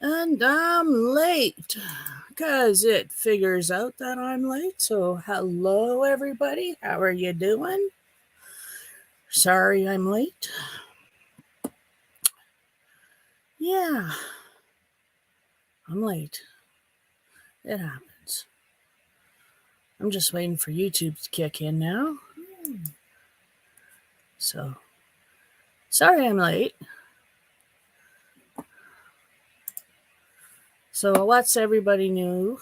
And I'm late because it figures out that I'm late. So, hello, everybody. How are you doing? Sorry I'm late. Yeah, I'm late. It happens. I'm just waiting for YouTube to kick in now. So, sorry I'm late. So, what's everybody new?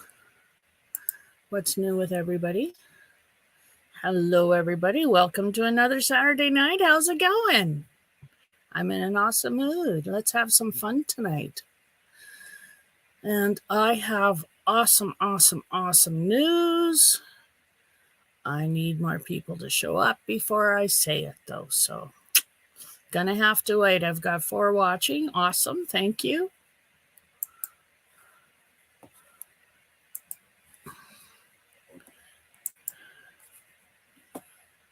What's new with everybody? Hello, everybody. Welcome to another Saturday night. How's it going? I'm in an awesome mood. Let's have some fun tonight. And I have awesome news. I need more people to show up before I say it, though. So, gonna have to wait. I've got 4 watching. Awesome. Thank you.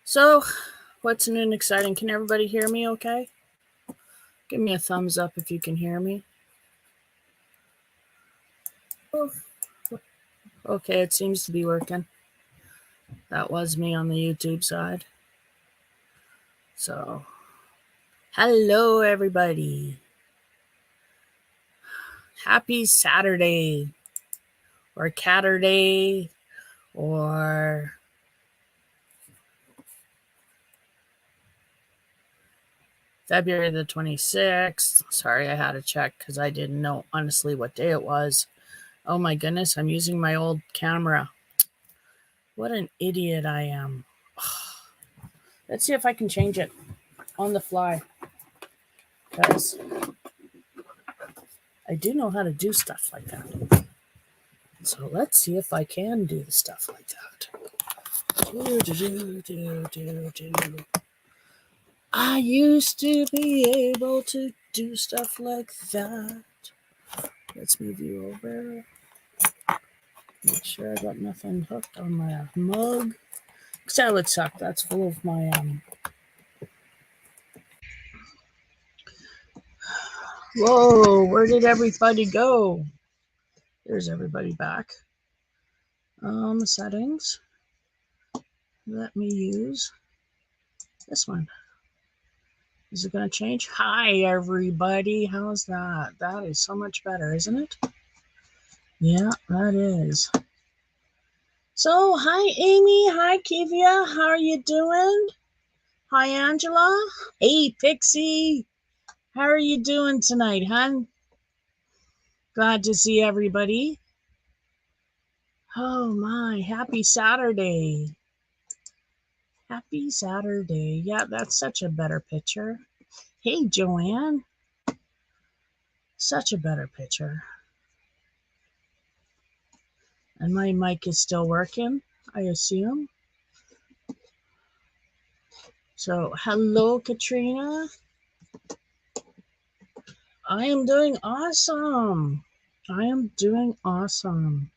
So, what's new and exciting? Can everybody hear me okay? Give me a thumbs up if you can hear me. Okay, it seems to be working. That was me on the YouTube side. So, hello, everybody. Happy Saturday, or Catterday, or February the 26th. Sorry, I had to check because I didn't know honestly what day it was. Oh my goodness, I'm using my old camera. What an idiot I am. Let's see if I can change it on the fly. Because I do know how to do stuff like that. So let's see if I can do stuff like that. I used to be able to do stuff like that. Let's move you over. Make sure I got nothing hooked on my mug. Because that would suck. That's full of my Whoa, where did everybody go? There's everybody back. Settings. Let me use this one. Is it going to change? Hi, everybody. How's that? That is so much better, isn't it? Yeah, that is. So, hi, Amy. Hi, Kivia. How are you doing? Hi, Angela. Hey, Pixie. How are you doing tonight, hon? Glad to see everybody. Oh, my. Happy Saturday. Happy Saturday. Yeah, that's such a better picture. Hey, Joanne. Such a better picture. And my mic is still working, I assume. So, hello, Katrina. I am doing awesome. I am doing awesome.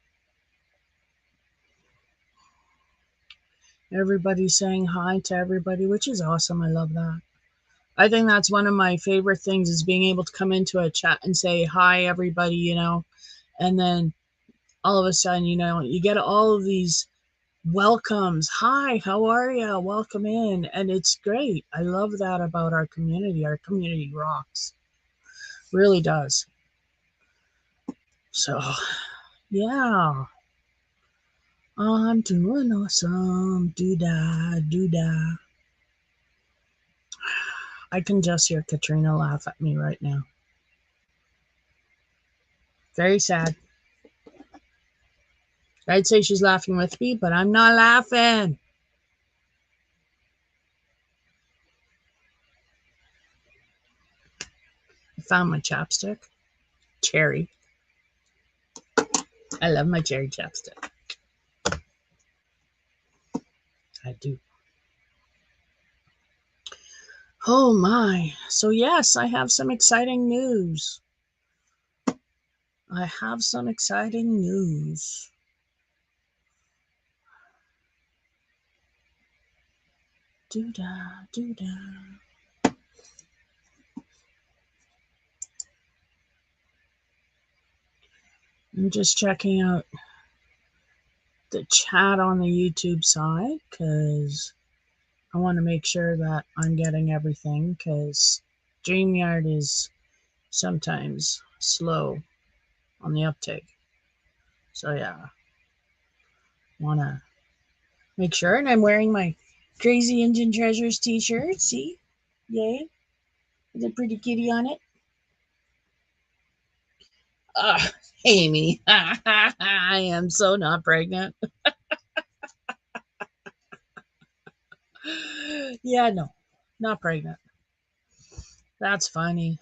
Everybody's saying hi to everybody, which is awesome. I love that. I think that's one of my favorite things is being able to come into a chat and say hi, everybody, and then all of a sudden, you get all of these welcomes. Hi, how are you? Welcome in. And it's great. I love that about our community. Our community rocks. Really does. So, yeah. I'm doing awesome. Do-da, do-da. I can just hear Katrina laugh at me right now. Very sad. I'd say she's laughing with me, but I'm not laughing. I found my chapstick. Cherry. I love my cherry chapstick. I do. Oh my. So yes, I have some exciting news. I have some exciting news. Do-da, do-da. I'm just checking out the chat on the YouTube side because I want to make sure that I'm getting everything, because StreamYard is sometimes slow on the uptake. So yeah, want to make sure. And I'm wearing my Crazy Indian Treasures t-shirt. See? Yay. Is a pretty kitty on it? Amy. I am so not pregnant. Yeah, no, not pregnant. That's funny.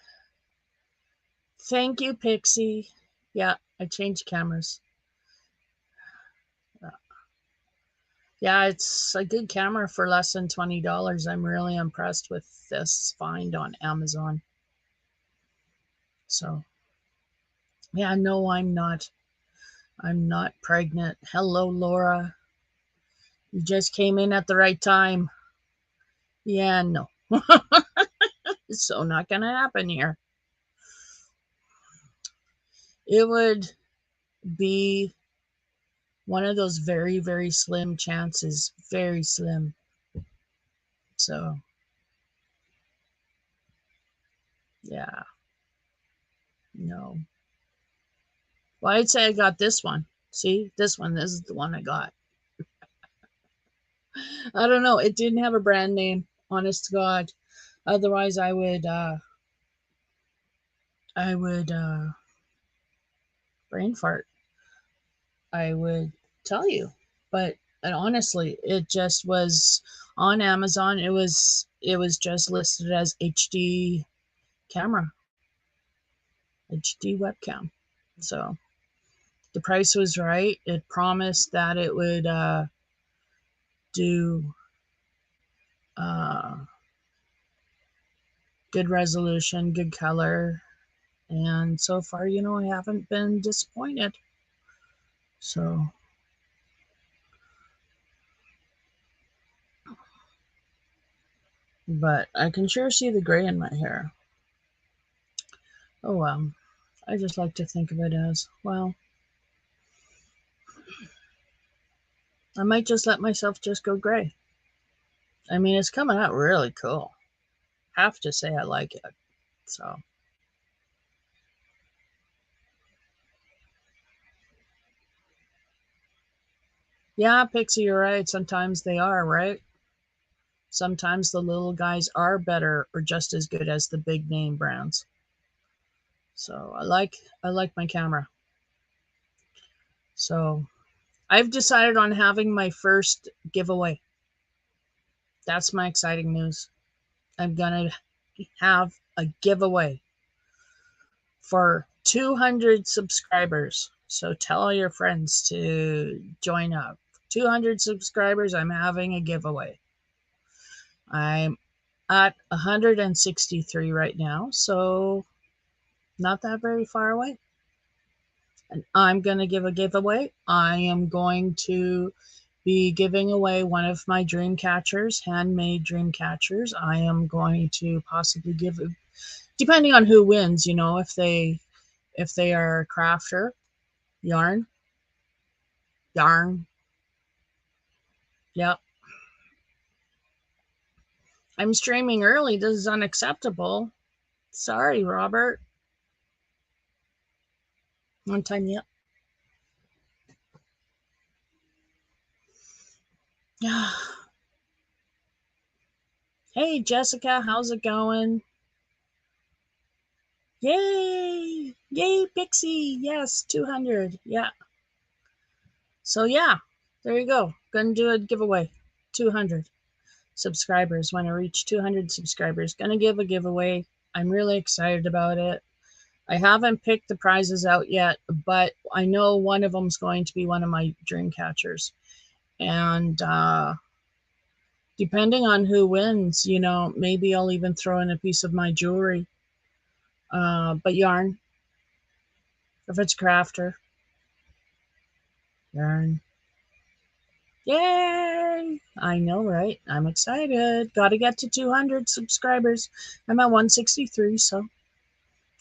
Thank you, Pixie. Yeah, I changed cameras. Yeah, it's a good camera for less than $20. I'm really impressed with this find on Amazon. So, yeah, no, I'm not. I'm not pregnant. Hello, Laura. You just came in at the right time. Yeah, no. So not gonna happen here. It would be one of those very, very slim chances. Very slim. So, yeah. No. Well, I'd say I got this one. See, this one. This is the one I got. I don't know. It didn't have a brand name, honest to God. Otherwise, I would brain fart. I would tell you. But honestly, it just was on Amazon. It was just listed as HD camera, HD webcam. So the price was right. It promised that it would do good resolution, good color, and so far, I haven't been disappointed. So, but I can sure see the gray in my hair. Oh well, I just like to think of it as, well, I might just let myself just go gray. I mean, it's coming out really cool. Have to say I like it. So, yeah, Pixie, you're right. Sometimes they are, right? Sometimes the little guys are better or just as good as the big name brands. So I like my camera. So I've decided on having my first giveaway. That's my exciting news. I'm gonna have a giveaway for 200 subscribers. So tell all your friends to join up. 200 subscribers, I'm having a giveaway. I'm at 163 right now, so not that very far away. And I'm going to give a giveaway. I am going to be giving away one of my dream catchers, handmade dream catchers. I am going to possibly give, depending on who wins, if they are a crafter, yarn. Yep. I'm streaming early. This is unacceptable. Sorry, Robert. On time, yep. Hey, Jessica, how's it going? Yay! Yay, Pixie! Yes, 200. Yeah. So, yeah, there you go. Gonna do a giveaway. 200 subscribers. When I reach 200 subscribers, gonna give a giveaway. I'm really excited about it. I haven't picked the prizes out yet, but I know one of them's going to be one of my dream catchers. And depending on who wins, maybe I'll even throw in a piece of my jewelry. But yarn, if it's crafter, yarn. Yay! I know, right? I'm excited. Got to get to 200 subscribers. I'm at 163, so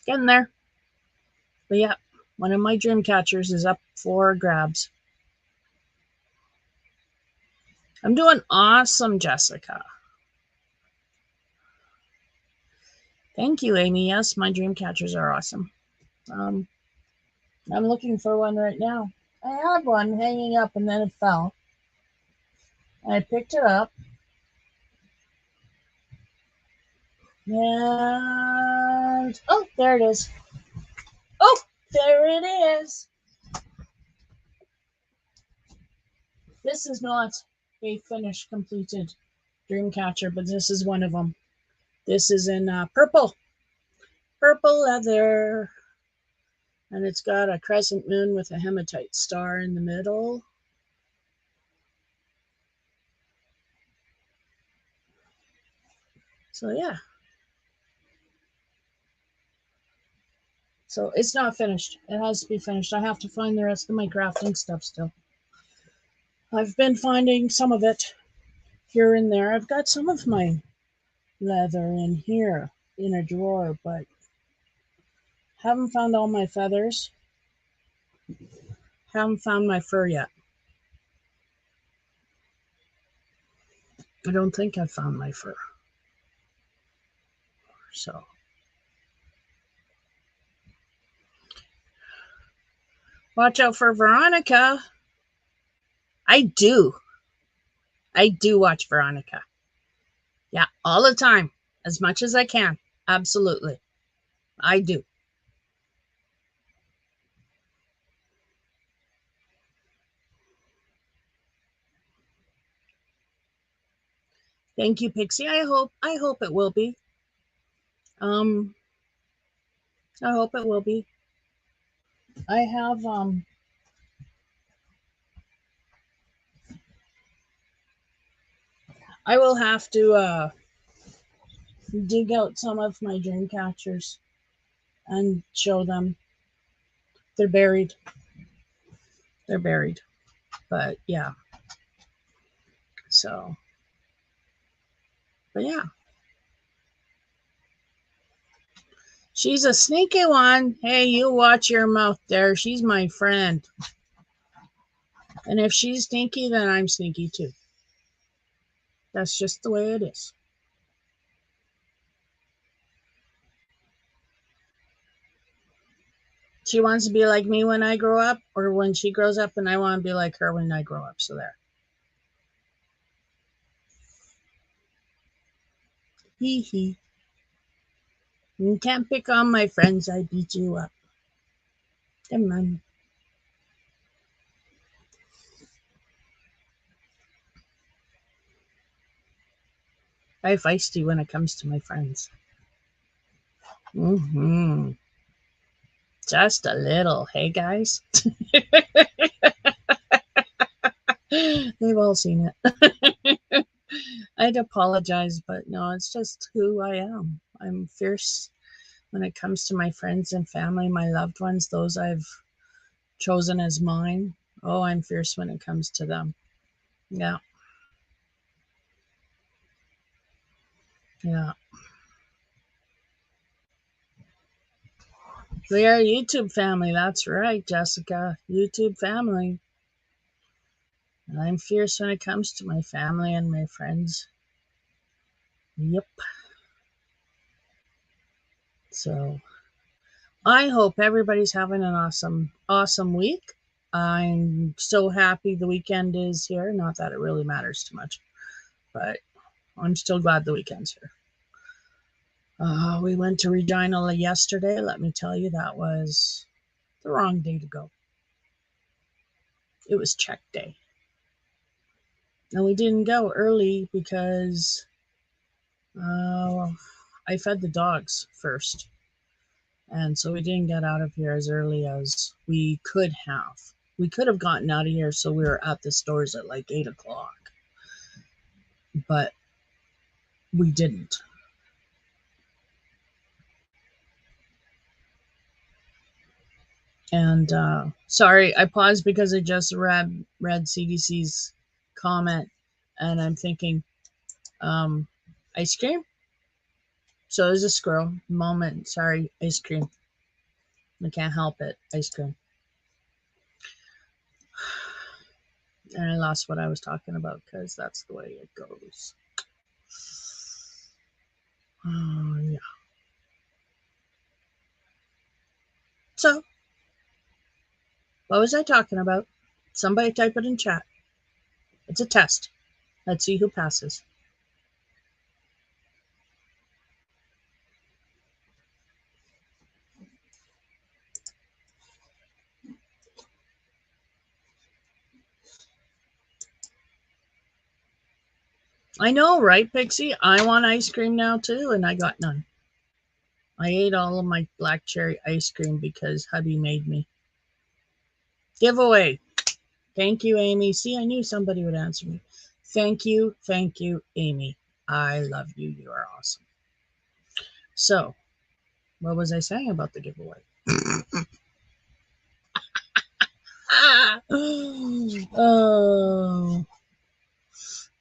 getting there. But yeah, One of my dream catchers is up for grabs. I'm doing awesome, Jessica. Thank you, Amy. Yes, my dream catchers are awesome. I'm looking for one right now. I had one hanging up and then it fell. I picked it up. And, oh, there it is. Oh, there it is. This is not a finished, completed dream catcher, but this is one of them. This is in purple leather. And it's got a crescent moon with a hematite star in the middle. So, yeah. So it's not finished. It has to be finished. I have to find the rest of my crafting stuff still. I've been finding some of it here and there. I've got some of my leather in here in a drawer, but haven't found all my feathers. Haven't found my fur yet. I don't think I found my fur. So watch out for Veronica. I do watch Veronica. Yeah, all the time, as much as I can. Absolutely. I do. Thank you, Pixie. I hope it will be. I hope it will be. I have I will have to dig out some of my dream catchers and show them. They're buried. But yeah. So, but yeah. She's a sneaky one. Hey, you watch your mouth there. She's my friend. And if she's sneaky, then I'm sneaky too. That's just the way it is. She wants to be like me when I grow up, or when she grows up, and I want to be like her when I grow up. So there. Hee hee. You can't pick on my friends. I beat you up. Come on. I'm feisty when it comes to my friends. Mm-hmm. Just a little. Hey, guys. They've all seen it. I'd apologize, but no, it's just who I am. I'm fierce when it comes to my friends and family, my loved ones, those I've chosen as mine. Oh, I'm fierce when it comes to them. Yeah. Yeah. We are a YouTube family. That's right, Jessica. YouTube family. And I'm fierce when it comes to my family and my friends. Yep. So I hope everybody's having an awesome week. I'm so happy the weekend is here. Not that it really matters too much, but I'm still glad the weekend's here. We went to Regina yesterday. Let me tell you, that was the wrong day to go. It was check day. And we didn't go early because I fed the dogs first. And so we didn't get out of here as early as we could have. We could have gotten out of here so we were at the stores at like 8 o'clock. But we didn't. And sorry, I paused because I just read CDC's comment, and I'm thinking, ice cream. So there's a squirrel moment. Sorry, ice cream. I can't help it. Ice cream. And I lost what I was talking about because that's the way it goes. Yeah. So, what was I talking about? Somebody type it in chat. It's a test. Let's see who passes. I know, right, Pixie? I want ice cream now too, and I got none. I ate all of my black cherry ice cream because hubby made me. Giveaway. Thank you, Amy. See, I knew somebody would answer me. Thank you, Amy. I love you. You are awesome. So, what was I saying about the giveaway? Oh,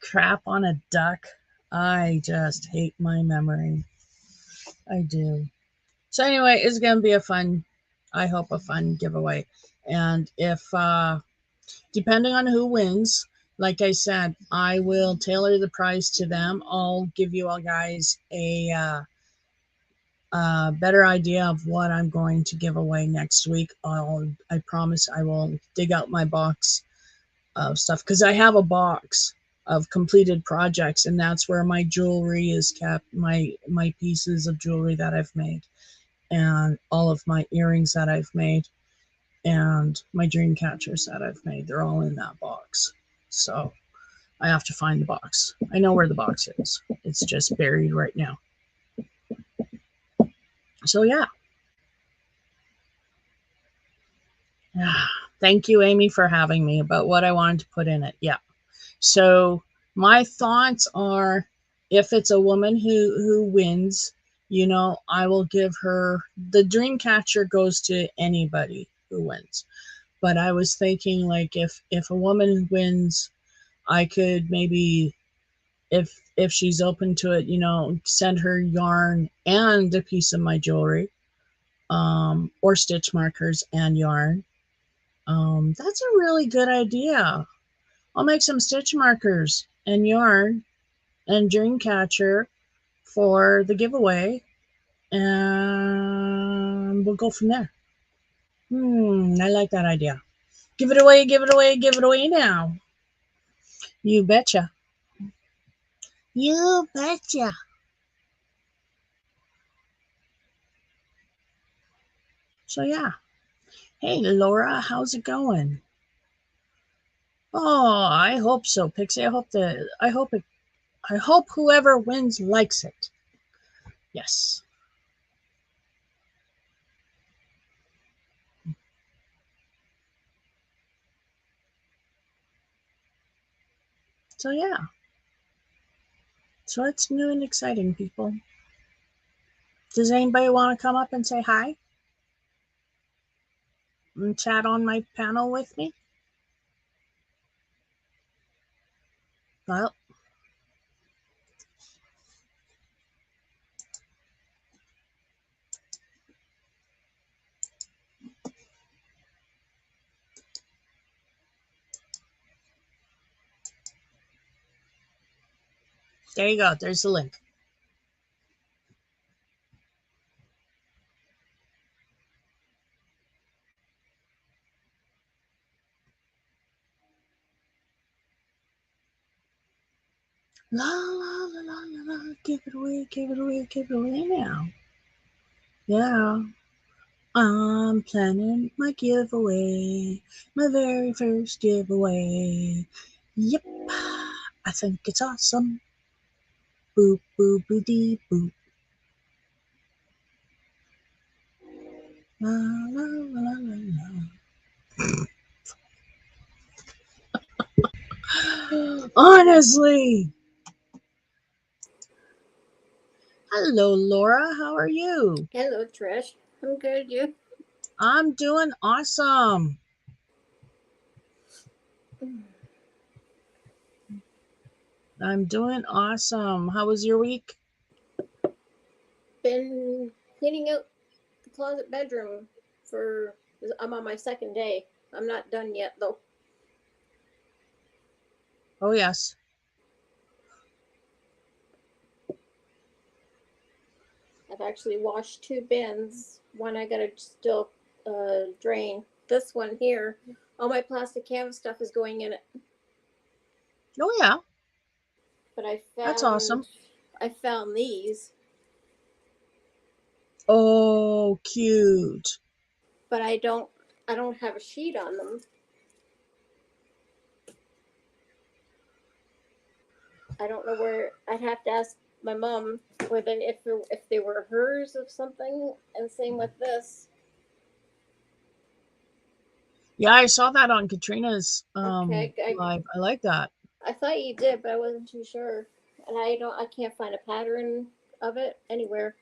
crap on a duck. I just hate my memory. I do. So anyway, it's gonna be a fun, I hope a fun giveaway. And if depending on who wins, like I said, I will tailor the prize to them. I'll give you all guys a better idea of what I'm going to give away next week. I promise I will dig out my box of stuff because I have a box of completed projects, and that's where my jewelry is kept, my pieces of jewelry that I've made, and all of my earrings that I've made, and my dream catchers that I've made. They're all in that box. So I have to find the box. I know where the box is. It's just buried right now. So yeah. Thank you, Amy, for having me about what I wanted to put in it. Yeah. So my thoughts are, if it's a woman who wins, I will give her the dream catcher. Goes to anybody who wins. But I was thinking, like, if a woman wins, I could maybe, if she's open to it, send her yarn and a piece of my jewelry, or stitch markers and yarn. That's a really good idea. I'll make some stitch markers and yarn and dream catcher for the giveaway, and we'll go from there. I like that idea. Give it away, give it away, give it away now. You betcha. You betcha. So yeah. Hey Laura, how's it going? Oh, I hope so, Pixie. I hope whoever wins likes it. Yes. So yeah. So it's new and exciting, people. Does anybody want to come up and say hi? And chat on my panel with me? Well, there you go. There's the link. La la la la la la. Give it away, give it away, give it away now. Yeah. I'm planning my giveaway. My very first giveaway. Yep. I think it's awesome. Boop, boop, boop, dee, boop. La, la, la, la, la. Honestly. Hello, Laura. How are you? Hello, Trish. I'm good. You? I'm doing awesome. I'm doing awesome. How was your week? Been cleaning out the closet bedroom. I'm on my second day. I'm not done yet though. Oh, yes. I've actually washed 2 bins. One I gotta still drain. This one here, all my plastic canvas stuff is going in it. Oh, yeah. But That's awesome. I found these, Oh, cute. but I don't have a sheet on them. I don't know where. I'd have to ask my mom whether if they were hers of something. And same with this. Yeah, I saw that on Katrina's Okay, live. I like that. I thought you did, but I wasn't too sure. And I can't find a pattern of it anywhere.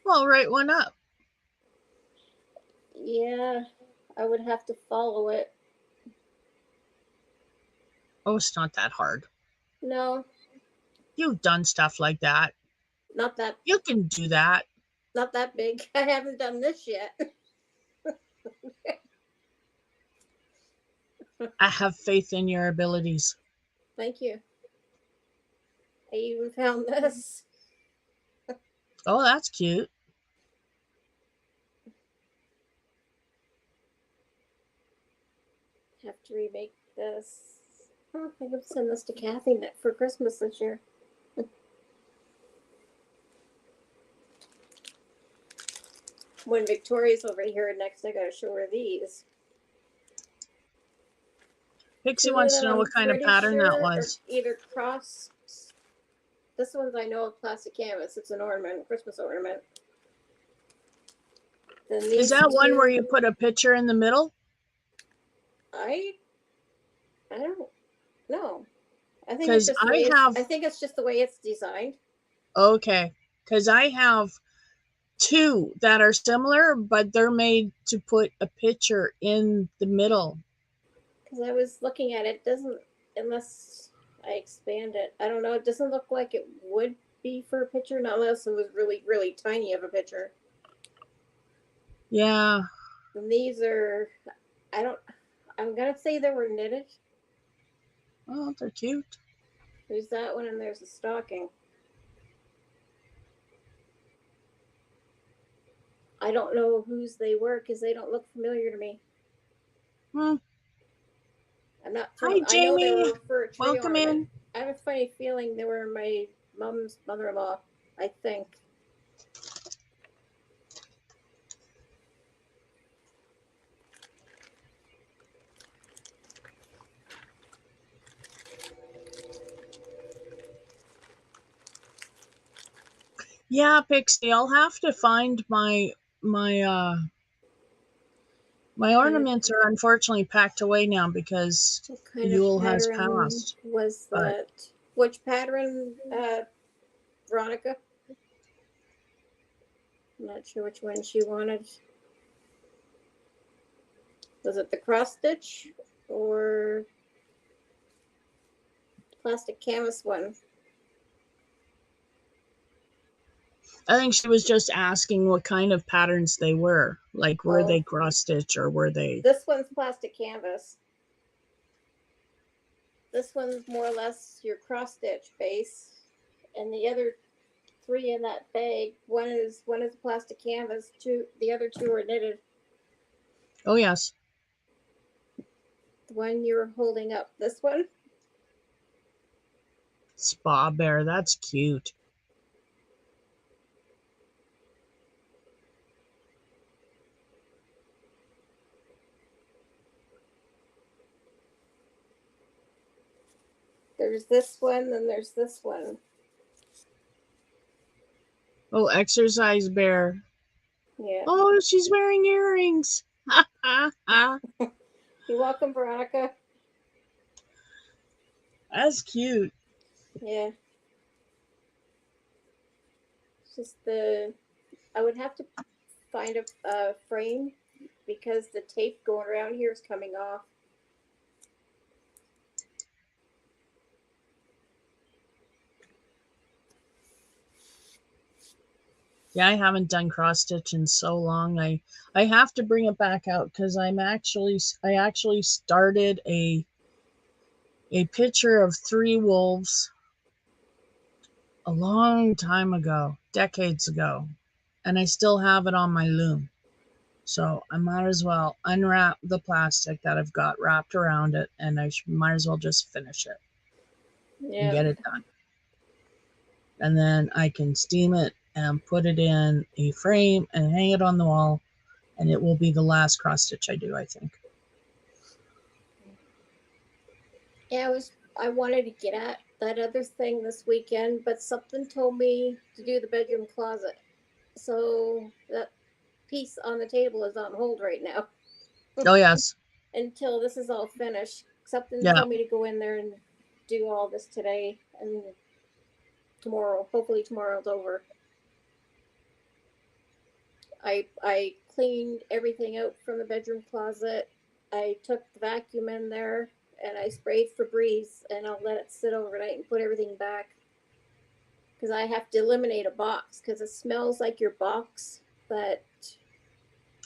Well, write one up. Yeah, I would have to follow it. Oh, it's not that hard. No, You've done stuff like that. not that You can do that. not that big. I haven't done this yet. I have faith in your abilities. Thank you. I even found this. Oh, that's cute. Have to remake this. Oh, I could send this to Kathy for Christmas this year. When Victoria's over here next, I gotta show her these. Pixie 2 of wants them to know I'm what kind of pretty pattern that sure are was. either cross. This one's I know of plastic canvas. It's an ornament, Christmas ornament. Then Is that one where you put a picture in the middle? I don't know. I think Because I think it's just the way it's designed. Okay. Because I have 2 that are similar, but they're made to put a picture in the middle. Because I was looking at it, doesn't unless I expand it. I don't know. It doesn't look like it would be for a picture, not unless it was really, really tiny of a picture. Yeah. And these are, I'm gonna say they were knitted. Oh, they're cute. There's that one, and there's a stocking. I don't know whose they were because they don't look familiar to me. Hmm. I'm not. Hi, I know they Jamie. were for a tree Welcome ornament. in. I have a funny feeling they were my mom's mother-in-law. I think. Yeah, Pixie, I'll have to find my my ornaments are unfortunately packed away now because What kind of Yule has pattern passed. was But that? Which pattern, Veronica? I'm not sure which one she wanted. Was it the cross stitch or plastic canvas one? I think she was just asking what kind of patterns they were. Like, were they cross stitch or were they? This one's plastic canvas. This one's more or less your cross stitch base, and the other 3 in that bag. One is plastic canvas. The other 2 are knitted. Oh, yes. The one you're holding up, this one. Spa Bear, that's cute. There's this one, and there's this one. Oh, Exercise Bear. Yeah. Oh, she's wearing earrings. You're welcome, Veronica. That's cute. Yeah. It's just I would have to find a frame because the tape going around here is coming off. Yeah, I haven't done cross stitch in so long. I have to bring it back out because I actually started a picture of 3 wolves a long time ago, decades ago, and I still have it on my loom. So I might as well unwrap the plastic that I've got wrapped around it, and might as well just finish it and Yeah. get it done. And then I can steam it and put it in a frame and hang it on the wall, and it will be the last cross stitch I do, I think. Yeah, I wanted to get at that other thing this weekend, but something told me to do the bedroom closet. So that piece on the table is on hold right now Oh, yes. until this is all finished. Something Yeah. told me to go in there and do all this today and tomorrow. Hopefully tomorrow's over. I cleaned everything out from the bedroom closet. I took the vacuum in there and I sprayed Febreze, and I'll let it sit overnight and put everything back because I have to eliminate a box because it smells like your box that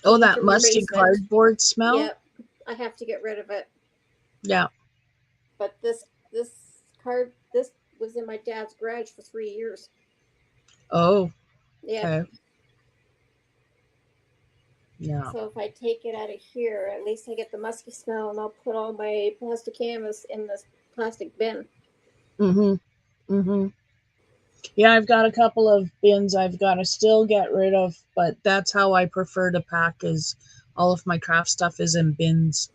Oh, came that from your musty basement. cardboard smell? Yep, I have to get rid of it. Yeah. But this was in my dad's garage for 3 years. Oh, Yep. okay. Yeah. So if I take it out of here, at least I get the musky smell, and I'll put all my plastic canvas in this plastic bin. Mm-hmm. Mm-hmm. Yeah, I've got a couple of bins I've got to still get rid of, but that's how I prefer to pack is all of my craft stuff is in bins.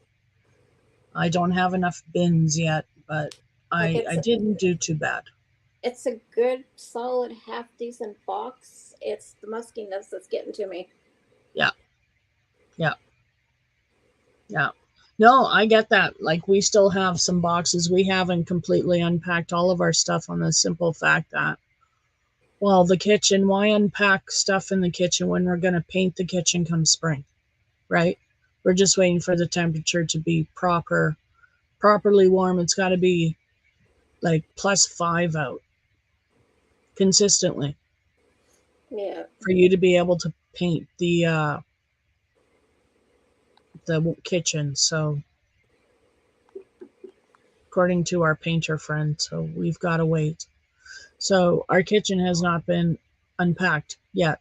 I don't have enough bins yet, but Like I didn't do too bad. it's a good solid half decent box. It's the muskiness that's getting to me. Yeah. Yeah. Yeah. No, I get that. Like we still have some boxes. We haven't completely unpacked all of our stuff on the simple fact that, well, the kitchen, why unpack stuff in the kitchen when we're going to paint the kitchen come spring, right? We're just waiting for the temperature to be properly warm. It's got to be like +5 out consistently Yeah. for you to be able to paint the kitchen. So according to our painter friend, so we've got to wait. So our kitchen has not been unpacked yet.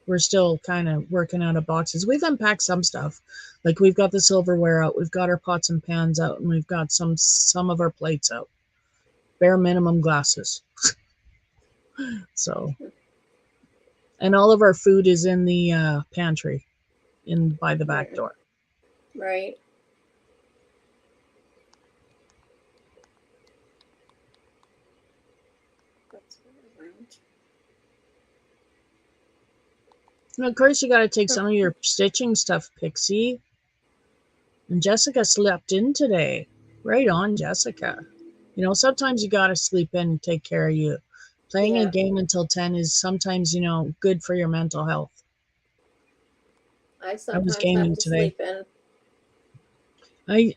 We're still kind of working out of boxes. We've unpacked some stuff. Like we've got the silverware out, we've got our pots and pans out, and we've got some of our plates out. Bare minimum glasses. So, and all of our food is in the pantry in by the back door. Right. That's around. And of course you got to take some of your stitching stuff, Pixie. And Jessica slept in today. Right on, Jessica. You know, sometimes you got to sleep in and take care of you. Playing a Yeah. game until 10 is sometimes, good for your mental health. I I was sometimes have gaming to today. sleep in.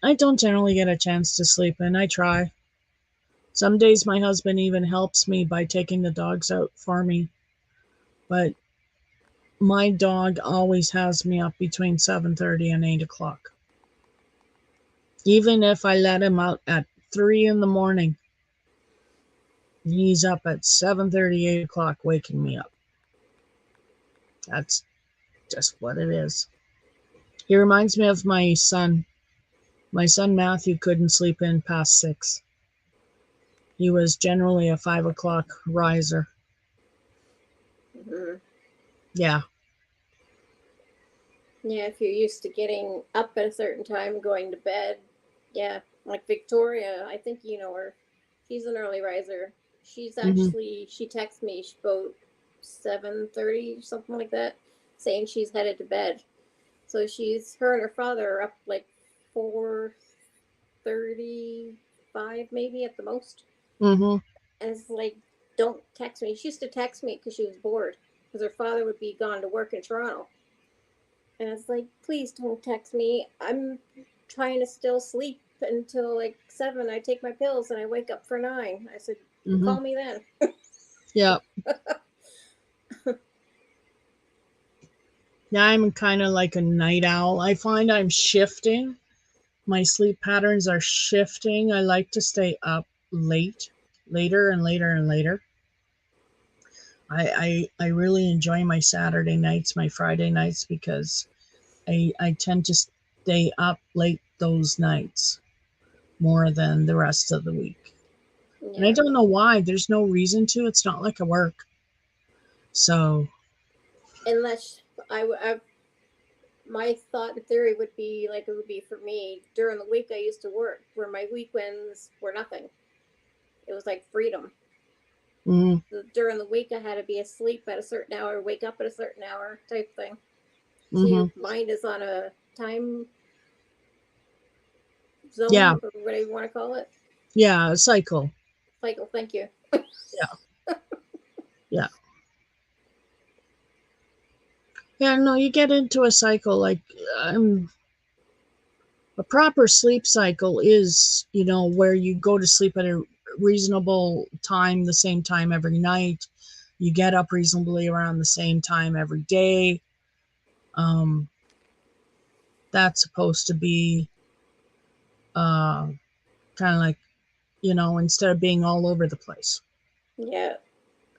I don't generally get a chance to sleep in. I try. Some days my husband even helps me by taking the dogs out for me. But my dog always has me up between 7:30 and 8 o'clock. Even if I let him out at 3 in the morning, he's up at 7:30, 8 o'clock waking me up. That's just what it is. He reminds me of my son. My son Matthew couldn't sleep in past 6. He was generally a 5 o'clock riser. Mm-hmm. Yeah. Yeah, if you're used to getting up at a certain time, going to bed. Yeah, like Victoria, I think you know her. She's an early riser. Hmm. She texts me about 7:30, something like that, saying she's headed to bed. So her and her father are up like 4:35 maybe at the most. Hmm. And it's like, don't text me. She used to text me because she was bored because her father would be gone to work in Toronto. And it's like, please don't text me. I'm trying to still sleep until like 7. I take my pills and I wake up for 9. I said, Hmm. call me then. Yeah. Yeah, I'm kind of like a night owl. I find I'm shifting. My sleep patterns are shifting. I like to stay up later and later and later. I really enjoy my Saturday nights, my Friday nights, because I tend to stay up late those nights more than the rest of the week. And I Yeah. don't know why. There's no reason to. It's not like I work. So, Unless I my thought and theory would be like it would be for me during the week. I used to work where my weekends were nothing. It was like freedom. mm, During the week, I had to be asleep at a certain hour, wake up at a certain hour, type thing. So hmm your mind is on a time yeah, zone, or whatever you want to call it. yeah, a cycle. Cycle. Thank you. Yeah, yeah. Yeah, no, you get into a cycle like a proper sleep cycle is, where you go to sleep at a reasonable time, the same time every night. You get up reasonably around the same time every day. Um, that's supposed to be uh, kind of like, instead of being all over the place. Yeah.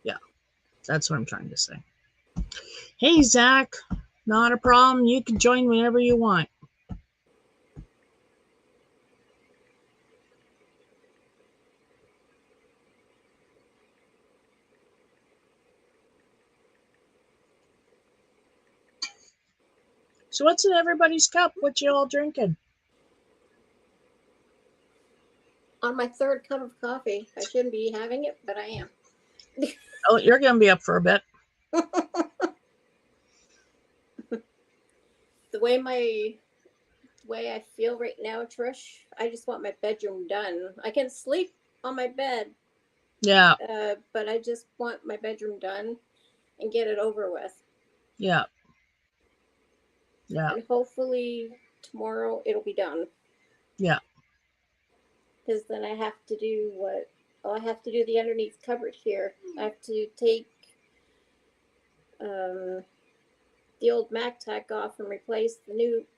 Yeah, that's what I'm trying to say. Hey, Zach, not a problem. You can join whenever you want. So what's in everybody's cup? What you all drinking? On my third cup of coffee, I shouldn't be having it, but I am. Oh, you're going to be up for a bit. The way I feel right now, Trish, I just want my bedroom done. I can sleep on my bed, Yeah, but I just want my bedroom done and get it over with. yeah, yeah, And hopefully tomorrow it'll be done. yeah. Because then I have to do what? Oh, I have to do the underneath cupboard here. I have to take um, the old Mac tack off and replace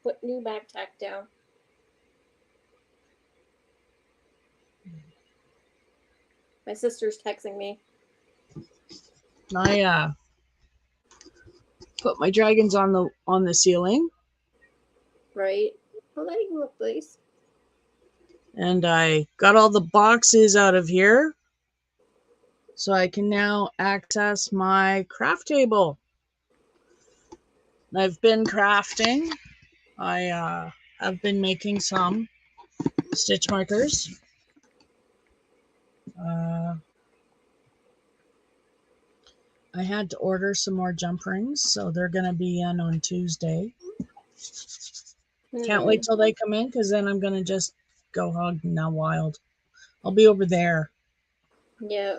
put new Mac tack down. My sister's texting me. I put my dragons on the ceiling, Right? Well, let me look, please. and I got all the boxes out of here, so I can now access my craft table. I've been crafting. I have been making some stitch markers. Uh, I had to order some more jump rings, so they're going to be in on Tuesday. Can't wait till they come in, because then I'm going to just go hog now wild. I'll be over there. Yeah.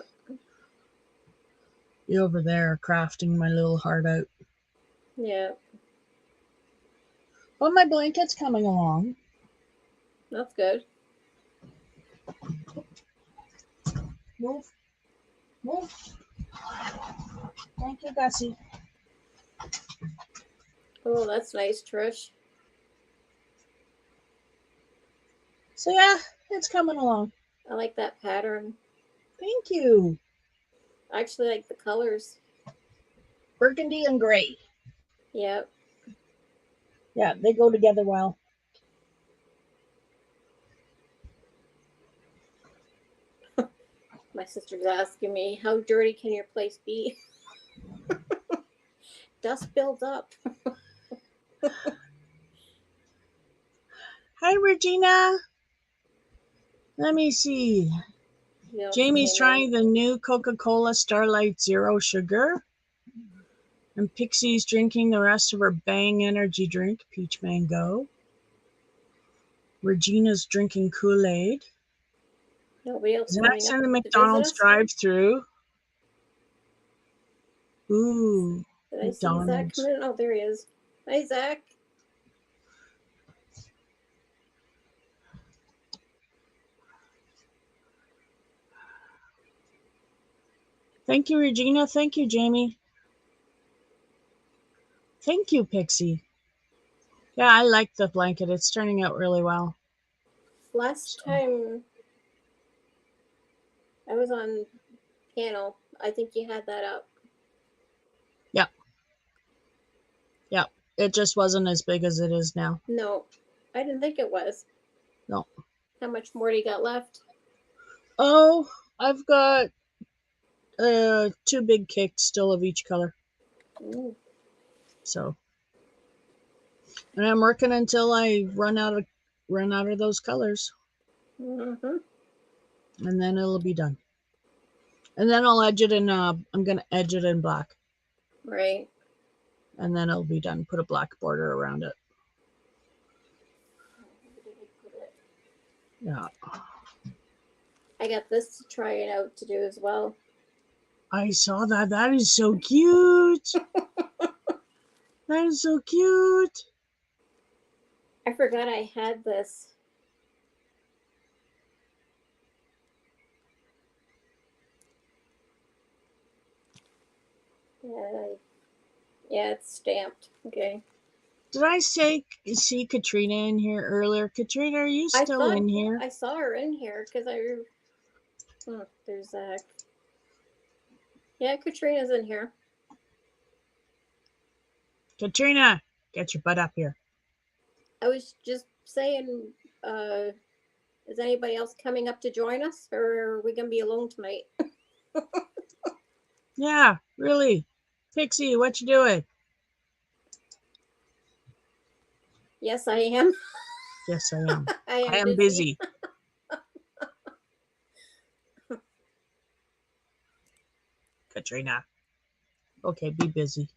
Be over there crafting my little heart out. Yeah. But my blanket's coming along. That's good. Move. Move. Thank you, Gussie. Oh, that's nice, Trish. So yeah, it's coming along. I like that pattern. Thank you. I actually like the colors. Burgundy and gray. Yep. Yeah, they go together well. My sister's asking me, how dirty can your place be? Dust builds up. Hi, Regina. Let me see. Jamie's trying the new Coca-Cola Starlight Zero Sugar. And Pixie's drinking the rest of her Bang energy drink, Peach Mango. Regina's drinking Kool-Aid. Nobody else Zach's coming in the up to visit McDonald's us? drive-thru. Ooh, Did I see Zach McDonald's. come in? Oh, there he is. Hi, Zach. Thank you, Regina. Thank you, Jamie. Thank you, Pixie. Yeah, I like the blanket. It's turning out really well. Last So, time I was on panel, I think you had that up. yeah. Yeah. It just wasn't as big as it is now. No, I didn't think it was. No. How much more do you got left? Oh, I've got 2 big cakes still of each color. Ooh. So, and I'm working until I run out of those colors, Mm-hmm. and then it'll be done. And then I'll edge it in. I'm gonna edge it in black, Right. and then it'll be done. Put a black border around it. Yeah. I got this to try it out to do as well. I saw that. That is so cute. That is so cute. I forgot I had this. Yeah, it's stamped. Okay. Did I see Katrina in here earlier? Katrina, are you I still thought in here? I saw her in here because there's Zach. Yeah, Katrina's in here. Katrina, get your butt up here. I was just saying, is anybody else coming up to join us, or are we gonna be alone tonight? Yeah, really. Pixie, what you doing? Yes, I am. Yes, I am. I I am am busy. busy. Katrina. Okay, be busy.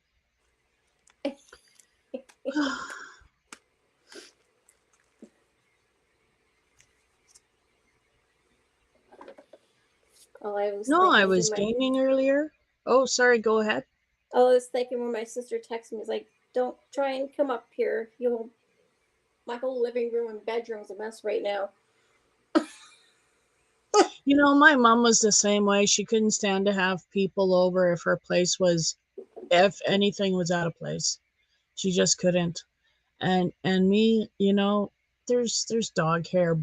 All I was No, I thinking was gaming earlier. Oh, sorry, go ahead. all I was thinking when my sister texted me was like, "Don't try and come up here. My whole living room and bedroom's a mess right now." You know, my mom was the same way. She couldn't stand to have people over if anything was out of place. She just couldn't. And me, there's dog hair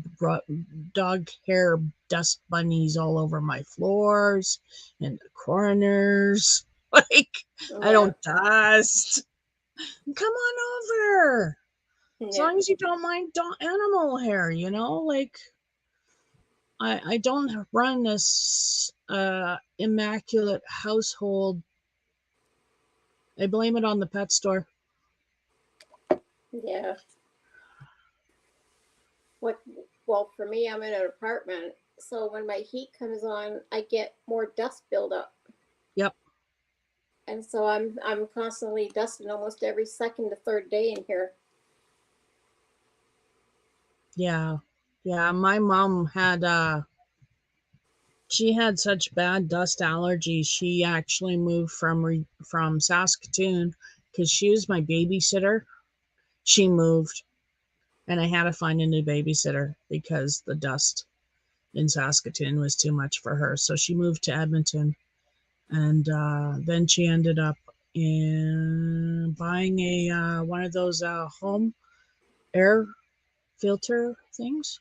dust bunnies all over my floors and the corners. Like, I Yeah, don't dust. Come on over. As yeah, long as you don't mind animal hair, like I don't run this immaculate household. I blame it on the pet store. yeah. What? Well, for me, I'm in an apartment, so when my heat comes on, I get more dust buildup, Yep. and so I'm constantly dusting almost every second to third day in here. Yeah. Yeah. My mom she had such bad dust allergies. She actually moved from Saskatoon because she was my babysitter. She moved, and I had to find a new babysitter because the dust in Saskatoon was too much for her. So she moved to Edmonton, and then she ended up in buying a one of those home air filter things,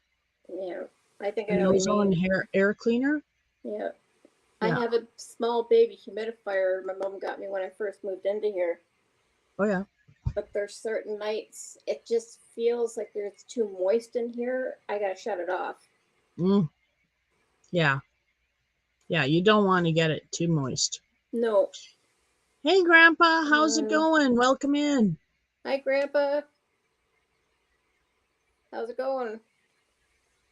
Yeah, I think I an know what you ozone mean. air cleaner. Yeah, I Yeah. have a small baby humidifier my mom got me when I first moved into here. Oh yeah. But there's certain nights it just feels like it's too moist in here. I gotta shut it off. Mm, yeah. Yeah. You don't want to get it too moist. No. Hey, Grandpa, how's it Mm. going? Welcome in. Hi, Grandpa. How's it going?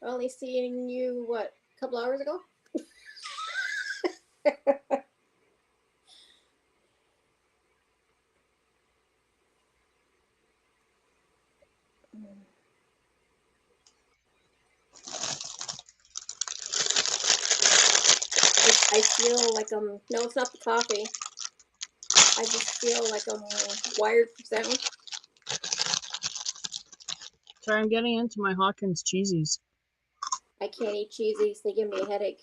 Only seeing you what a couple hours ago. I feel like I'm. No, it's not the coffee. I just feel like I'm wired for sound. Sorry, I'm getting into my Hawkins cheesies. I can't eat cheesies. They give me a headache.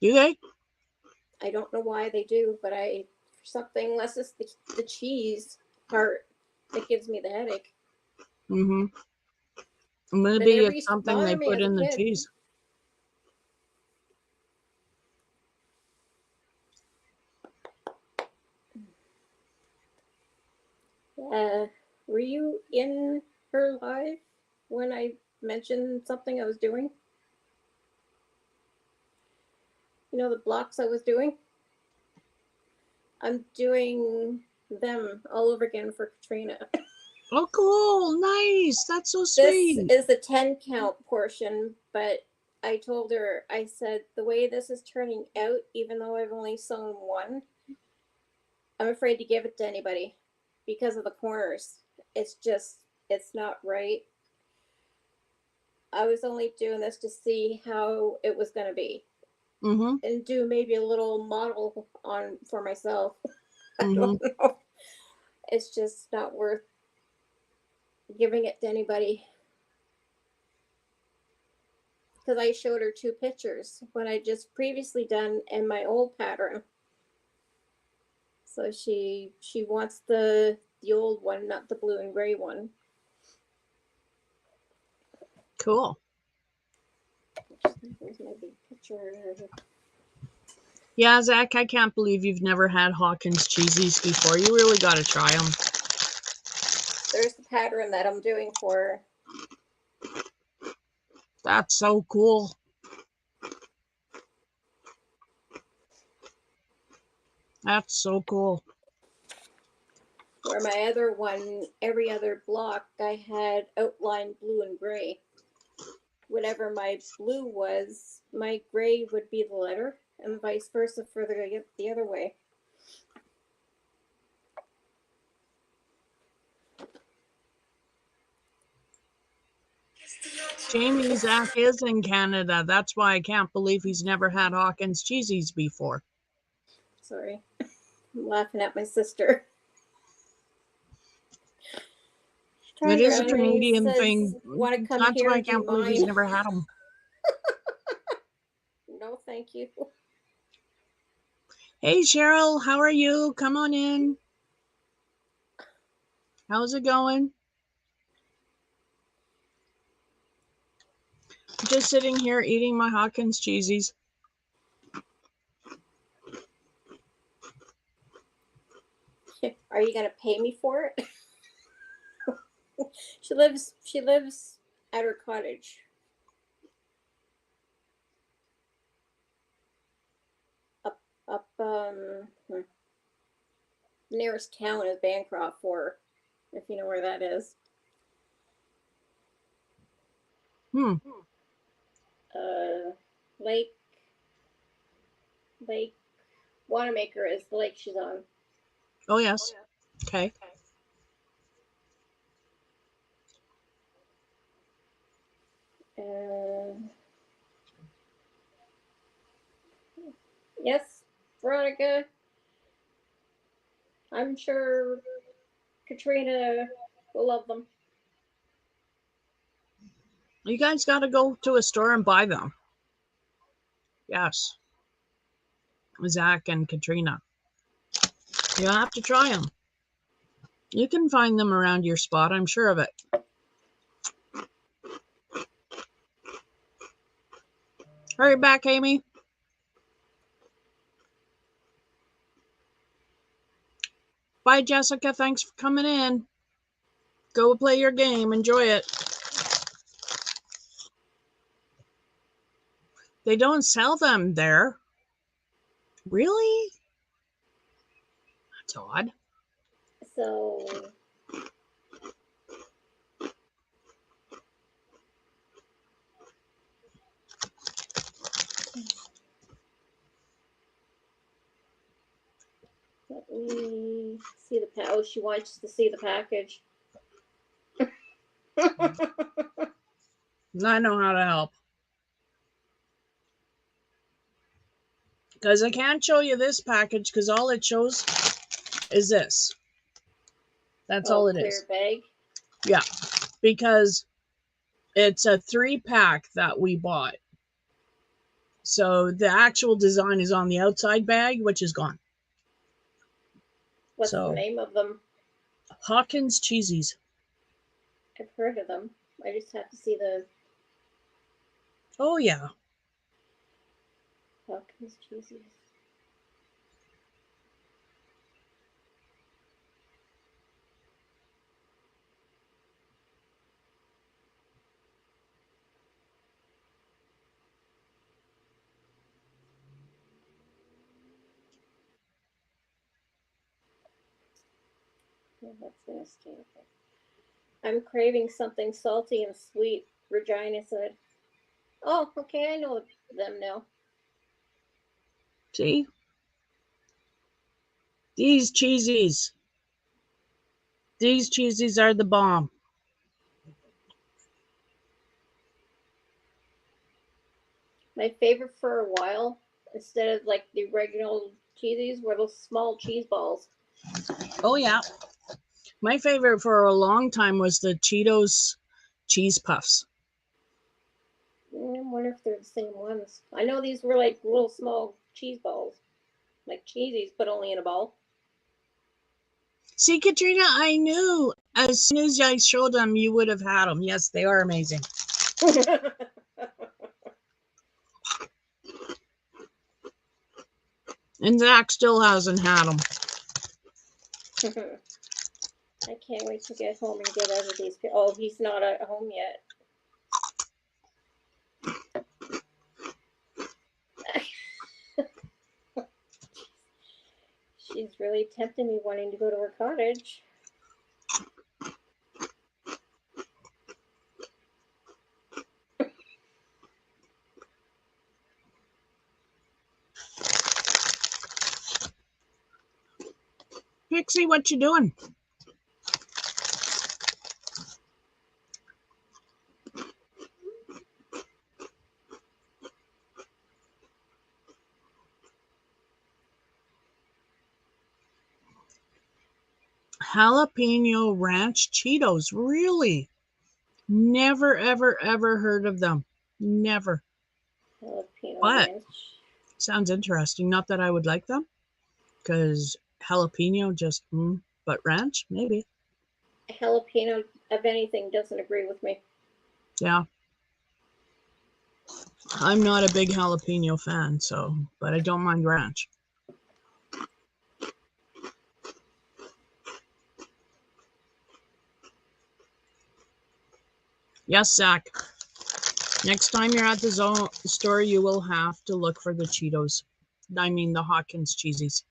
Do they? I don't know why they do, but for something, unless it's the cheese. part that gives me the headache. Mm-hmm. But Maybe it never it's used to something they bother me put as a in the kid. cheese. Were you in her live when I mentioned something I was doing? You know, the blocks I was doing? I'm doing them all over again for Katrina. Oh, cool. Nice. That's so This sweet. is the 10 count portion, but I told her, I said, the way this is turning out, even though I've only sewn one, I'm afraid to give it to anybody because of the corners. It's just, it's not right. I was only doing this to see how it was going to be Mm-hmm. and do maybe a little model on for myself. I Mm-hmm. don't know. It's just not worth giving it to anybody. Because I showed her 2 pictures when I just previously done in my old pattern. So she wants the old one, not the blue and gray one. Cool. Here's my big picture. Yeah, Zach, I can't believe you've never had Hawkins cheesies before. You really got to try them. There's the pattern that I'm doing for her. That's so cool. That's so cool. Where my other one, every other block, I had outlined blue and gray. Whatever my blue was, my gray would be the letter, and vice versa for the other way. Jamie Zach is in Canada. That's why I can't believe he's never had Hawkins cheesies before. Sorry. I'm laughing at my sister. It is a Around and he Canadian says, thing. want to come That's here why I and do can't believe he's mine? never had them. No, thank you. Hey, Cheryl, how are you? Come on in. How's it going? Just sitting here eating my Hawkins cheesies. Are you gonna pay me for it? She lives at her cottage. Up nearest town is Bancroft for, if you know where that is. Hmm. Lake Wanamaker is the lake she's on. Oh, yes. Okay. Yes, Veronica. I'm sure Katrina will love them. You guys got to go to a store and buy them. Yes. Zach and Katrina. You'll have to try them. You can find them around your spot, I'm sure of it. Hurry back, Amy. Bye, Jessica. Thanks for coming in. Go play your game. Enjoy it. They don't sell them there. Really? That's odd. So let me see the oh, she wants to see the package. I know how to help. Because I can't show you this package because all it shows is this. That's all it clear is. bag. Yeah. Because it's a 3-pack that we bought. So the actual design is on the outside bag, which is gone. What's the name of them? Hawkins cheesies. I've heard of them. I just have to see the Oh, yeah. Hawkins cheesies. Yeah, that's nasty. Okay. I'm craving something salty and sweet, Regina said. Oh, okay, I know them now. See? These cheesies. These cheesies are the bomb. My favorite for a while, instead of like the regular cheesies, were those small cheese balls. Oh, yeah. My favorite for a long time was the Cheetos cheese puffs. I wonder if they're the same ones. I know these were like little small cheese balls, like cheesies, but only in a ball. See, Katrina, I knew as soon as I showed them, you would have had them. Yes, they are amazing. And Zach still hasn't had them. I can't wait to get home and get out of these. Oh, he's not at home yet. She's really tempting me wanting to go to her cottage. Pixie, what you doing? Jalapeno ranch Cheetos. Really? Never, ever, ever heard of them. Never. Jalapeno But ranch. sounds interesting. Not that I would like them, because jalapeno just, but ranch, maybe. Jalapeno of anything doesn't agree with me. Yeah. I'm not a big jalapeno fan, so, but I don't mind ranch. Yes, Zach. Next time you're at the store, you will have to look for the Cheetos. I mean, the Hawkins cheesies.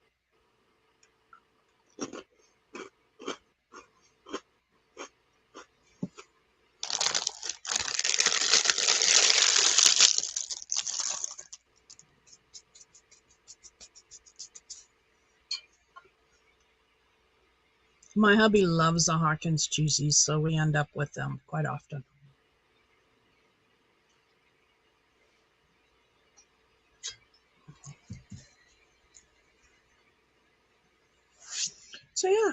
My hubby loves the Hawkins cheesies, so we end up with them quite often. So yeah,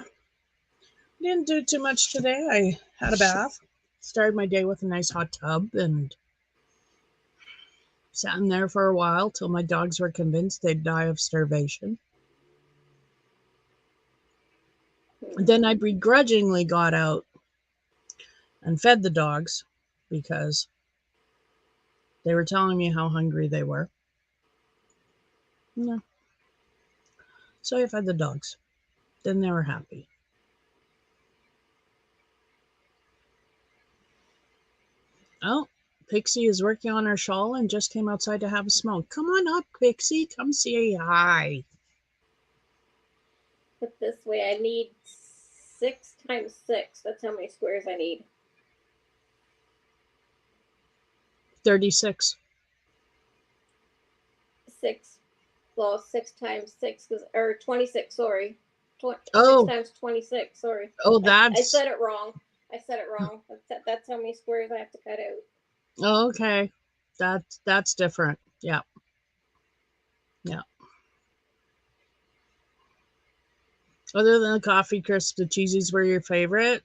didn't do too much today. I had a bath, started my day with a nice hot tub, and sat in there for a while till my dogs were convinced they'd die of starvation. Then I begrudgingly got out and fed the dogs because they were telling me how hungry they were. Yeah. So I fed the dogs. Then they were happy. Oh, Pixie is working on her shawl and just came outside to have a smoke. Come on up, Pixie. Come say hi. Put this way, I need 6 times 6. That's how many squares I need. 36. 6. Well, 6 times 6 or 26. Sorry, 6 Oh, times 26. Sorry, oh, I that's said it wrong. That's how many squares I have to cut out. okay. That's different. Yeah, yeah. Other than the coffee crisp, the cheesies were your favorite.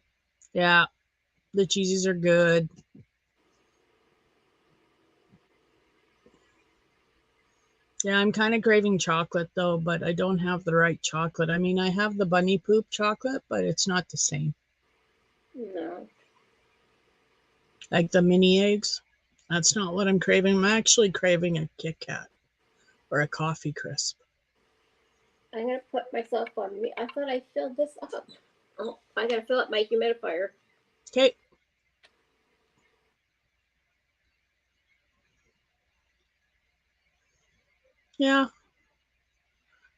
Yeah, the cheesies are good. Yeah, I'm kind of craving chocolate though, but I don't have the right chocolate. I mean, I have the bunny poop chocolate, but it's not the same. No. Like the mini eggs. That's not what I'm craving. I'm actually craving a Kit Kat or a coffee crisp. I'm gonna put myself on me. I thought I filled this up. Oh, I gotta fill up my humidifier. Okay. Yeah.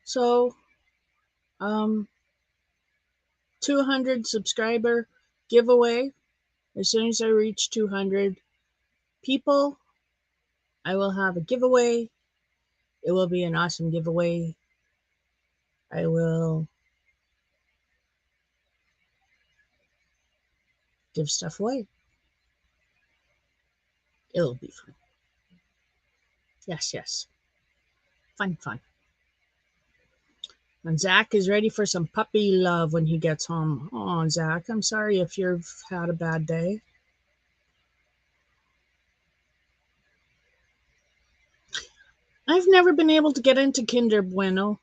So, um, 200 subscriber giveaway. As soon as I reach 200 people, I will have a giveaway. It will be an awesome giveaway. I will give stuff away. It'll be fun. Yes, yes. Fun, fun. And Zach is ready for some puppy love when he gets home. Oh, Zach, I'm sorry if you've had a bad day. I've never been able to get into Kinder Bueno.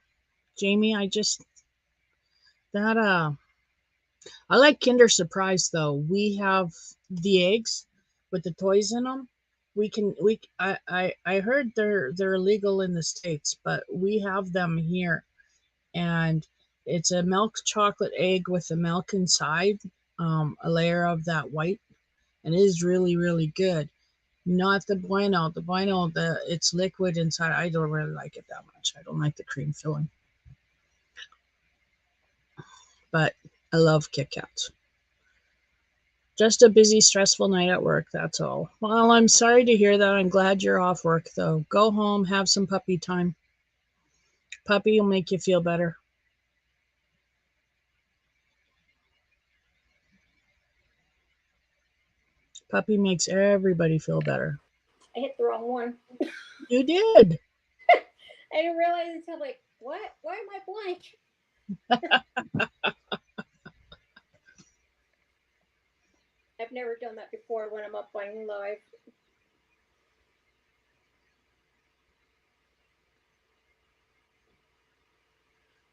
Jamie, that I like Kinder Surprise though. We have the eggs with the toys in them. I heard they're illegal in the States, but we have them here, and it's a milk chocolate egg with the milk inside, a layer of that white, and it is really really good. Not the Bueno. The Bueno, it's liquid inside. I don't really like it that much. I don't like the cream filling, but I love Kit Kats. Just a busy, stressful night at work, that's all. Well, I'm sorry to hear that. I'm glad you're off work, though. Go home, have some puppy time. Puppy will make you feel better. Puppy makes everybody feel better. I hit the wrong one. You did. I didn't realize until like, what? Why am I blank? I've never done that before when I'm up on live.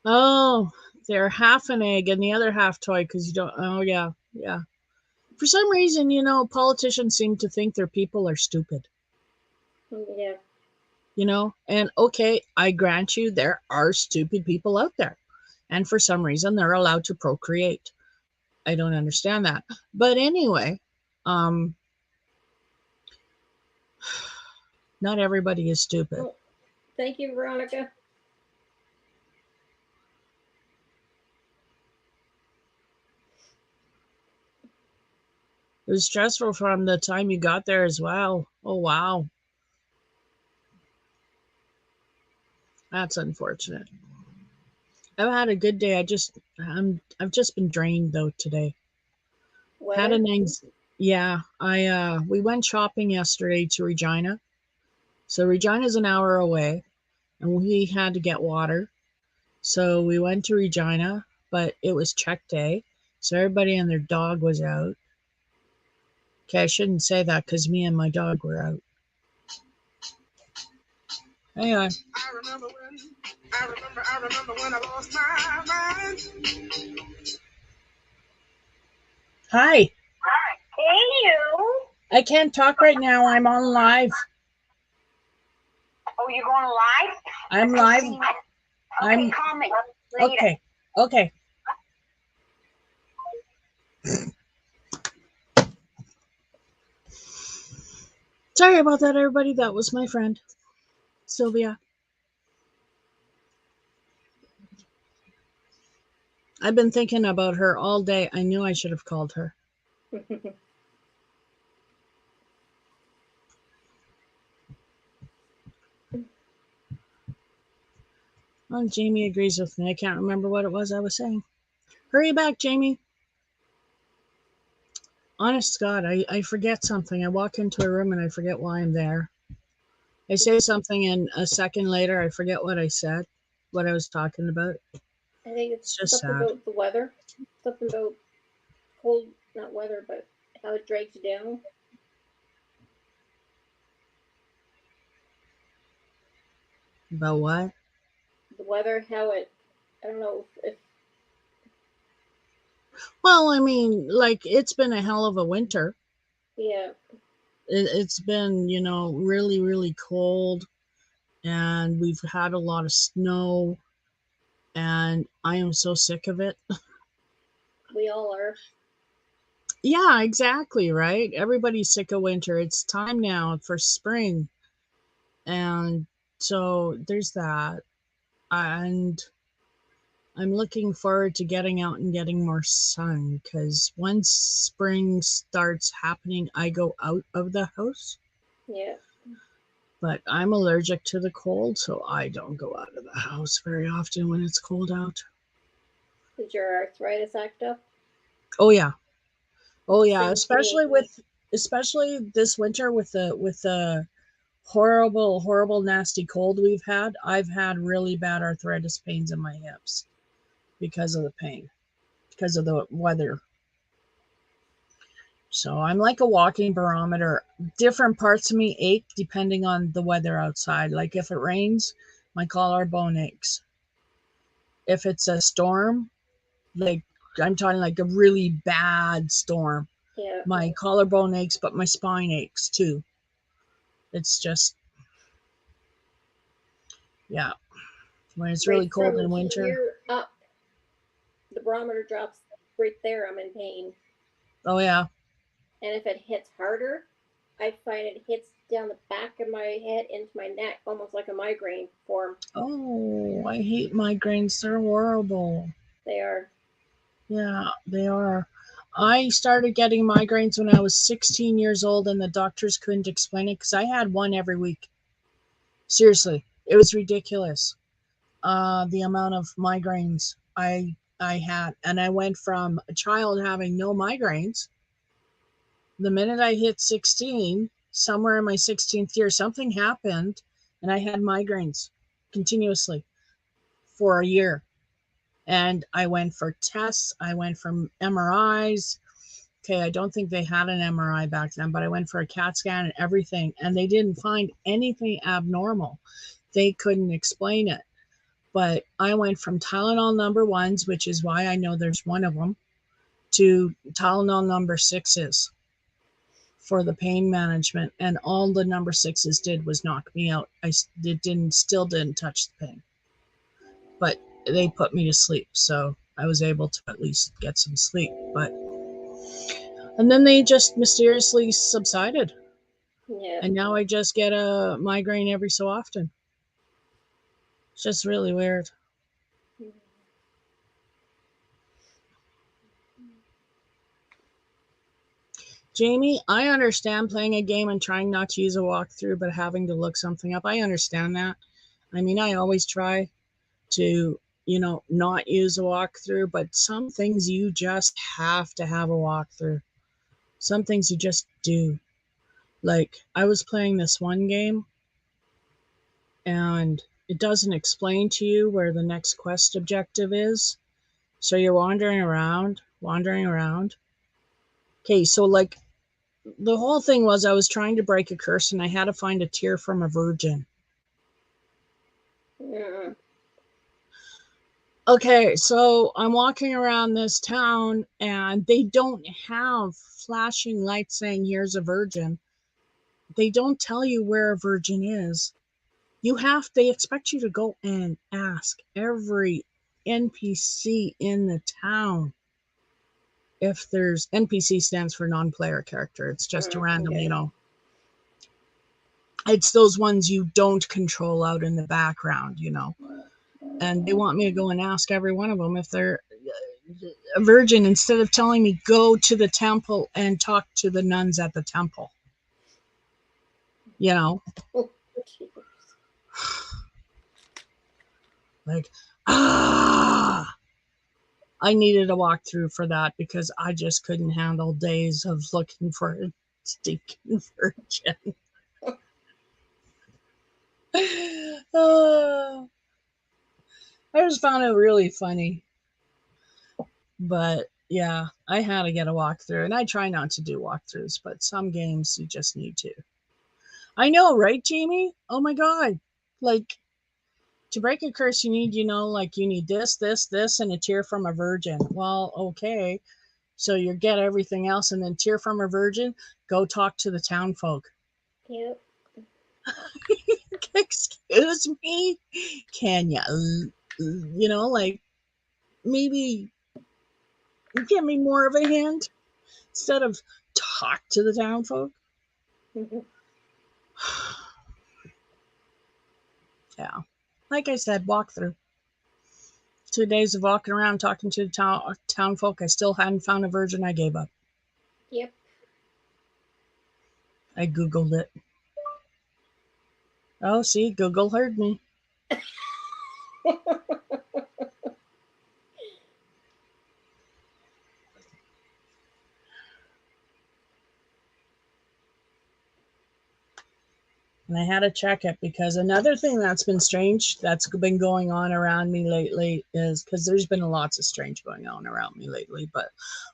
Oh, they're half an egg and the other half toy because you don't. Oh, yeah. Yeah. For some reason, politicians seem to think their people are stupid. Yeah. And okay, I grant you there are stupid people out there, and for some reason they're allowed to procreate. I don't understand that, but anyway, um not everybody is stupid. Oh, thank you, Veronica. It was stressful from the time you got there as well. Oh wow, that's unfortunate. I've had a good day. I've just been drained though today. Had Weather? an yeah, I we went shopping yesterday to Regina. So Regina's an hour away, and we had to get water. So we went to Regina, but it was check day. So everybody and their dog was out. Okay, I shouldn't say that because me and my dog were out. Anyway. I remember when I lost my mind. Hi. Hey, you. I can't talk right now. I'm on live. Oh, you're going live? I'm live. Okay, call me. Okay. Okay. Sorry about that, everybody. That was my friend, Sylvia. I've been thinking about her all day. I knew I should have called her. Well, Jamie agrees with me. I can't remember what it was I was saying. Hurry back, Jamie. Honest to God, I forget something. I walk into a room and I forget why I'm there. I say something and a second later I forget what I said, what I was talking about. I think It's just something sad. about the weather. Something about cold, not weather, but how it drags you down. About what? The weather, how it, I don't know if Well, I mean, like, it's been a hell of a winter. yeah, It's been, really, really cold, and we've had a lot of snow, and I am so sick of it. we all are. Yeah, exactly, right? Everybody's sick of winter. It's time now for spring. And so there's that. And I'm looking forward to getting out and getting more sun because once spring starts happening, I go out of the house. Yeah. But I'm allergic to the cold, so I don't go out of the house very often when it's cold out. Did your arthritis act up? Oh yeah. Oh yeah, Same for me. especially this winter with the horrible, horrible, nasty cold we've had. I've had really bad arthritis pains in my hips because of the pain, because of the weather. So I'm like a walking barometer. Different parts of me ache depending on the weather outside. Like if it rains, my collarbone aches. If it's a storm, like I'm talking like a really bad storm, Yeah. my collarbone aches, but my spine aches too. It's just, yeah. When it's really Right cold in from winter. here up, the barometer drops right there. I'm in pain. Oh yeah. And if it hits harder, I find it hits down the back of my head into my neck, almost like a migraine form. Oh, I hate migraines. They're horrible. They are. Yeah, they are. I started getting migraines when I was 16 years old, and the doctors couldn't explain it because I had one every week. Seriously, it was ridiculous. The amount of migraines I had, and I went from a child having no migraines. The minute I hit 16, somewhere in my 16th year, something happened, and I had migraines continuously for a year. And I went for tests. I went from MRIs. Okay, I don't think they had an MRI back then, but I went for a CAT scan and everything, and they didn't find anything abnormal. They couldn't explain it. But I went from Tylenol number ones, which is why I know there's one of them, to Tylenol number sixes for the pain management. And all the number sixes did was knock me out. Still didn't touch the pain, but they put me to sleep. So I was able to at least get some sleep. And then they just mysteriously subsided. Yeah. And now I just get a migraine every so often. It's just really weird. Jamie, I understand playing a game and trying not to use a walkthrough, but having to look something up. I understand that. I mean, I always try to, not use a walkthrough, but some things you just have to have a walkthrough. Some things you just do. Like, I was playing this one game, and it doesn't explain to you where the next quest objective is. So you're wandering around. Okay, so like the whole thing was I was trying to break a curse and I had to find a tear from a virgin. Mm. Okay, so I'm walking around this town and they don't have flashing lights saying here's a virgin. They don't tell you where a virgin is. They expect you to go and ask every NPC in the town. If there's NPC stands for non-player character. It's just a random, Okay. It's those ones you don't control out in the background, and they want me to go and ask every one of them if they're a virgin instead of telling me go to the temple and talk to the nuns at the temple. Like, I needed a walkthrough for that because I just couldn't handle days of looking for a stinking virgin. I just found it really funny. But yeah, I had to get a walkthrough, and I try not to do walkthroughs, but some games you just need to. I know, right, Jamie? Oh my God. Like, to break a curse, you need, like you need this, this, this, and a tear from a virgin. Well, okay. So you get everything else and then tear from a virgin, go talk to the town folk. Yep. Excuse me? Can you, like maybe give me more of a hint instead of talk to the town folk? Yeah. Like I said, walk through. 2 days of walking around talking to the town folk. I still hadn't found a virgin. I gave up. Yep. I Googled it. Oh, see, Google heard me. And I had to check it because another thing that's been strange that's been going on around me lately is because there's been lots of strange going on around me lately. But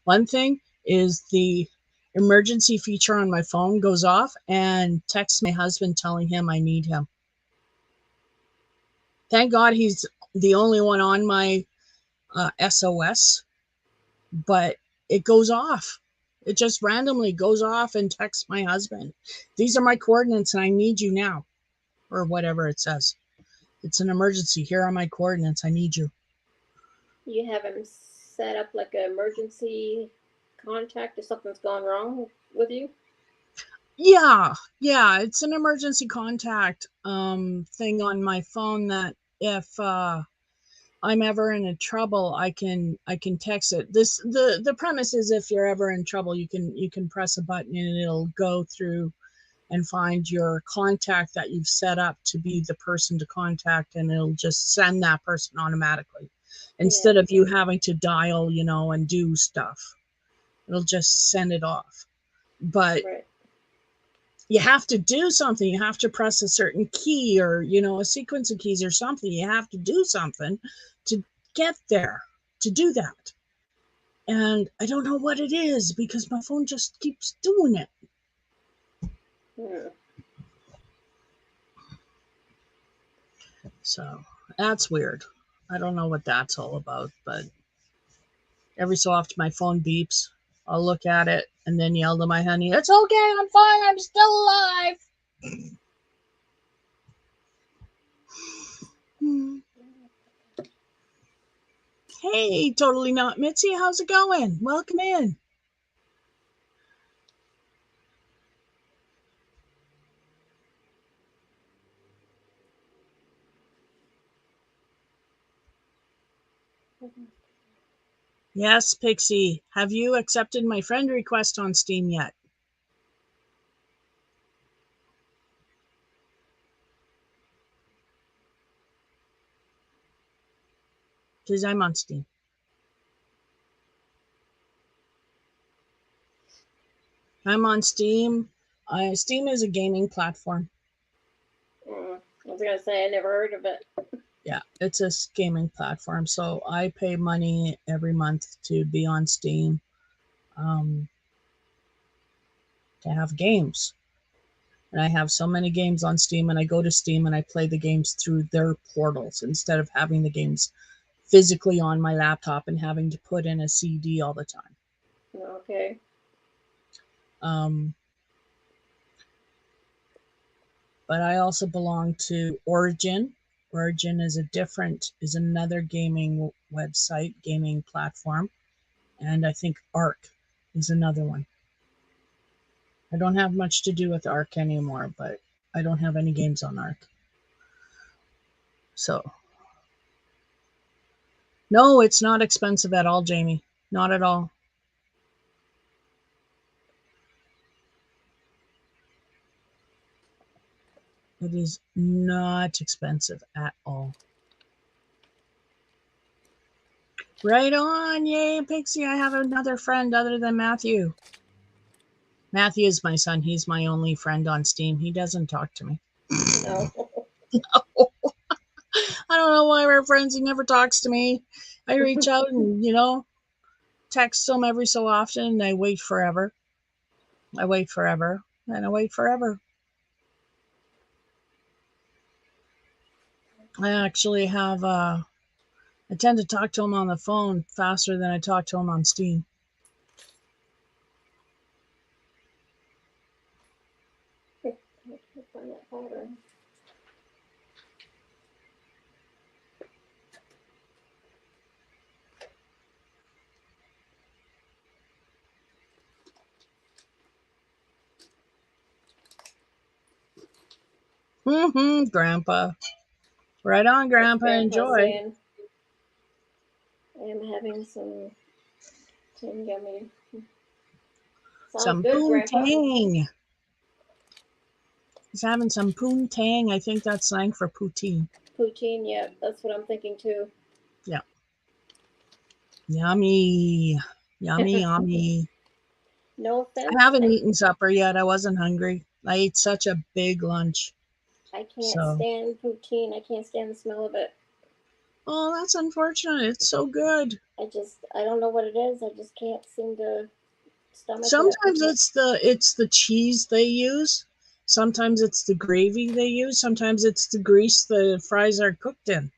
one thing is the emergency feature on my phone goes off and texts my husband telling him I need him. Thank God he's the only one on my SOS, but it goes off. It just randomly goes off and texts my husband. These are my coordinates and I need you now, or whatever it says. It's an emergency. Here are my coordinates. I need you. You have him set up like an emergency contact if something's gone wrong with you? Yeah. It's an emergency contact thing on my phone that if I'm ever in trouble, I can text it. The premise is if you're ever in trouble, you can press a button and it'll go through and find your contact that you've set up to be the person to contact, and it'll just send that person automatically instead of you having to dial, and do stuff. It'll just send it off. But you have to do something. You have to press a certain key or, a sequence of keys or something. You have to do something to get there, to do that. And I don't know what it is because my phone just keeps doing it. So that's weird. I don't know what that's all about, but every so often my phone beeps. I'll look at it and then yell to my honey, "It's okay, I'm fine, I'm still alive." Hey, Totally Not Mitzi, how's it going? Welcome in. Yes, Pixie. Have you accepted my friend request on Steam yet? Because I'm on Steam. I'm on Steam. Steam is a gaming platform. I was going to say, I never heard of it. Yeah, it's a gaming platform. So I pay money every month to be on Steam to have games. And I have so many games on Steam, and I go to Steam and I play the games through their portals instead of having the games physically on my laptop and having to put in a CD all the time. Okay. But I also belong to Origin. Origin is another gaming website, gaming platform. And I think Arc is another one. I don't have much to do with Arc anymore, but I don't have any games on Arc. So, no, it's not expensive at all, Jamie. Not at all. It is not expensive at all. Right on. Yay, Pixie. I have another friend other than Matthew. Matthew is my son. He's my only friend on Steam. He doesn't talk to me. No. No. I don't know why we're friends. He never talks to me. I reach out and, text him every so often, and I wait forever. And I wait forever. I actually have, I tend to talk to him on the phone faster than I talk to him on Steam. I can't find that powder. Grandpa. Right on, Grandpa. Grandpa Enjoy. saying, I am having some tin yummy. Sounds Some good, Grandpa. poontang. He's having some poontang. I think that's slang for poutine. Poutine, yeah, that's what I'm thinking too. Yeah. Yummy. Yummy, yummy. No offense. I haven't eaten supper yet. I wasn't hungry. I ate such a big lunch. I can't So. stand poutine. I can't stand the smell of it. Oh, that's unfortunate. It's so good. I don't know what it is. I just can't seem to stomach Sometimes it. it's the cheese they use. Sometimes it's the gravy they use. Sometimes it's the grease the fries are cooked in.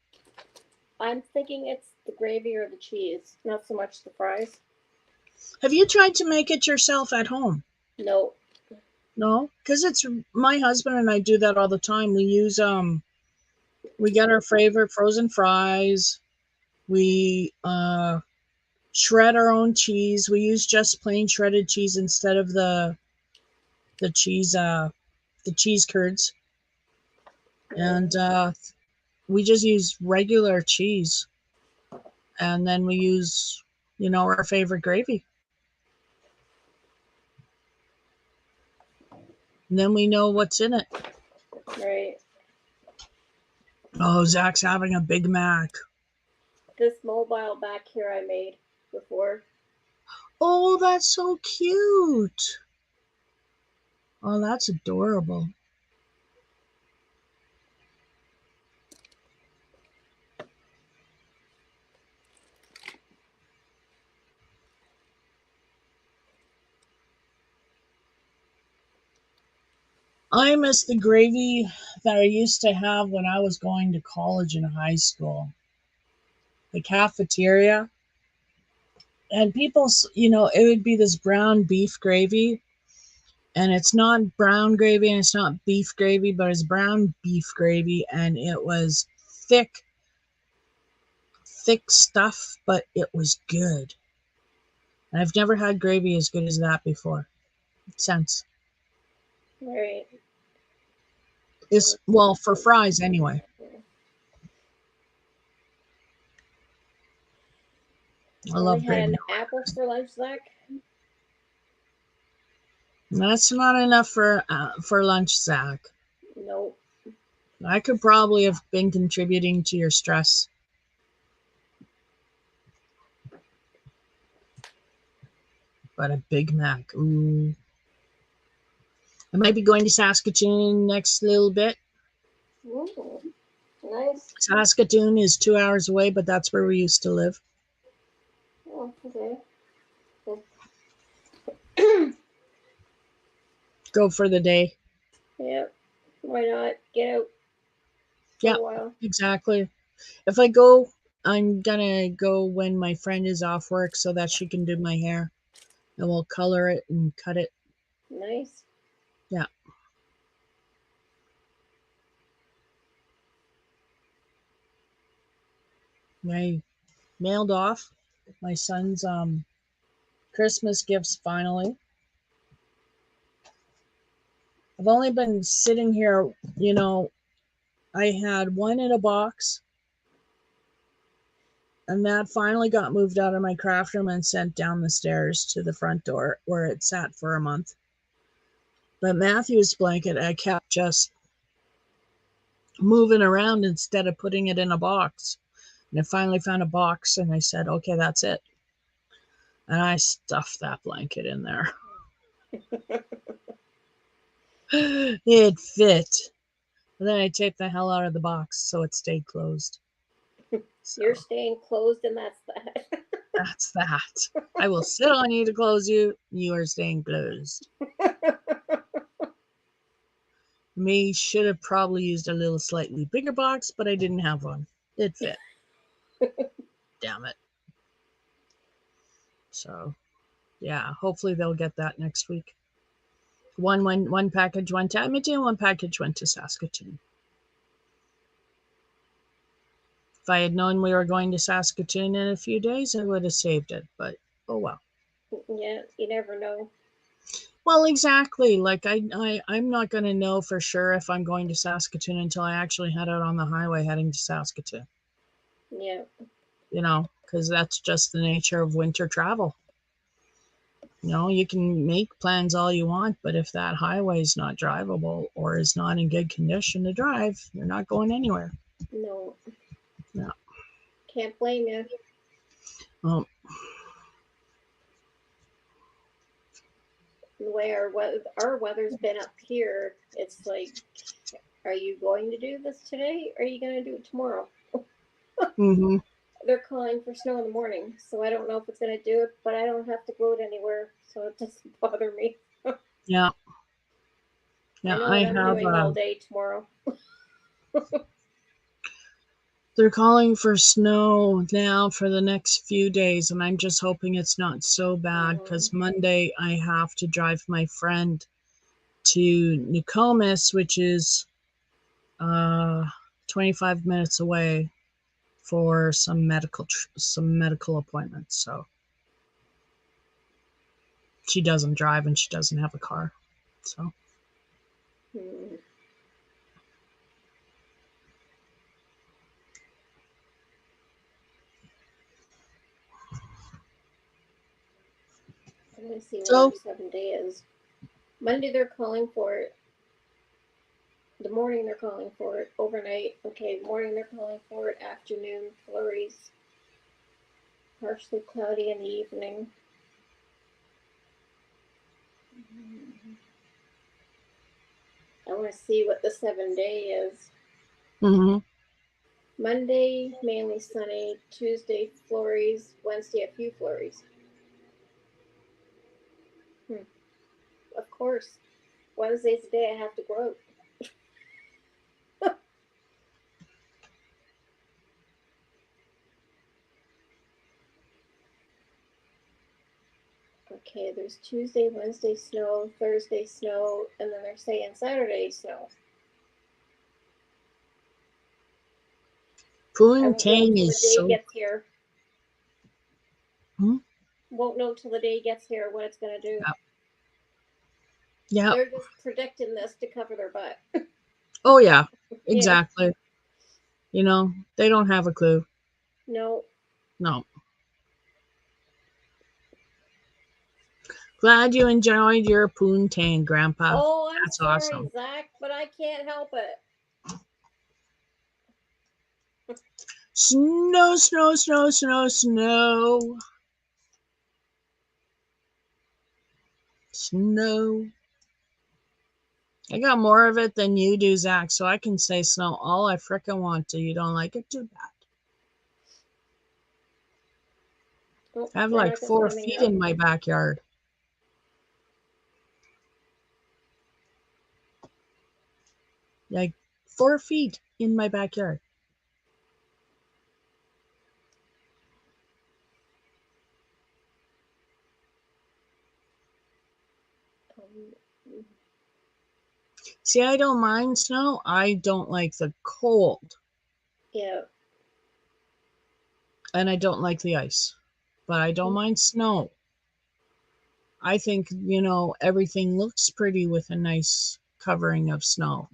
I'm thinking it's the gravy or the cheese, not so much the fries. Have you tried to make it yourself at home? No. No, because it's my husband and I do that all the time. We use we get our favorite frozen fries. We shred our own cheese. We use just plain shredded cheese instead of the cheese curds. And we just use regular cheese. And then we use, our favorite gravy. And then we know what's in it. Right. Oh, Zach's having a Big Mac. This mobile back here I made before. Oh, that's so cute. Oh, that's adorable. I miss the gravy that I used to have when I was going to college and high school. The cafeteria. And people, it would be this brown beef gravy. And it's not brown gravy and it's not beef gravy, but it's brown beef gravy. And it was thick stuff, but it was good. And I've never had gravy as good as that before. Since. Right. It's, well, for fries anyway. I love had gravy. an apple for lunch, Zach. That's not enough for lunch, Zach. Nope. I could probably have been contributing to your stress. But a Big Mac, ooh. I might be going to Saskatoon next little bit. Ooh, nice. Saskatoon is 2 hours away, but that's where we used to live. Oh, okay. Go for the day. Yep. Why not? Get out for a while. Exactly. If I go, I'm gonna go when my friend is off work so that she can do my hair. And we'll color it and cut it. Nice. Yeah. I mailed off my son's Christmas gifts finally. I've only been sitting here, I had one in a box, and that finally got moved out of my craft room and sent down the stairs to the front door where it sat for a month. But Matthew's blanket, I kept just moving around instead of putting it in a box. And I finally found a box and I said, okay, that's it. And I stuffed that blanket in there. It fit. And then I taped the hell out of the box so it stayed closed. So, you're staying closed, and that's that. That's that. I will sit on you to close you. You are staying closed. should have probably used a little slightly bigger box, but I didn't have one. It fit. Damn it. So, yeah, hopefully they'll get that next week. One package went to Edmonton, one package went to Saskatoon. If I had known we were going to Saskatoon in a few days, I would have saved it, but oh well. Yeah, you never know. Well, exactly. Like I'm not going to know for sure if I'm going to Saskatoon until I actually head out on the highway heading to Saskatoon. Yeah. You know, because that's just the nature of winter travel. You know, you can make plans all you want, but if that highway is not drivable or is not in good condition to drive, you're not going anywhere. No. No. Can't blame you. Well, The way our weather's been up here, it's like, are you going to do this today? Or are you going to do it tomorrow? mm-hmm. They're calling for snow in the morning, so I don't know if it's going to do it, but I don't have to go out anywhere, so it doesn't bother me. Yeah. Yeah, I know I what I'm have. doing all day tomorrow. They're calling for snow now for the next few days, and I'm just hoping it's not so bad because Monday I have to drive my friend to Nokomis, which is 25 minutes away for some medical appointments. So she doesn't drive and she doesn't have a car. So I'm going to see what So- our 7 day is. Monday they're calling for it. The morning they're calling for it. Overnight. Okay, morning they're calling for it. Afternoon flurries. Partially cloudy in the evening. I want to see what the 7 day is. mm-hmm. Monday, mainly sunny. Tuesday, flurries. Wednesday, a few flurries. Of course. Wednesday's the day I have to go out. Okay, there's Tuesday, Wednesday snow, Thursday snow, and then they're saying Saturday snow. I won't know Poontang till the is day so. gets here. Hmm? Won't know till the day gets here what it's gonna do. Yeah. They're just predicting this to cover their butt. Oh yeah. Exactly. You know, they don't have a clue. No. No. Glad you enjoyed your poontang, Grandpa. Oh, I'm That's sorry, awesome. Zach, but I can't help it. Snow, snow, snow, snow, snow. Snow. I got more of it than you do, Zach, so I can say snow all I frickin' want to. You don't like it? Too bad. Oh, I have they're like not just 4 coming feet up. in my backyard. Like 4 feet in my backyard. See, I don't mind snow. I don't like the cold. Yeah. And I don't like the ice. But I don't mind snow. I think, you know, everything looks pretty with a nice covering of snow.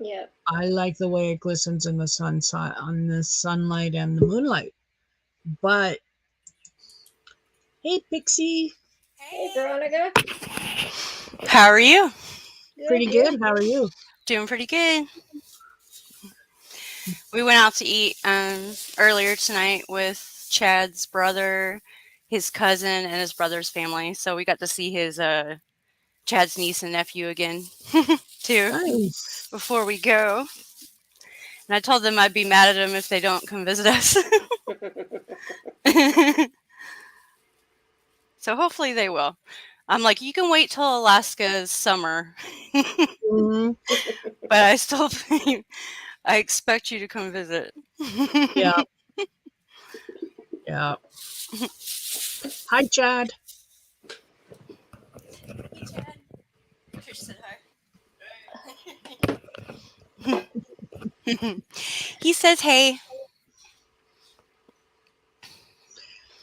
Yeah. I like the way it glistens in the on the sunlight and the moonlight. But hey, Pixie. Hey, Veronica. How are you? Pretty good. How are you? Doing pretty good. We went out to eat earlier tonight with Chad's brother, his cousin, and his brother's family. So we got to see his Chad's niece and nephew again too Nice. before we go. And I told them I'd be mad at them if they don't come visit us. So hopefully they will. I'm like, you can wait till Alaska's summer, Hmm. but I still I expect you to come visit. Yeah. Yeah. Hi, Chad. Trish said hi. He says, "Hey,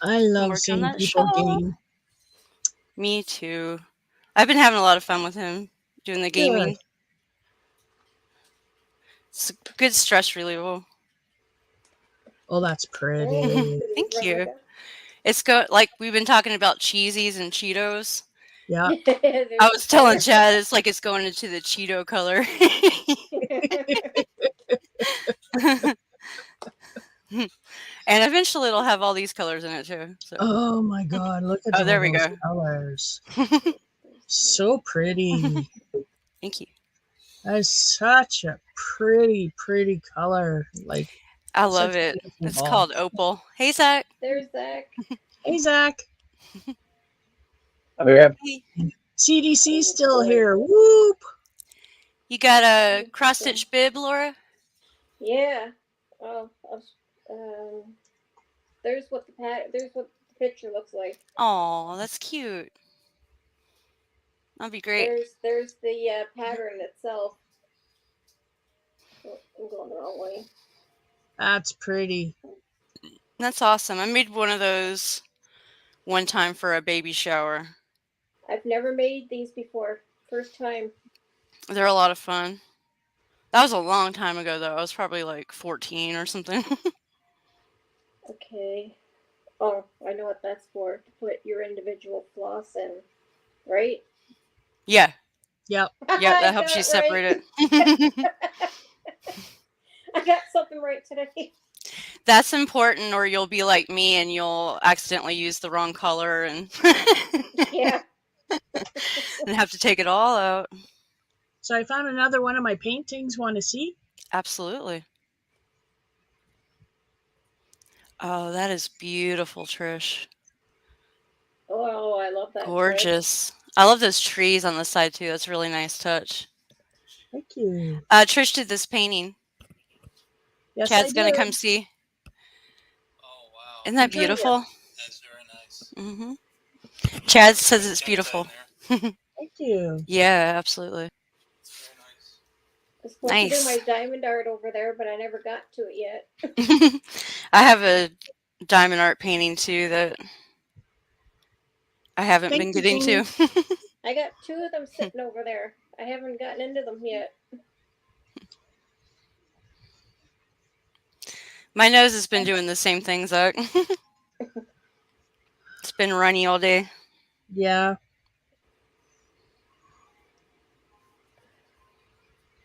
I I'm love working on seeing that people show." game. Me too. I've been having a lot of fun with him doing the Good. gaming. It's a good stress reliever. Oh, that's Oh, pretty. Thank you. Veronica. It's like we've been talking about Cheesies and Cheetos. Yeah. I was telling Chad it's like it's going into the Cheeto color. And eventually it'll have all these colors in it too. So Oh my God! Look at oh, all there we those go. colors. So pretty. Thank you. That is such a pretty, pretty color. Like, I such love a it. beautiful It's ball. called Opal. Hey, Zach. There's Zach. Hey, Zach. Hey. CDC's still here. Whoop. You got a cross stitch bib, Laura? Yeah. Oh, there's what there's what the picture looks like. Oh, that's cute. That'd be great. There's the pattern itself. Oh, I'm going the wrong way. That's pretty. That's awesome. I made one of those one time for a baby shower. I've never made these before. First time. They're a lot of fun. That was a long time ago, though. I was probably like 14 or something. Okay. Oh, I know what that's for. To put your individual floss in, right? Yeah. Yep. Yeah, I that helps got you it separate right. it. I got something right today. That's important, or you'll be like me and you'll accidentally use the wrong color and Yeah. and have to take it all out. So I found another one of my paintings. Want to see? Absolutely. Oh, that is beautiful, Trish. Oh, I love that. Gorgeous. I love those trees on the side too. That's a really nice touch. Thank you. Trish did this painting. Yes, Chad's I gonna did. come see. Oh wow, Isn't that I'm telling you. beautiful? that's very nice. Mm-hmm. Chad says it's Got beautiful. that in there. Thank you. Yeah, absolutely. It's very nice. I was supposed to do Nice. my diamond art over there, but I never got to it yet. I have a diamond art painting too that I haven't Thank been you, getting Jeannie. to. I got two of them sitting over there. I haven't gotten into them yet. My nose has been doing the same thing, Zach. It's been runny all day. Yeah.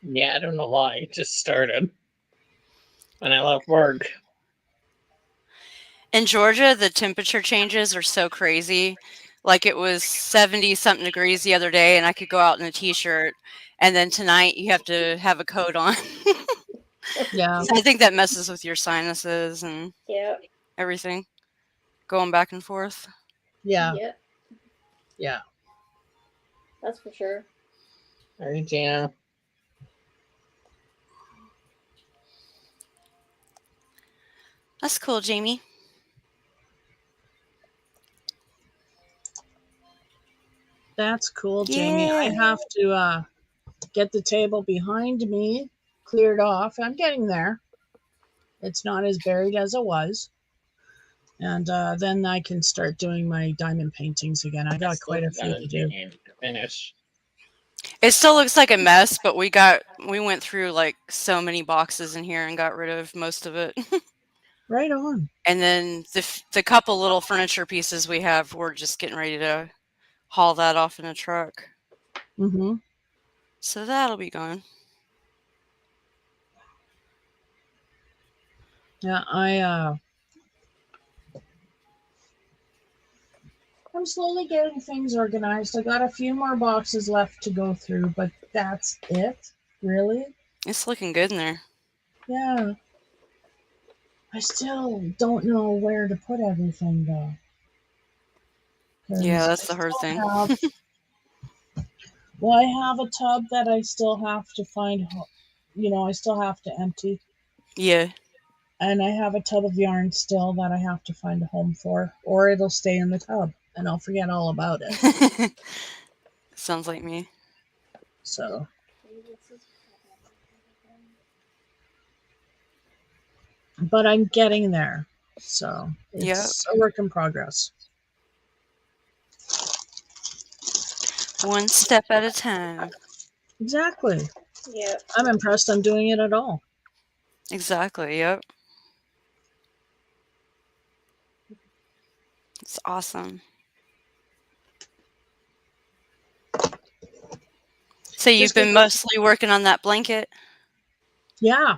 Yeah, I don't know why. It just started when I left work. In Georgia, the temperature changes are so crazy. Like it was 70 something degrees the other day, and I could go out in a t-shirt. And then tonight, you have to have a coat on. Yeah. So I think that messes with your sinuses and Yeah. everything, going back and forth. Yeah. Yeah. Yeah. That's for sure. All right, Gina. That's cool, Jamie. That's cool, Jamie. I have to get the table behind me cleared off. I'm getting there. It's not as buried as it was. And then I can start doing my diamond paintings again. I got quite a few to do. Finish. It still looks like a mess, but we went through like so many boxes in here and got rid of most of it. Right on. And then the couple little furniture pieces we have, we're just getting ready to haul that off in a truck. Mm-hmm. So that'll be gone. Yeah, I'm slowly getting things organized. I got a few more boxes left to go through, but that's it, really. It's looking good in there. Yeah. I still don't know where to put everything though. Yeah, 'Cause that's I the hard still thing. have- well, I have a tub that I still have to find, I still have to empty. Yeah. And I have a tub of yarn still that I have to find a home for, or it'll stay in the tub and I'll forget all about it. Sounds like me. So, but I'm getting there. So it's a work in progress. One step at a time. Exactly. Yeah. I'm impressed I'm doing it at all. Exactly. Yep. It's awesome. So you've Just been because- mostly working on that blanket? Yeah.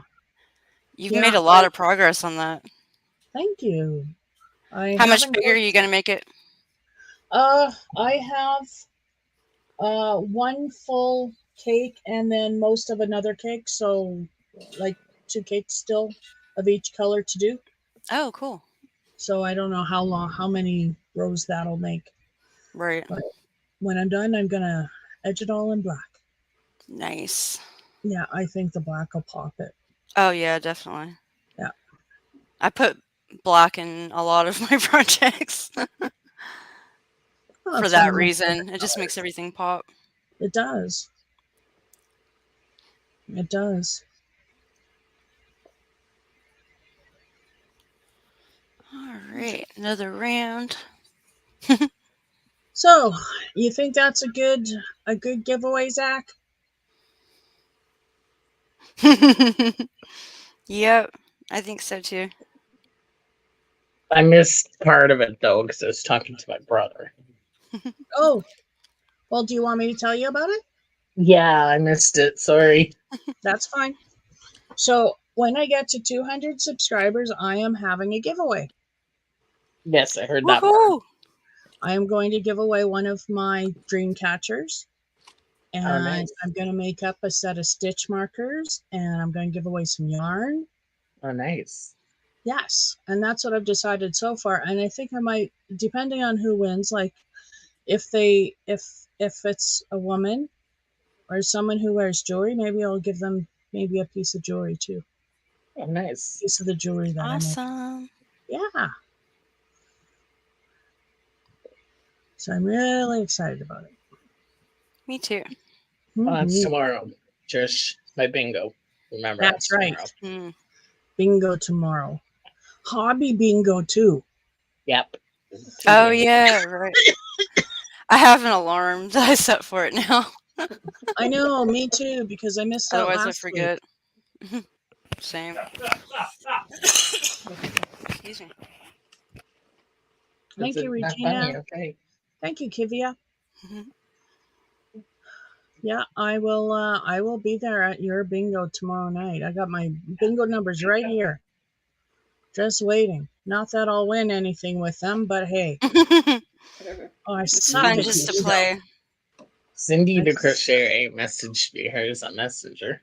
You've Yeah, made a lot of progress on that. Thank you. How much bigger are you going to make it? I have one full cake and then most of another cake, so like 2 cakes still of each color to do. Oh, cool. So I don't know how many rows that'll make. Right. But when I'm done, I'm gonna edge it all in black. Nice. Yeah, I think the black will pop it. Oh, yeah, definitely. Yeah. I put black in a lot of my projects for that reason. It just makes everything pop. It does. It does. All right, another round. So, you think that's a good giveaway, Zach? Yep, I think so too. I missed part of it though because I was talking to my brother. Oh, well, do you want me to tell you about it? Yeah, I missed it. Sorry. That's fine. So, when I get to 200 subscribers, I am having a giveaway. Yes, I heard that part. Woohoo! I am going to give away one of my dream catchers. And nice. I'm going to make up a set of stitch markers and I'm going to give away some yarn. Oh, nice. Yes. And that's what I've decided so far. And I think I might, depending on who wins, like if it's a woman or someone who wears jewelry, maybe I'll give them maybe a piece of jewelry too. Oh, nice. A piece of the jewelry that I make. Awesome. Yeah. So I'm really excited about it. Me too. That's Mhm. tomorrow. Just my bingo. Remember, That's right. Mm. Bingo tomorrow. Hobby bingo too. Yep. Oh yeah, right. I have an alarm that I set for it now. I know, me too, because I missed out Otherwise, I last week. forget. Same. Excuse me. Thank Is you, it not Regina. funny? Okay. Thank you, Kivia. Mhm. Yeah, I will be there at your bingo tomorrow night. I got my bingo numbers right here. Just waiting. Not that I'll win anything with them, but hey. Oh, I It's suck fun at just to bingo. play. Cindy the Crochet messaged me hers on Messenger.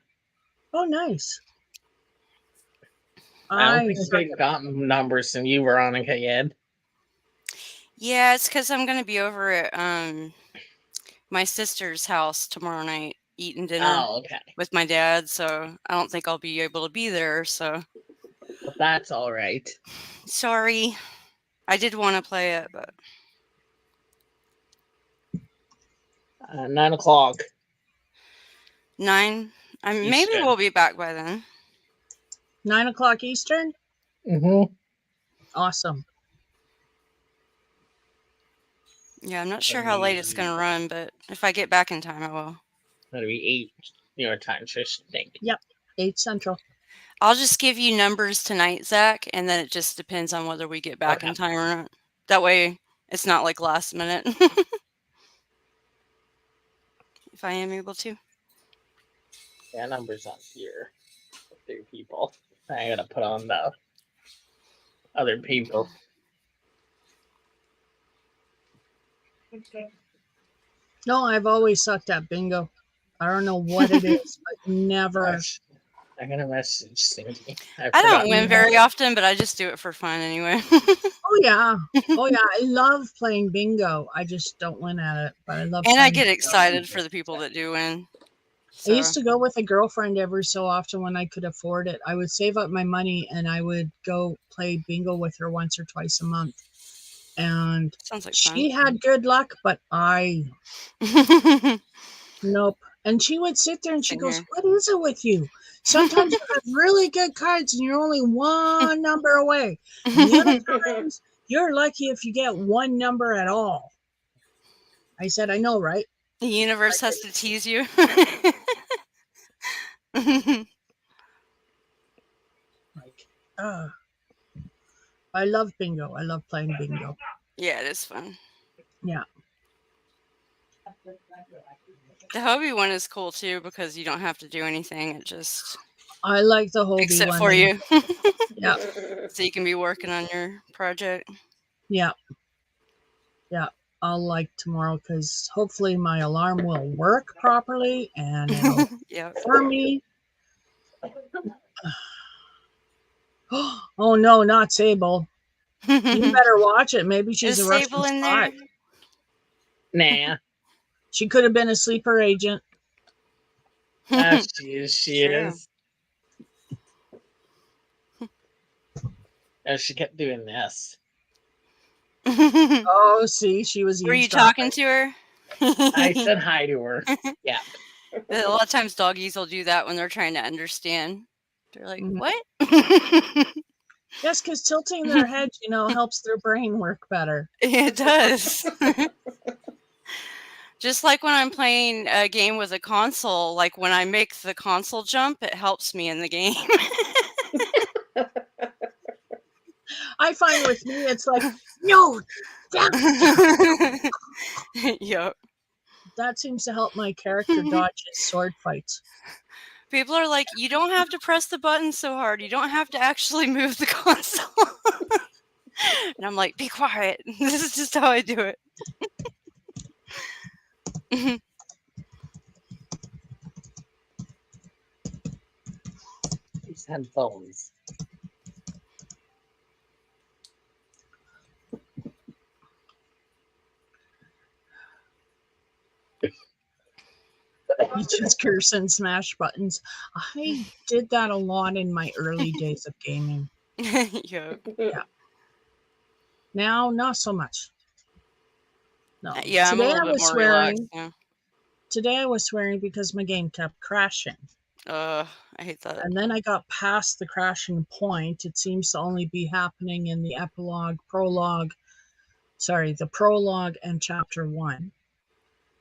Oh, nice. I don't I think they got numbers and you, Veronica, yet. Yeah, it's because I'm gonna be over at my sister's house tomorrow night eating dinner Oh, okay. with my dad, so I don't think I'll be able to be there. So Well, that's all right. sorry. I did want to play it, but 9 o'clock. 9. Maybe Eastern. we'll be back by then. 9 o'clock Eastern. Mm-hmm. Awesome. Yeah, I'm not sure how late it's gonna run, but if I get back in time, I will. That'll be 8 New York time, Trish, I think. 8 Central. I'll just give you numbers tonight, Zach, and then it just depends on whether we get back Okay. in time or not. That way, it's not like last minute. If I am able to. Yeah, numbers on here. 3 people. I gotta put on the other people. No, I've always sucked at bingo. I don't know what it is, but never. I'm gonna message Cindy. I forgot don't win to very ask. often, but I just do it for fun anyway. Oh yeah. Oh yeah. I love playing bingo. I just don't win at it, but I love And I playing get bingo. excited for the people that do win. I used So to go with a girlfriend every so often when I could afford it. I would save up my money and I would go play bingo with her once or twice a month. And sounds like she had good luck, but fun. nope. And she would sit there and she Same goes, here. "What is it with you? Sometimes you have really good cards and you're only one number away. And the other times, you're lucky if you get one number at all." I said, "I know, right?" The universe has to tease you. Like, I love bingo. I love playing bingo. Yeah, it is fun. Yeah. The Hobie one is cool too because you don't have to do anything. It just I like the Hobie picks it one. for you. Yeah. So you can be working on your project. Yeah. Yeah. I'll like tomorrow because hopefully my alarm will work properly and it'll Yeah. for me. Oh no, not Sable. You better watch it. Maybe she's Is a Russian Sable in there? spy. Nah. She could have been a sleeper agent. She is. She True. is. She kept doing this. Oh, see, she was Were you eavesdropping. talking to her? I said hi to her. Yeah. A lot of times doggies will do that when they're trying to understand. They're like, Mhm. what? Yes, because tilting their head, helps their brain work better. It does. Just like when I'm playing a game with a console, like when I make the console jump, it helps me in the game. I find with me, it's like, no, Yep. that seems to help my character dodge his sword fights. People are like, you don't have to press the button so hard. You don't have to actually move the console. And I'm like, be quiet. This is just how I do it. These headphones. You just curse and smash buttons. I did that a lot in my early days of gaming. Yep. Now, not so much. No. Yeah, I'm a Today little I bit was more swearing. relaxed now. Today I was swearing because my game kept crashing. I hate that. And then I got past the crashing point. It seems to only be happening in the the prologue and chapter 1.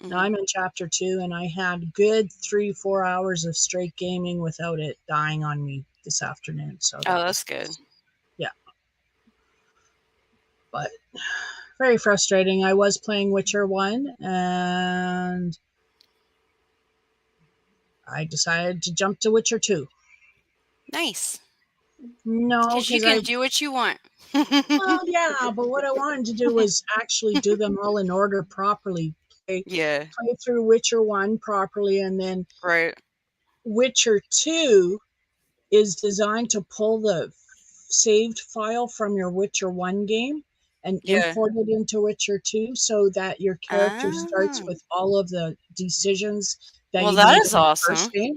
Now I'm in chapter 2 and I had good 3-4 hours of straight gaming without it dying on me this afternoon. So That's good. Yeah. But very frustrating. I was playing Witcher 1 and I decided to jump to Witcher 2. Nice. No, Because you can do what you want. Well, yeah, but what I wanted to do was actually do them all in order properly. Yeah. Play through Witcher 1 properly, and then Right. Witcher 2 is designed to pull the saved file from your Witcher 1 game and import it into Witcher 2 so that your character starts with all of the decisions that you that made is in the awesome. first game,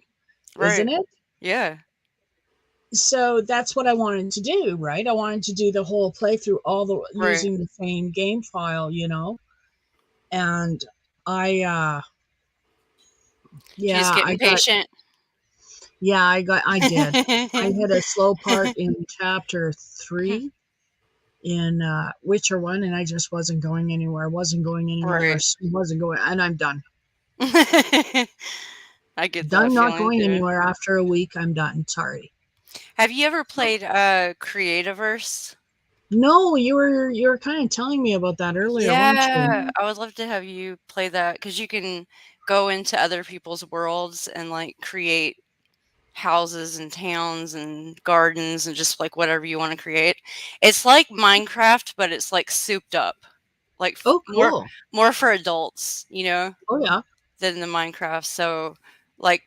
Right. isn't it? Yeah. So that's what I wanted to do, right? I wanted to do the whole playthrough, using the same game file, and I She's getting patient. I did. I hit a slow part in chapter 3 in Witcher 1, and I just wasn't going anywhere. Wasn't going anywhere. And I'm done. I get that Done not feeling, going too. anywhere. After a week, I'm done. Sorry. Have you ever played Creativerse? No, you were kind of telling me about that earlier, weren't you? I would love to have you play that because you can go into other people's worlds and like create houses and towns and gardens and just like whatever you want to create. It's like Minecraft, but it's like souped up, like Oh, cool. more for adults, Oh yeah. than the Minecraft. So like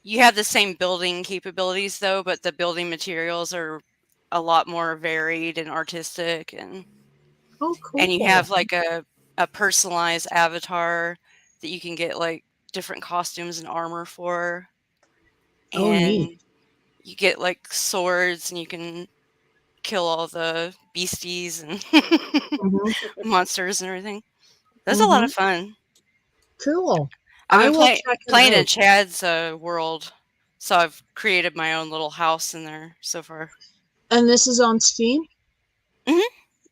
You have the same building capabilities though, but the building materials are a lot more varied and artistic, and Oh, cool. you have like a personalized avatar that you can get like different costumes and armor for. Oh, And neat. you get like swords and you can kill all the beasties and Mhm, monsters and everything. That's a lot of fun. Cool. I've I been will check it playing in out. Chad's world, so I've created my own little house in there so far. And this is on Steam?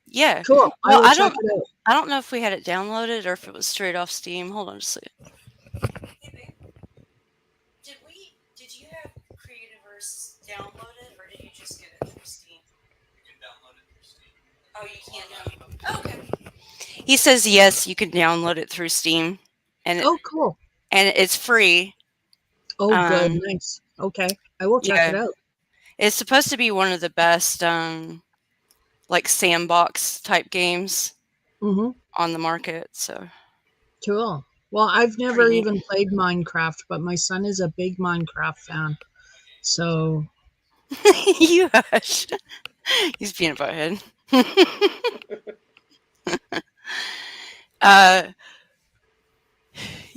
Yeah. Cool. I Well, will check it out. I don't know if we had it downloaded or if it was straight off Steam. Hold on just a second. Hey, babe. Did you have Creativerse downloaded or did you just get it through Steam? You can download it through Steam. Oh, you can now. Okay. He says yes, you can download it through Steam, and Oh, cool. it's free. Oh, good. Nice. Okay. I will check it out. It's supposed to be one of the best like sandbox type games on the market. So cool. Well, I've never Pretty neat. even played Minecraft, but my son is a big Minecraft fan. So you hush. He's peanut butthead.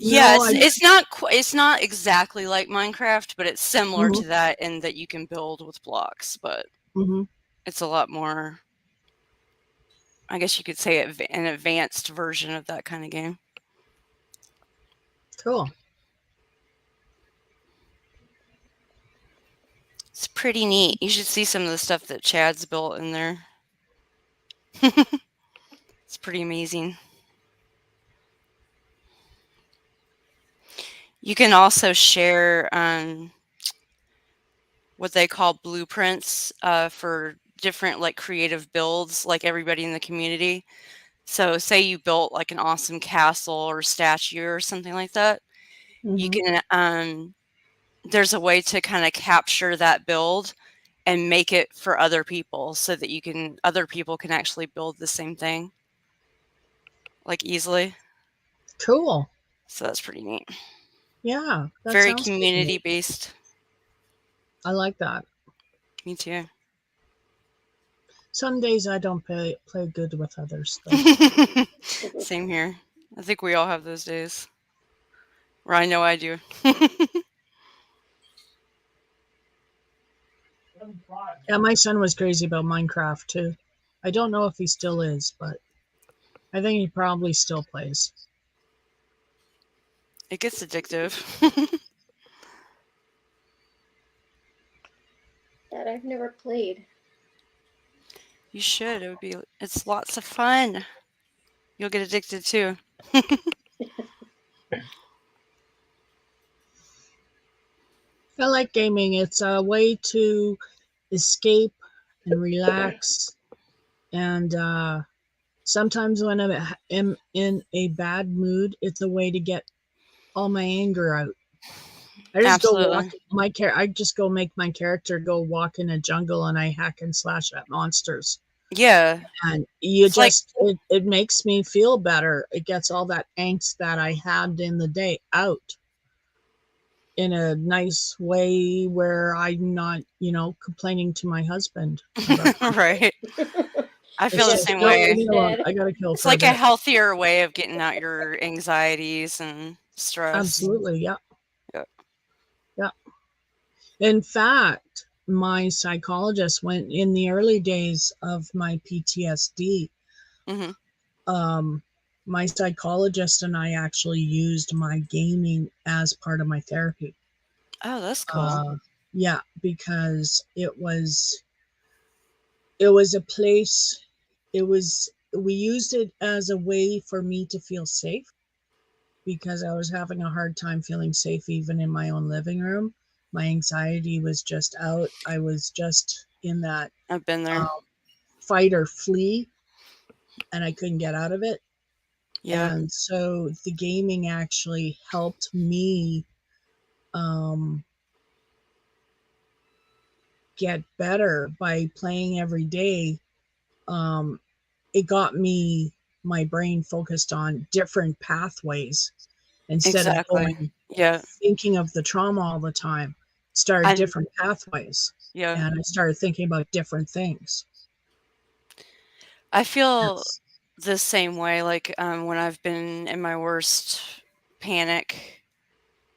Yeah, No, it's not exactly like Minecraft, but it's similar to that in that you can build with blocks, but it's a lot more, I guess you could say, an advanced version of that kind of game. Cool. It's pretty neat. You should see some of the stuff that Chad's built in there. It's pretty amazing. You can also share what they call blueprints for different like creative builds, like everybody in the community. So say you built like an awesome castle or statue or something like that. You can there's a way to kind of capture that build and make it for other people so that other people can actually build the same thing like easily. Cool. So that's pretty neat. Yeah. Very community based. I like that. Me too. Some days I don't play good with others. Same here. I think we all have those days. Or I know I do. Yeah, my son was crazy about Minecraft too. I don't know if he still is, but I think he probably still plays. It gets addictive. That I've never played. You should. It's lots of fun. You'll get addicted too. I like gaming. It's a way to escape and relax. And sometimes when I'm in a bad mood, it's a way to get all my anger out. I just I just go make my character go walk in a jungle and I hack and slash at monsters. Yeah. And it makes me feel better. It gets all that angst that I had in the day out in a nice way where I'm not, complaining to my husband. Right. I feel the same way. I gotta kill. It's like a healthier way of getting out your anxieties and stress. Absolutely, yeah. In fact, my psychologist went in the early days of my PTSD. My psychologist and I actually used my gaming as part of my therapy. Oh, that's cool. Yeah, because it was a place. We used it as a way for me to feel safe because I was having a hard time feeling safe even in my own living room. My anxiety was just out. I was just in that I've been there. Fight or flee, and I couldn't get out of it. Yeah. And so the gaming actually helped me get better by playing every day. It got my brain focused on different pathways instead of going Yeah. thinking of the trauma all the time. Started And- different pathways, Yeah. and I started thinking about different things. I feel That's- the same way. Like when I've been in my worst panic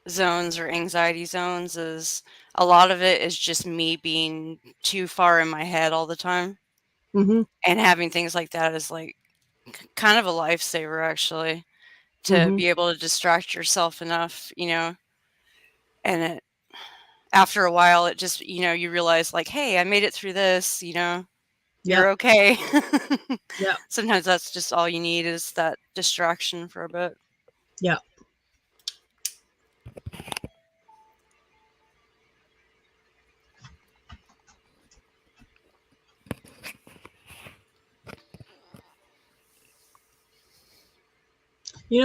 zones or anxiety zones, is a lot of it is just me being too far in my head all the time, Mhm, and having things like that is like kind of a lifesaver, actually, to mhm. be able to distract yourself enough, and it after a while it just you realize like, hey, I made it through this, Yeah, you're okay. yeah, Sometimes that's just all you need, is that distraction for a bit. yeah.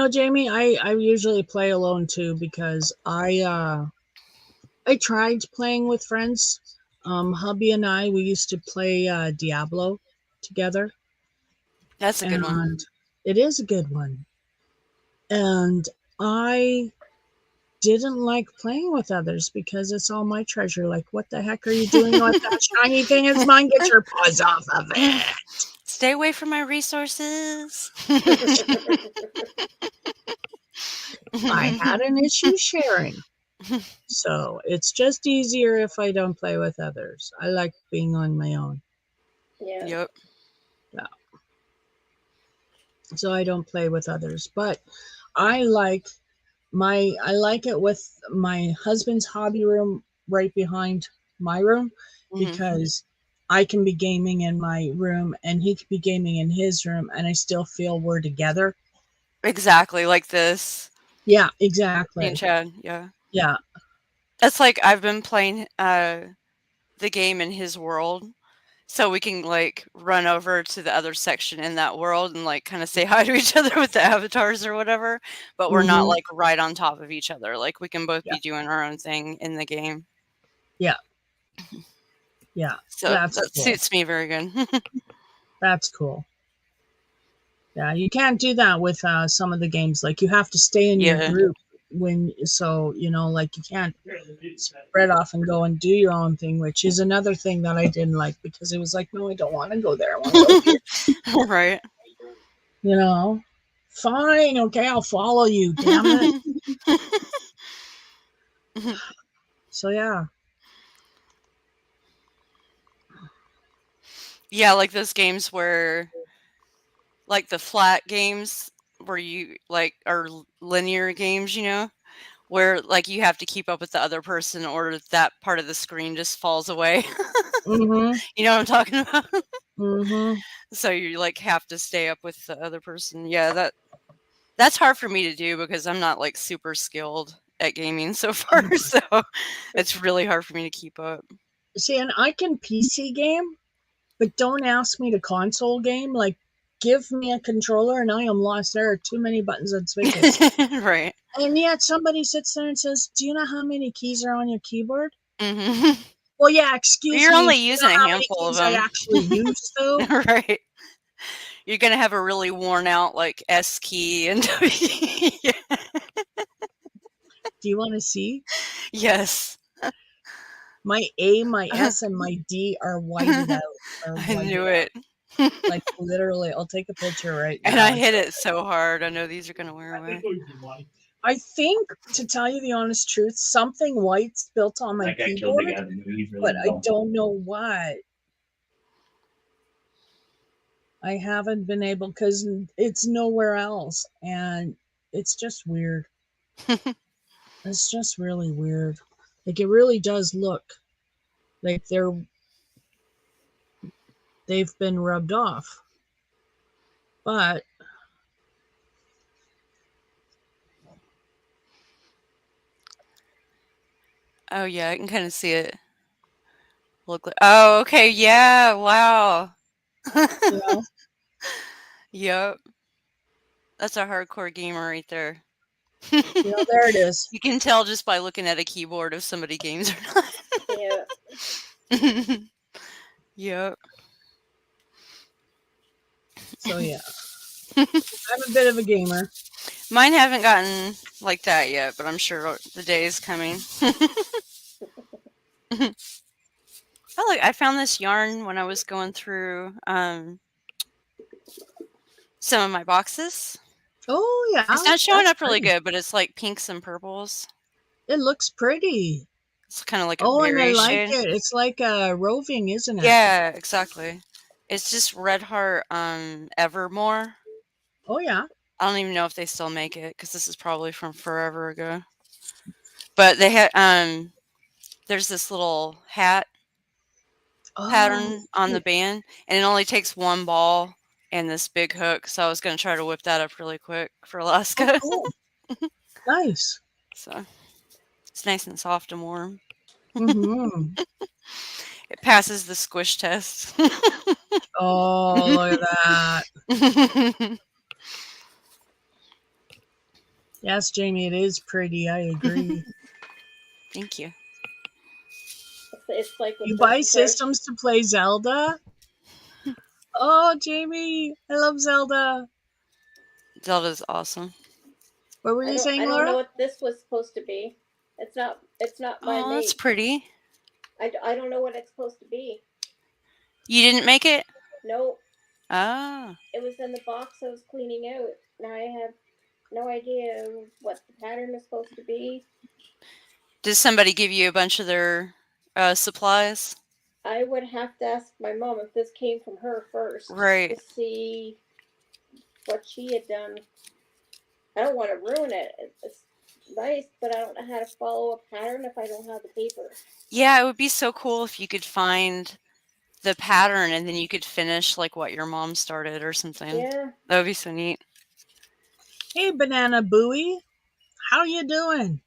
Jamie, I usually play alone too because I tried playing with friends. Hubby and I, we used to play Diablo together, That's a good one. and it is a good one. And I didn't like playing with others because it's all my treasure. Like, what the heck are you doing with that shiny thing? It's mine. Get your paws off of it. Stay away from my resources. I had an issue sharing. So it's just easier if I don't play with others. I like being on my own. Yeah. Yep. So I don't play with others. But I like it with my husband's hobby room right behind my room Mhm. because I can be gaming in my room and he could be gaming in his room and I still feel we're together. Exactly like this. Yeah, Me exactly. and Chad. Yeah. Yeah. That's like I've been playing the game in his world, so we can like run over to the other section in that world and like kind of say hi to each other with the avatars or whatever, but we're not Mhm. like right on top of each other. Like we can both Yeah. be doing our own thing in the game. Yeah. So That's that cool. suits me very good. That's cool. Yeah, you can't do that with some of the games. Like you have to stay in your Yeah. group like you can't spread off and go and do your own thing, which is another thing that I didn't like because it was like, no, I don't want to go there. I want to go here. Right. Fine, okay, I'll follow you. Damn it. So yeah, Yeah, like those games where like the flat games where you like are linear games, where like you have to keep up with the other person or that part of the screen just falls away. mhm, You know what I'm talking about? mhm. So you like have to stay up with the other person. Yeah, that's hard for me to do because I'm not like super skilled at gaming so far. So it's really hard for me to keep up. See, and I can PC game, but don't ask me to console game. Like, give me a controller and I am lost. There are too many buttons and switches. Right. And yet somebody sits there and says, "Do you know how many keys are on your keyboard?" Hmm. Well, yeah, excuse You're me. only Do you using know a how many handful of keys I them. actually use, though? Right. You're gonna have a really worn out like S key and W. Do you want to see? Yes. My A, my S, and my D are whited out. I knew it. Like literally, I'll take a picture right now. And I hit it so hard. I know these are gonna wear away. I think, to tell you the honest truth, something white's built on my keyboard, but I don't know what. I haven't been able because it's nowhere else, and it's just weird. It's just really weird. Like it really does look like they've been rubbed off, but Oh yeah, I can kind of see it. Look like. Oh, okay. Yeah. Wow. you know, Yep. That's a hardcore gamer right there. there it is. You can tell just by looking at a keyboard if somebody games or Yeah. not. Yep. So yeah, I'm a bit of a gamer. Mine haven't gotten like that yet, but I'm sure the day is coming. I found this yarn when I was going through some of my boxes. Oh yeah, It's not showing that's up really pretty. good, but it's like pinks and purples. It looks pretty. It's kind of like a Oh, and I berry like shade. it. It's like a roving, isn't it? Yeah, exactly. It's just Red Heart Evermore. Oh yeah. I don't even know if they still make it because this is probably from forever ago. But they had there's this little hat Oh, pattern on the band, and it only takes one ball and this big hook. So I was gonna try to whip that up really quick for Alaska. cool. Nice. So it's nice and soft and warm. Mm-hmm. It passes the squish test. Oh, look at that. Yes, Jamie, it is pretty. I agree. Thank you. It's like with You the buy squish. systems to play Zelda? Oh, Jamie, I love Zelda. Zelda's awesome. What were I you don't, saying, I don't Laura? know what this was supposed to be. It's not my Oh, that's make. pretty. I don't know what it's supposed to be. You didn't make it? No, Ah. it was in the box I was cleaning out. Now I have no idea what the pattern is supposed to be. Did somebody give you a bunch of their supplies? I would have to ask my mom if this came from her first Right. to see what she had done. I don't want to ruin it. It's nice, but I don't know how to follow a pattern if I don't have the paper. Yeah, it would be so cool if you could find the pattern and then you could finish like what your mom started or something. Yeah. That would be so neat. Hey, Banana Booey. How you doing?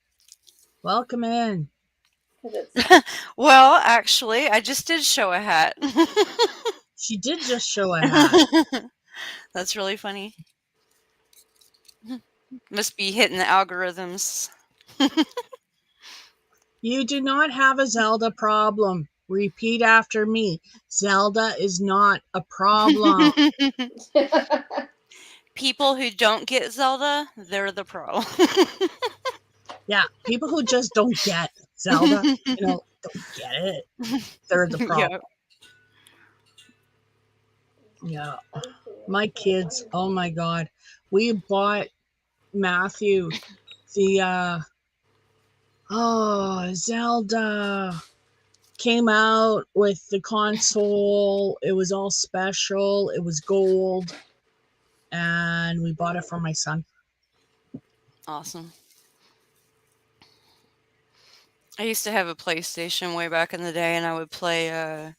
Welcome in. 'Cause it's Well, actually, I just did show a hat. She did just show a hat. That's really funny. Must be hitting the algorithms. You do not have a Zelda problem. Repeat after me. Zelda is not a problem. People who don't get Zelda, they're the problem. Yeah, people who just don't get Zelda, don't get it. They're the problem. Yeah. My kids, oh my God. We bought Matthew the Zelda came out with the console. It was all special. It was gold. And we bought it for my son. Awesome. I used to have a PlayStation way back in the day, and I would play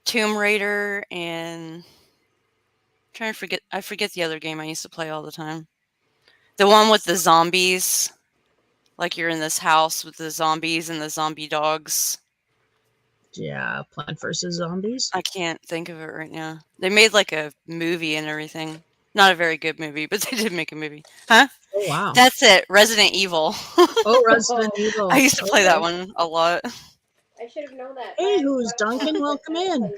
Tomb Raider and I forget the other game I used to play all the time. The one with the zombies. Like you're in this house with the zombies and the zombie dogs. Yeah, Plant vs. Zombies. I can't think of it right now. They made like a movie and everything. Not a very good movie, but they did make a movie. Huh? Oh, wow. That's it. Resident Evil. Oh, Resident Evil. I used to play that Okay. one a lot. I should have known that. Hey, who's Duncan? Welcome in.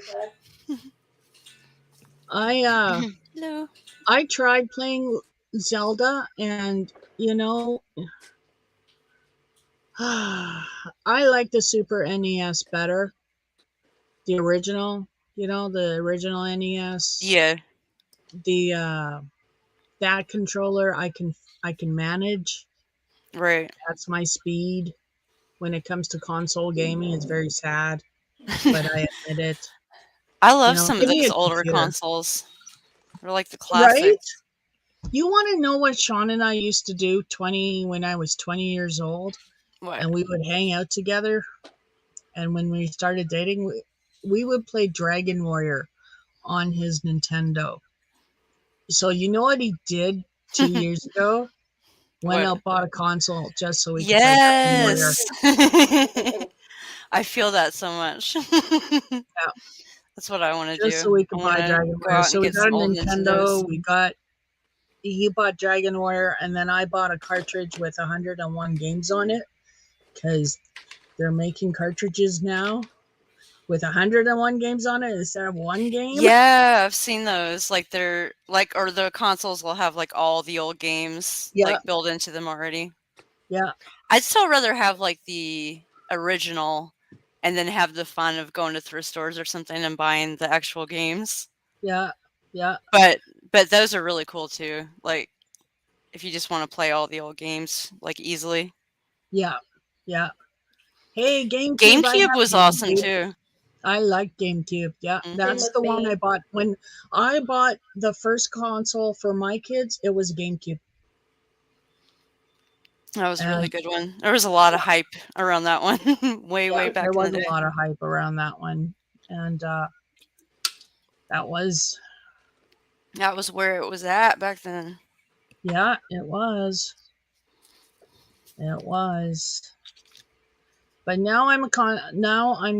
Hello. I tried playing Zelda, and I like the Super NES better. The original, the original NES. Yeah. The that controller I can manage. Right. That's my speed. When it comes to console gaming, it's very sad, but I admit it. I love some of give me these a older computer. consoles. They're like the classics. Right? You want to know what Sean and I used to do when I was 20 years old? What? And we would hang out together. And when we started dating, we would play Dragon Warrior on his Nintendo. So you know what he did 2 years ago? Went What? out, bought a console just so we could play Dragon Warrior. Yes. I feel that so much. Yeah. That's what I want to do. Just so we could I buy wanna Dragon go Warrior. out So and we get got a some old Nintendo. Nintendos. He bought Dragon Warrior, and then I bought a cartridge with 101 games on it because they're making cartridges now. with 101 games on it instead of one game. Yeah, I've seen those. Like they're like, or the consoles will have like all the old games Yeah. like built into them already. Yeah. I'd still rather have like the original and then have the fun of going to thrift stores or something and buying the actual games. Yeah. Yeah. But those are really cool too. Like if you just want to play all the old games like easily. Yeah. Yeah. Hey, GameCube. GameCube was awesome too. I like GameCube. Yeah, Mhm. that's Same the with one me. I bought. When I bought the first console for my kids, it was a GameCube. That was a really And- good one. There was a lot of hype around that one. way back There in was the day. a lot of hype around that one. And that was, That was where it was at back then. yeah, it was. It was. But now I'm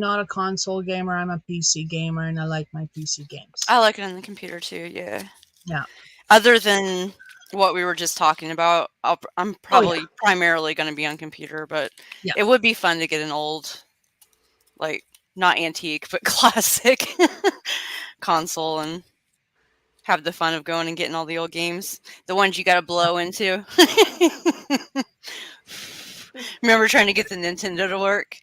not a console gamer. I'm a PC gamer, and I like my PC games. I like it on the computer too, yeah. Yeah. Other than what we were just talking about, I'm probably primarily going to be on computer, but Yeah. it would be fun to get an old, like, not antique, but classic console and have the fun of going and getting all the old games. The ones you got to blow into. Remember trying to get the Nintendo to work?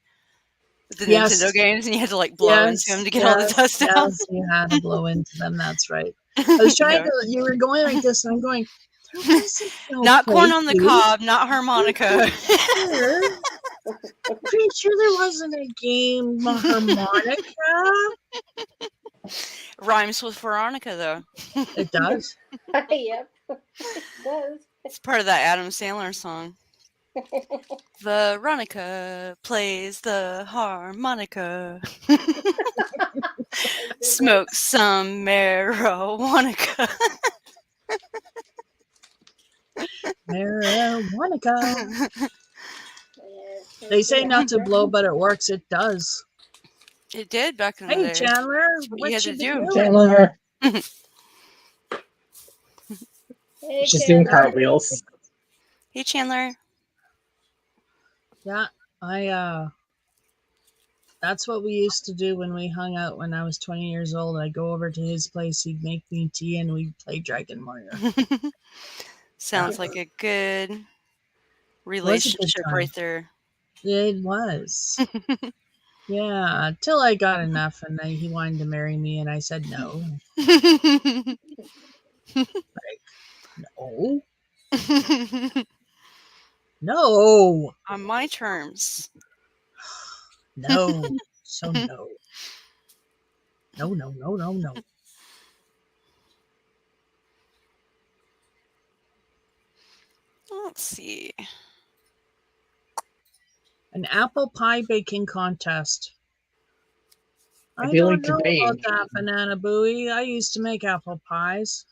The Yes. Nintendo games, and you had to like blow into them to get all the dust out. Yes, you had to blow into them. That's right. I was trying to. You were going like this, and I'm going. There wasn't no Not corn on the place, cob, not harmonica. Sure. Pretty sure there wasn't a game harmonica. Rhymes with Veronica, though. It does. Yep. It does. It's part of that Adam Sandler song. Veronica plays the harmonica. Smoke some marijuana. Marijuana. Yeah, They say not to blow, but it works. It does. It did back in the Hey, day. Chandler, what what you had you to been do. doing? Chandler. Hey, She's doing Chandler. cartwheels. Hey, Chandler. Yeah, that's what we used to do when we hung out when I was 20 years old. I'd go over to his place, he'd make me tea, and we'd play Dragon Warrior. Sounds like a good good relationship time. right there. It was. Yeah, till I got enough, and then he wanted to marry me, and I said no. No. No. On my terms. No. So no. No, no, no, no, no. Let's see. An apple pie baking contest. I I do don't like to know about bake. that, Banana Booey. I used to make apple pies.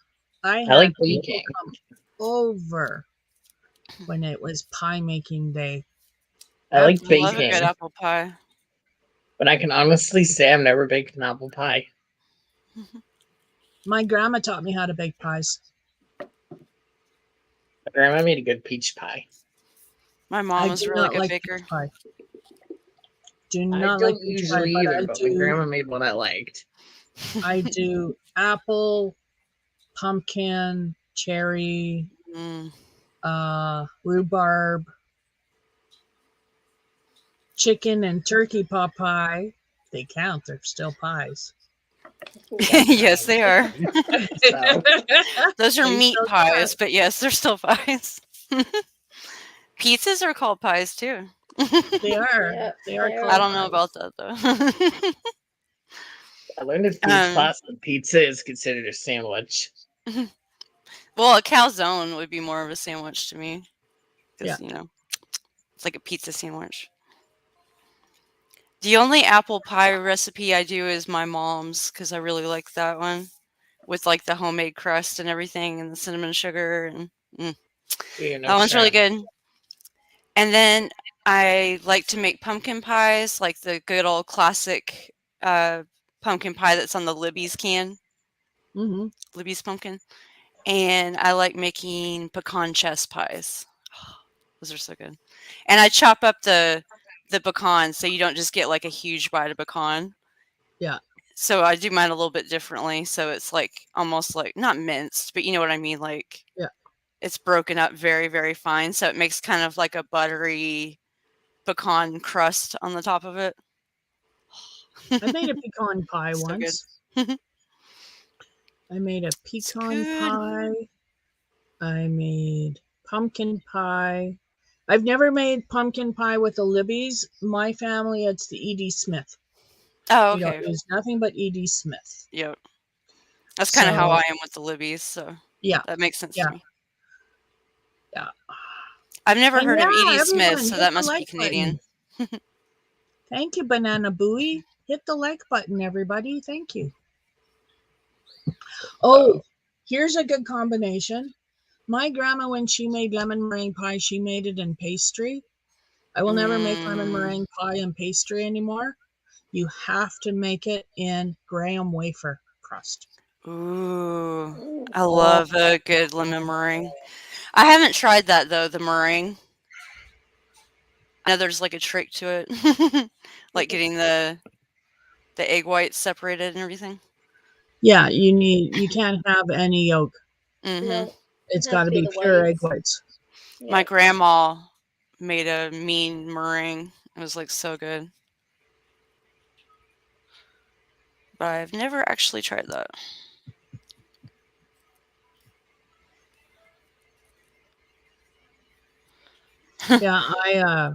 I had like people baking. come over when it was pie making day. I like I love a baking, good apple pie. but I can honestly say I've never baked an apple pie. My grandma taught me how to bake pies. My grandma made a good peach pie. My mom I was a do really not good like baker. peach pie. Do I not don't like peach pie, usually but either, but my grandma made one I liked. I do apple, pumpkin, cherry, Mm. rhubarb, chicken and turkey pot pie. They count. They're still pies. Yes, they are. So, Those are They meat still pies, but yes, they're still pies. Pizzas are called pies too. They are. Yeah, They are they are. called I don't know pies. about that though. I learned in food Um, class that pizza is considered a sandwich. Well, a calzone would be more of a sandwich to me. Yeah. Because, it's like a pizza sandwich. The only apple pie recipe I do is my mom's because I really like that one with like the homemade crust and everything and the cinnamon sugar. And You know, that one's really Sharon. good. And then I like to make pumpkin pies, like the good old classic pumpkin pie that's on the Libby's can. Mm-hmm. Libby's pumpkin. And I like making pecan chess pies. Those are so good. And I chop up the pecan so you don't just get like a huge bite of pecan. Yeah. So I do mine a little bit differently. So it's like almost like not minced, but you know what I mean? Like Yeah. it's broken up very, very fine. So it makes kind of like a buttery pecan crust on the top of it. I made a pecan pie So good. once. I made a pecan good. pie. I made pumpkin pie. I've never made pumpkin pie with the Libby's. My family, it's the E.D. Smith. Oh, We don't okay. use nothing but E.D. Smith. Yep. That's kind of how So, I am with the Libby's. So yeah, that makes sense yeah, to me. yeah. I've never And heard of yeah, Edie Smith, everyone, so hit that the must be like Canadian. button. Thank you, Banana Booey. Hit the like button, everybody. Thank you. Oh, here's a good combination. My grandma, when she made lemon meringue pie, she made it in pastry. I will never make lemon meringue pie in pastry anymore. You have to make it in graham wafer crust. Ooh, I love a good lemon meringue. I haven't tried that though, the meringue. I know there's like a trick to it, like getting the egg whites separated and everything. Yeah, you can't have any yolk. Mm-hmm. No, It's has got to to be be the pure egg whites. whites. My Yeah. grandma made a mean meringue. It was like so good. But I've never actually tried that. Yeah,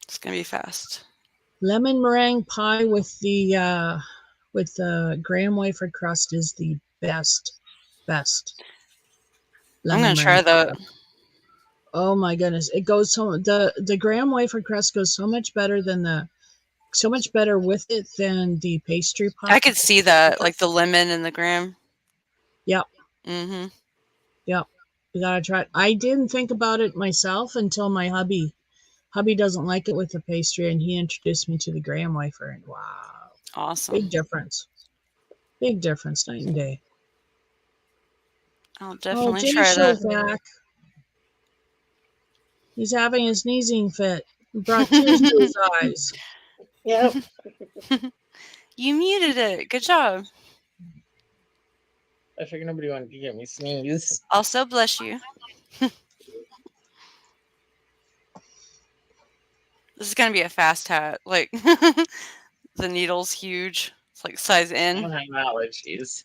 It's gonna be fast. lemon meringue pie with the graham wafer crust is the best. I'm gonna try Meringue pie. that. Oh my goodness, it goes so the graham wafer crust goes so much better with it than the pastry pie. I could see that, like the lemon and the graham. Yep. Mm-hmm. Yep. You gotta try it. I didn't think about it myself until my hubby doesn't like it with the pastry, and he introduced me to the graham wafer, and wow, Awesome. big difference, night and day. I'll Oh, definitely Jay try that. Showvac, he's having a sneezing fit. It brought tears to his eyes. Yep. You muted it. Good job. I figured nobody wanted to get me sneeze. Also, bless you. This is gonna be a fast hat. Like the needle's huge. It's like size I N. don't have allergies.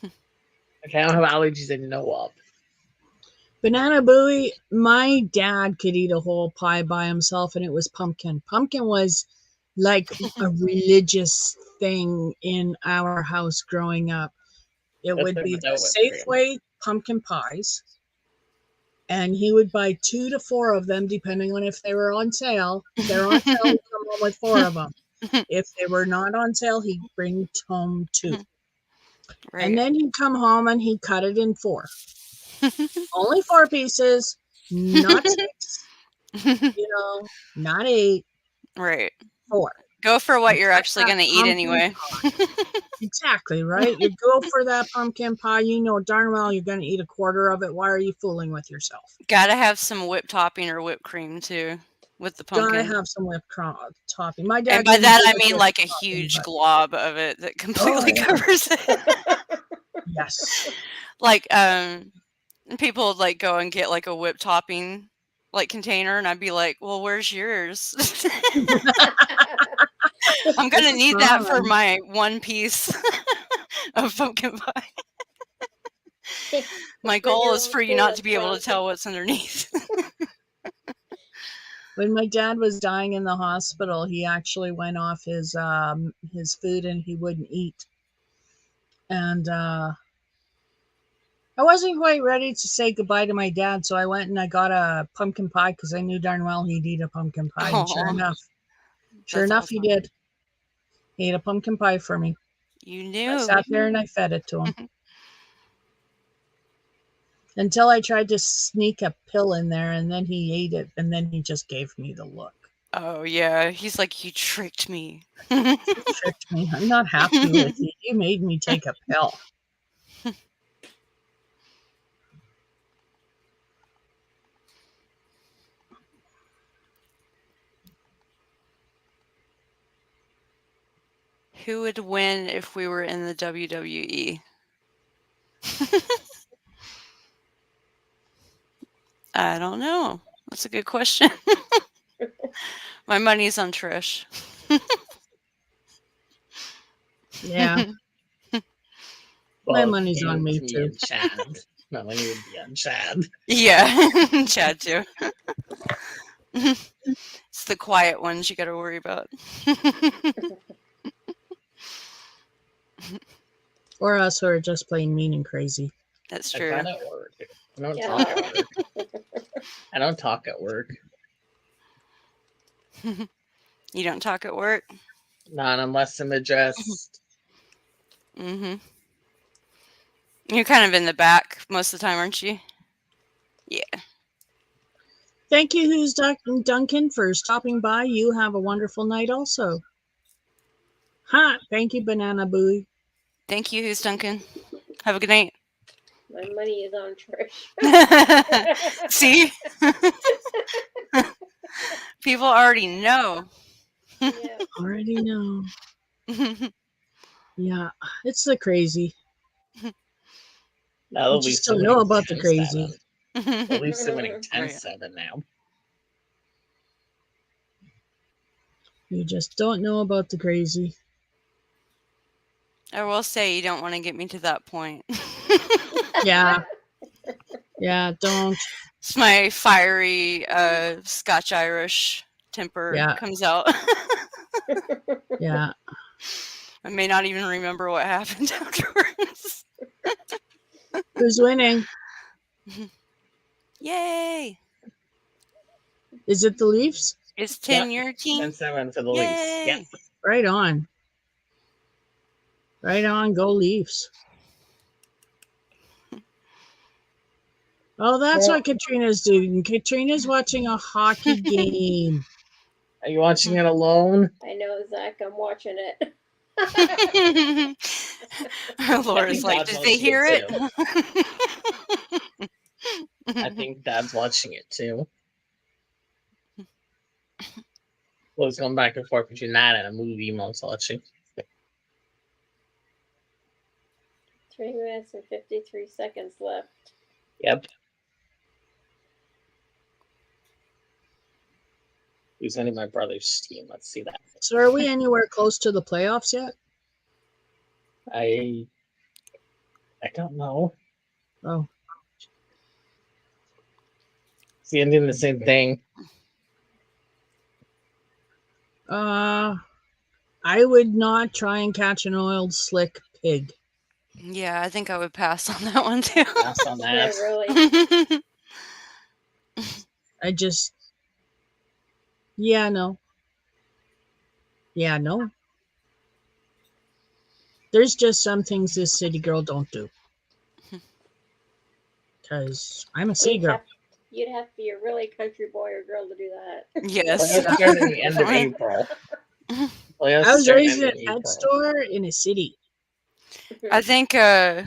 Okay, I don't have allergies I know of. Banana Booey, my dad could eat a whole pie by himself, and it was pumpkin. Pumpkin was like a religious thing in our house growing up. It That's would what be without the whipped cream. Safeway pumpkin pies, and he would buy 2 to 4 of them, depending on if they were on sale. If they're on sale, he'd come home with 4 of them. If they were not on sale, he'd bring home 2. Right. And then he'd come home and he'd cut it in 4. Only 4 pieces, not 6, not 8, Right. 4. Go for what You you're cut actually that gonna eat pumpkin anyway. Exactly, right? You go for that pumpkin pie, you know darn well you're going to eat a quarter of it. Why are you fooling with yourself? Gotta have some whipped topping or whipped cream too with the Gotta pumpkin. have some whipped topping. My dad And by couldn't that do I the mean whipped like a topping, huge but glob of it that completely yeah. covers it. Yes. Like people would like go and get like a whipped topping like container, and I'd be like, well, where's yours? I'm gonna This is need that for gone. my one piece of pumpkin pie. My Bring goal your is own for you not to Forrest be able to Gump. tell what's underneath. When my dad was dying in the hospital, he actually went off his food and he wouldn't eat. And I wasn't quite ready to say goodbye to my dad, so I went and I got a pumpkin pie because I knew darn well he'd eat a pumpkin pie. And sure Aw, enough, that's he awesome. did. He ate a pumpkin pie for me. You I knew. sat there and I fed it to him. Until I tried to sneak a pill in there, and then he ate it, and then he just gave me the look. Oh yeah, he's like, you tricked me. You tricked me. I'm not happy with you. You made me take a pill. Who would win if we were in the WWE? I don't know. That's a good question. My money's on Trish. Yeah, my Well, money's on me too. and Chad. My money would be on Chad. Yeah, Chad too. It's the quiet ones you got to worry about. Or us who are just plain mean and crazy. That's I true. find at work. I don't Yeah. talk at work. I don't talk at work. You don't talk at work? Not unless I'm addressed. Mm-hmm. You're kind of in the back most of the time, aren't you? Yeah. Thank you, Who's Duncan, for stopping by. You have a wonderful night also. Thank you, Banana Booey. Thank you, Who's Duncan. Have a good night. My money is on Trish. See? People already know. Yeah. Already know. Yeah, it's the crazy. Now You just don't know about the crazy. At least they're winning Oh, 10-7 now. You just don't know about the crazy. I will say you don't want to get me to that point. Yeah. Yeah, don't. It's my fiery Scotch Irish temper Yeah. comes out. Yeah. I may not even remember what happened afterwards. Who's winning? Yay! Is it the Leafs? Is 10 your team? 10-7 for the Leafs. Yay! Yeah. Right on. Right on. Go Leafs. Oh, that's what Katrina's doing. Katrina's watching a hockey game. Are you watching it alone? I know, Zach. I'm watching it. Laura's like, Dad's did they watching hear it it? I think Dad's watching it too. Well, it's going back and forth between that and a movie Mom's watching. 3 minutes and 53 seconds left. Yep. Using my brother's team. Let's see that. So are we anywhere close to the playoffs yet? I don't know. Oh, See, I'm doing the same thing. I would not try and catch an oiled slick pig. Yeah, I think I would pass on that one too. Pass on Yeah, that. really. I just, yeah, no. Yeah, no. There's just some things this city girl don't do. Because I'm a city girl. You'd have to be a really country boy or girl to do that. Yes. Playoffs start at the end of April. Playoffs I was start raised end in of a pet April. store in a city. I think I'm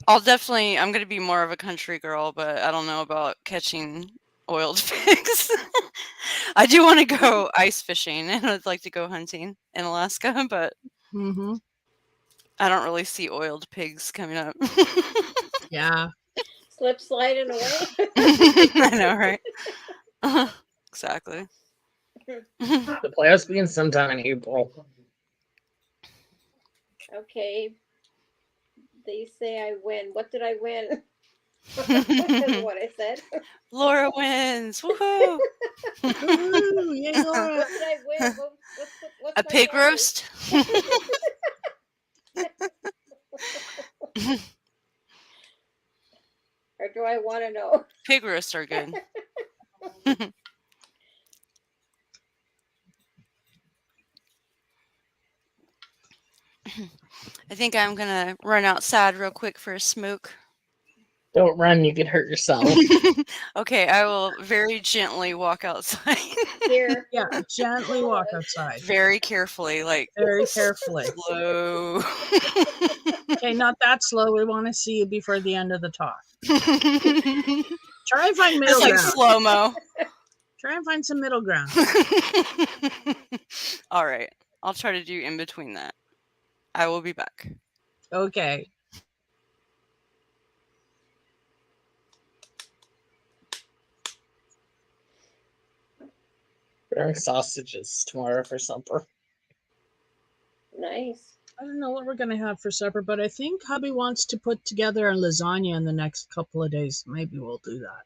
going to be more of a country girl, but I don't know about catching oiled pigs. I do want to go ice fishing and I'd like to go hunting in Alaska, but Mm-hmm. I don't really see oiled pigs coming up. Yeah. Slip sliding away. I know, right? Exactly. The playoffs begin sometime in April. Okay. They say I win. What did I win? That's what I said. Laura wins. Woohoo! Ooh, yay, Laura. What did I win? What's A my pig prize? roast? Or do I want to know? Pig roasts are good. I think I'm gonna run outside real quick for a smoke. Don't run, you could hurt yourself. Okay, I will very gently walk outside. Here. Yeah, gently walk outside. Very carefully, like Very carefully. slow. Okay, not that slow. We want to see you before the end of the talk. Try and find middle It's like ground. slow mo. Try and find some middle ground. All right. I'll try to do in between that. I will be back. Okay. We're sausages tomorrow for supper. Nice. I don't know what we're going to have for supper, but I think hubby wants to put together a lasagna in the next couple of days. Maybe we'll do that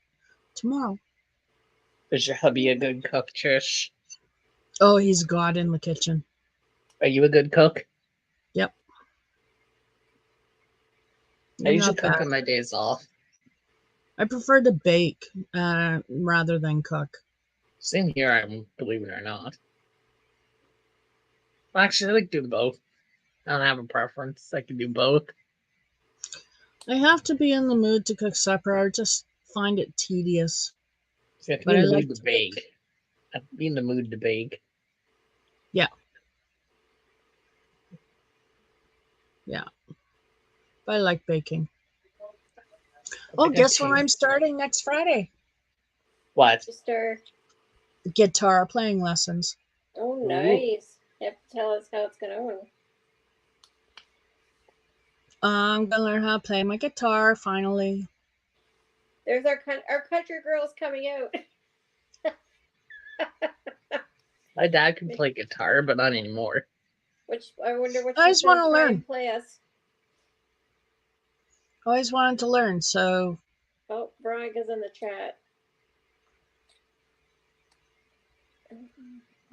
tomorrow. Is your hubby a good cook, Trish? Oh, he's God in the kitchen. Are you a good cook? Yep. I You're usually not cook bad. on my days off. I prefer to bake rather than cook. Same here, believe it or not. Well, actually, I like doing both. I don't have a preference. I can do both. I have to be in the mood to cook supper. I just find it tedious. So you have to But be in I the like mood to to bake. I have to be in the mood to bake. I like baking. I Oh, think I've guess when I'm changed. starting next Friday? What? Just our. Guitar playing lessons. Oh, Ooh. nice. You have to tell us how it's going. I'm going to learn how to play my guitar finally. There's our country girls coming out. My dad can play guitar, but not anymore. Which I wonder what I she's just wanna gonna try learn. and play us. Always wanted to learn, so Oh, Veronica's in the chat.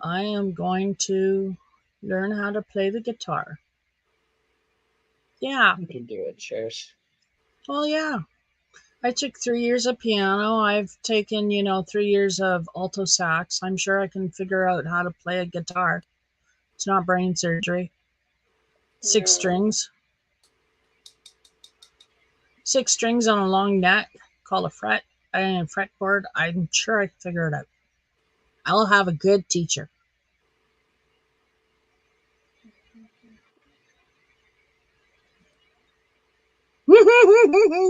I am going to learn how to play the guitar. Yeah. You can do it, Trish. Well, yeah. I took 3 years of piano. I've taken, 3 years of alto sax. I'm sure I can figure out how to play a guitar. It's not brain surgery. 6 No. strings. 6 strings on a long neck called a fret and a fretboard. I'm sure I can figure it out. I'll have a good teacher.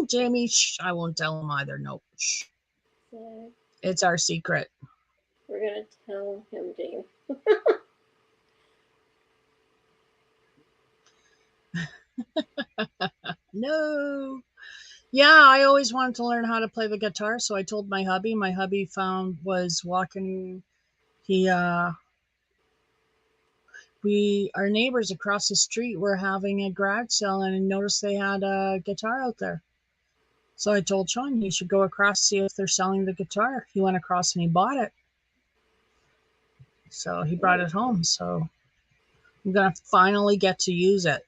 Jamie, shh, I won't tell him either. No, shh. So It's our secret. we're gonna tell him, James. No. Yeah, I always wanted to learn how to play the guitar, so I told my hubby. My hubby was walking. Our neighbors across the street were having a garage sale, and I noticed they had a guitar out there. So I told Sean he should go across, see if they're selling the guitar. He went across and he bought it. So he brought it home. So I'm gonna finally get to use it.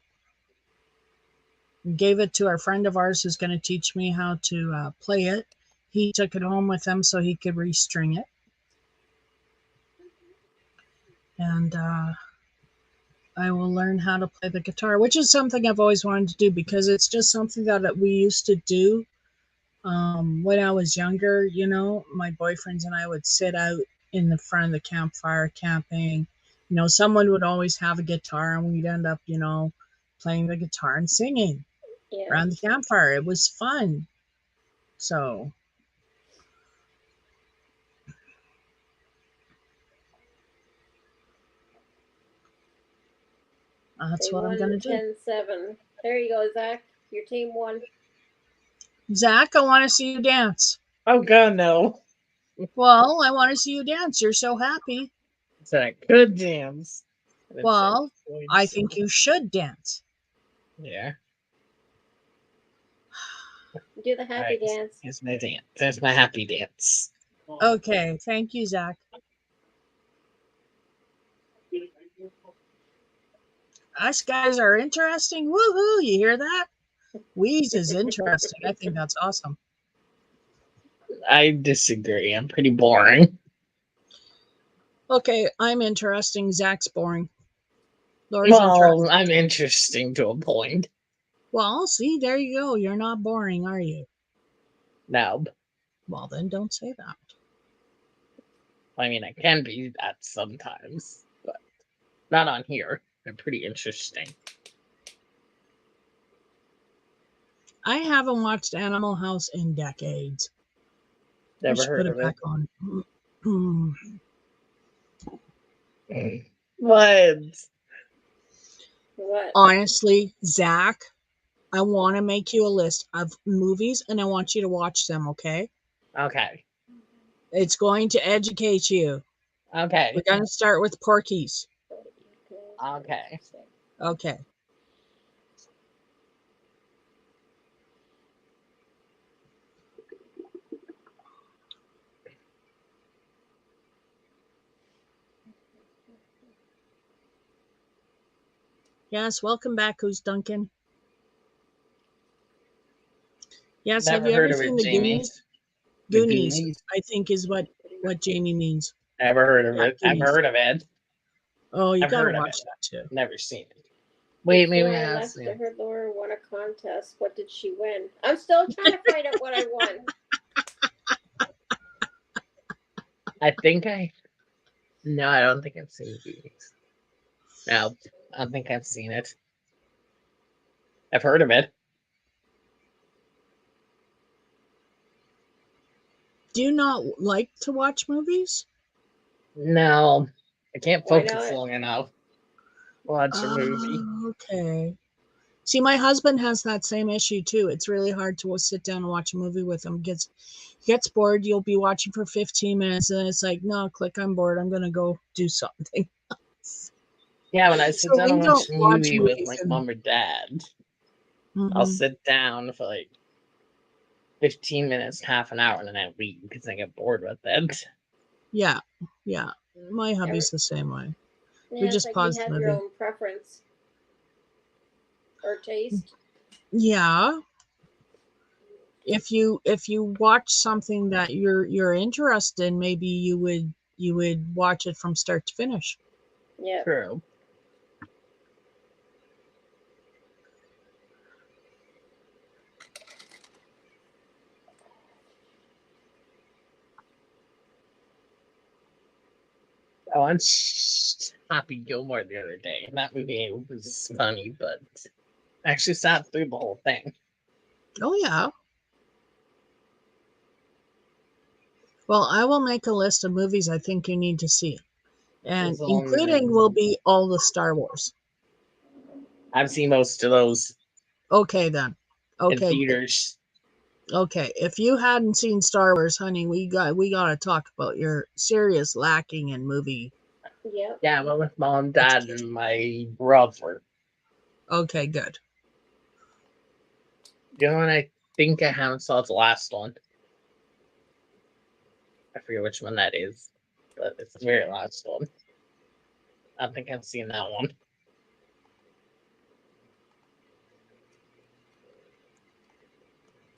Gave it to a friend of ours who's going to teach me how to play it. He took it home with him so he could restring it. And I will learn how to play the guitar, which is something I've always wanted to do because it's just something that we used to do when I was younger. My boyfriends and I would sit out in the front of the campfire camping. Someone would always have a guitar and we'd end up, playing the guitar and singing around the campfire. It was fun. So that's They what I'm going to do. 10-7. There you go, Zach. Your team won. Zach, I want to see you dance. Oh, God, no. Well, I want to see you dance. You're so happy. It's a good dance. Well, I think you should dance. Yeah. Do the happy Right. dance. It's my dance. That's my happy dance. Okay, thank you, Zach. Us guys are interesting. Woohoo! You hear that? Wheeze is interesting. I think that's awesome. I disagree. I'm pretty boring. Okay, I'm interesting. Zach's boring. Lori's interesting. Well, I'm interesting to a point. Well, see, there you go. You're not boring, are you? No. Well, then don't say that. I mean, I can be that sometimes, but not on here. They're pretty interesting. I haven't watched Animal House in decades. Never We should heard put of it back it. on. Hmm. What? What? Honestly, Zach, I want to make you a list of movies and I want you to watch them, okay? Okay. It's going to educate you. Okay. We're going to start with Porky's. Okay. Okay. Yes, welcome back, Who's Duncan? Yes, have Never you ever heard of seen it, the Jamie. Goonies? The Goonies, Goonies? I think is what Jamie means. Never heard of Yeah, it. I've Goonies. heard of it. Oh, you I've gotta heard of watch it. that too. Never seen it. Wait, maybe Before I I asked left, you. I heard Laura won a contest. What did she win? I'm still trying to find out what I won. I think I. No, I don't think I've seen Goonies. No, I don't think I've seen it. I've heard of it. Do you not like to watch movies? No, I can't Why focus not? long enough. Watch a movie. Okay. See, my husband has that same issue too. It's really hard to sit down and watch a movie with him. Gets bored. You'll be watching for 15 minutes, and then it's like, no, click. I'm bored. I'm gonna go do something. Yeah, when I sit So down we and watch don't a watch movie with movies. like And, mom or dad, I'll sit down for like 15 minutes, half an hour, and then I leave because I get bored with it. yeah. My hubby's the same way. Yeah, We it's just like pause you the have your movie. own preference or taste. Yeah. If you watch something that you're interested in, maybe you would watch it from start to finish. Yeah. True. I watched Happy Gilmore the other day. That movie was funny, but I actually sat through the whole thing. Oh yeah. Well, I will make a list of movies I think you need to see. And As long including as- will be all the Star Wars. I've seen most of those Okay then. in Okay. theaters. Okay. If you hadn't seen Star Wars, honey, we got to talk about your serious lacking in movie. Yep. Yeah, I went with mom, dad, and my brother. Okay, good. The only one I think I haven't saw is the last one. I forget which one that is, but it's the very last one. I think I've seen that one.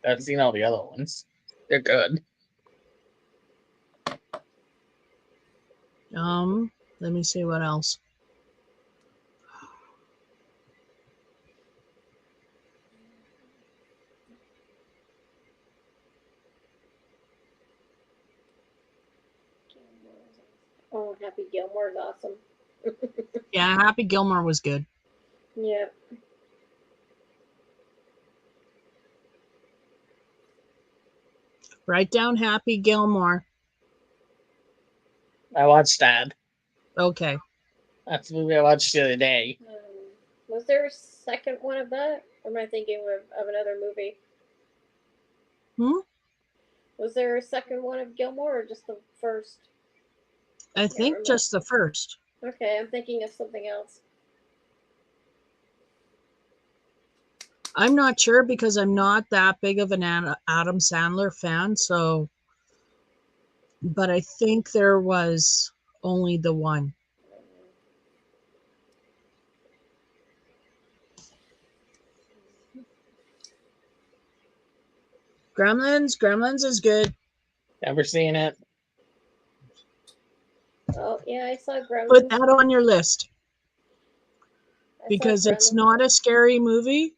I've seen all the other ones. They're good. Let me see what else. Oh, Happy Gilmore's awesome. Yeah, Happy Gilmore was good. Yep. Write down Happy Gilmore. I watched that. Okay. That's the movie I watched the other day. Was there a second one of that? Or am I thinking of another movie? Was there a second one of Gilmore or just the first? I think remember. just the first. Okay, I'm thinking of something else. I'm not sure because I'm not that big of an Adam Sandler fan, so but I think there was only the one. Gremlins is good. Never seen it. Oh, yeah, I saw Gremlins. Put that on your list I saw because it's Gremlins. not a scary movie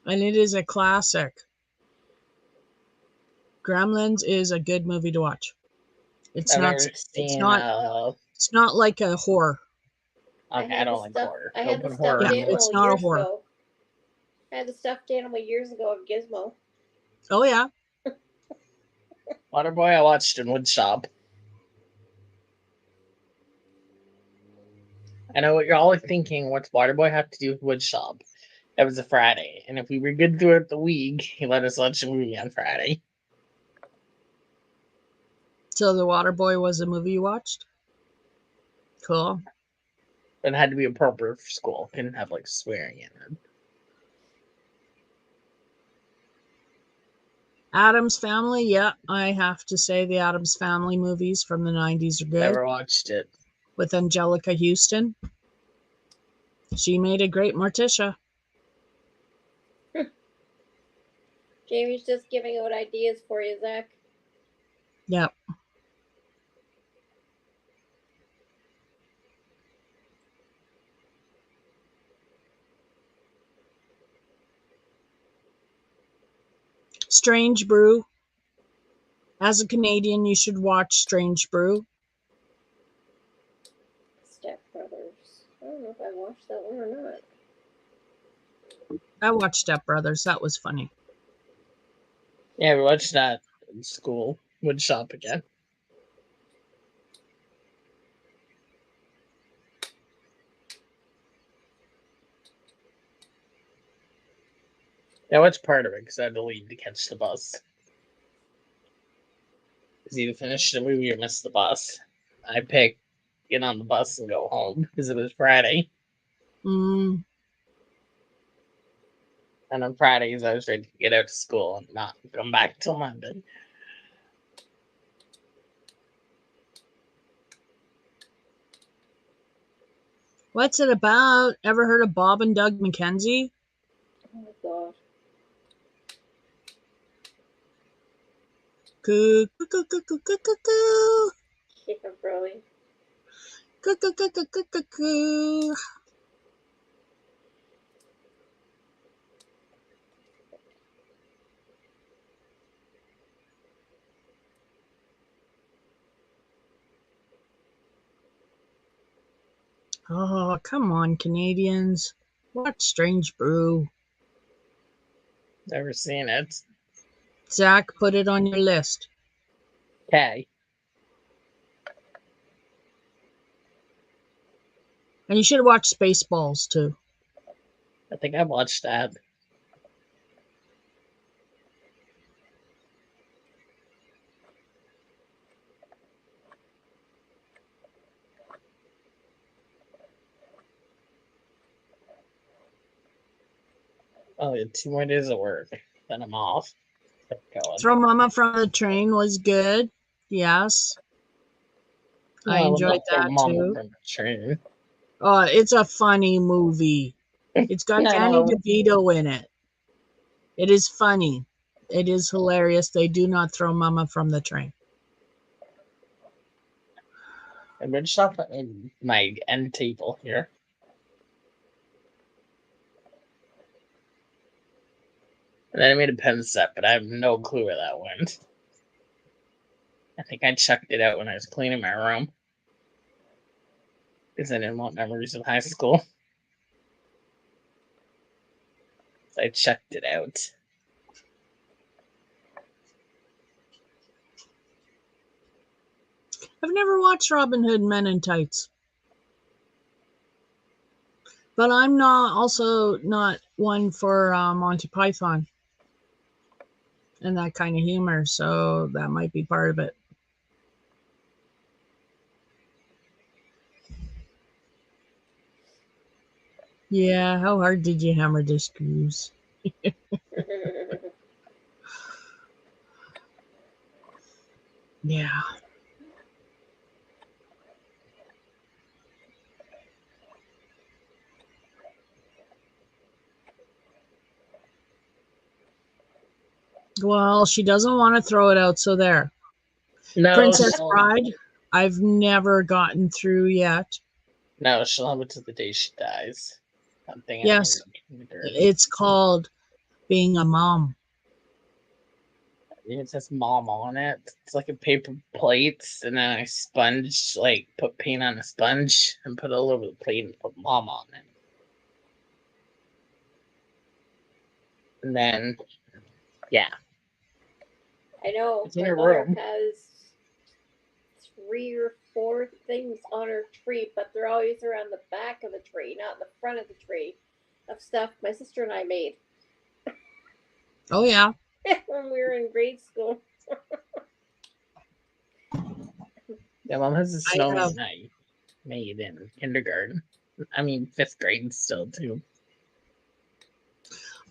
and it is a classic. Gremlins is a good movie to watch. It's I've not never seen. it's not like a horror. Okay, I don't like horror. I had the Open stuffed horror. Yeah, animal it's not a years horror. ago. I had the stuffed animal years ago of Gizmo. Oh yeah. Waterboy I watched in Woodshop. I know what you're all thinking. What's Waterboy have to do with Woodshop? That was a Friday, and if we were good throughout the week, he let us watch a movie on Friday. So The Waterboy was a movie you watched? Cool. But it had to be appropriate for school. Couldn't have like swearing in it. Addams Family, yeah, I have to say the Addams Family movies from the 90s are good. Never watched it. With Angelica Houston. She made a great Morticia. Jamie's just giving out ideas for you, Zach. Yep. Strange Brew. As a Canadian, you should watch Strange Brew. Step Brothers. I don't know if I watched that one or not. I watched Step Brothers. That was funny. Yeah, we watched that in school. Woodshop again. Yeah, I watched part of it because I had to leave to catch the bus. Because either finish the movie or miss the bus. I picked get on the bus and go home because it was Friday. Mm. And on Fridays, I was ready to get out of school and not come back till Monday. What's it about? Ever heard of Bob and Doug McKenzie? Oh my gosh. Coo, coo, coo, coo, coo, coo, coo, coo. Yeah, probably. Coo, coo, coo, coo, coo, coo, coo. Oh, come on, Canadians. Watch Strange Brew. Never seen it. Zach, put it on your list. Okay. And you should watch Spaceballs, too. I think I watched that. Oh, yeah, 2 more days of work. Then I'm off. Going. Throw Mama from the Train was good. Yes. I would enjoyed love to that, Mama too. from the Train. It's a funny movie. It's got Yeah, I Danny know. DeVito in it. It is funny. It is hilarious. They do not throw Mama from the train. I've been shopping in my end table here. And then I made a pen set, but I have no clue where that went. I think I chucked it out when I was cleaning my room. Because I didn't want memories of high school. So I chucked it out. I've never watched Robin Hood Men in Tights. But I'm also not one for Monty Python and that kind of humor, so that might be part of it. Yeah, how hard did you hammer the screws? Yeah. Well, she doesn't want to throw it out, so there. No, Princess Bride, I've never gotten through yet. No, she'll have it to the day she dies. Something. Yes, it's called Being a Mom. It says mom on it. It's like a paper plate, and then I sponge, like put paint on a sponge and put it all over the plate and put mom on it. And then, yeah. I know It's in my her mother room. has 3 or 4 things on her tree, but they're always around the back of the tree, not the front of the tree, of stuff my sister and I made Oh yeah. when we were in grade school. Yeah, Mom has a I snowman have- I made in kindergarten. I mean, 5th grade still too.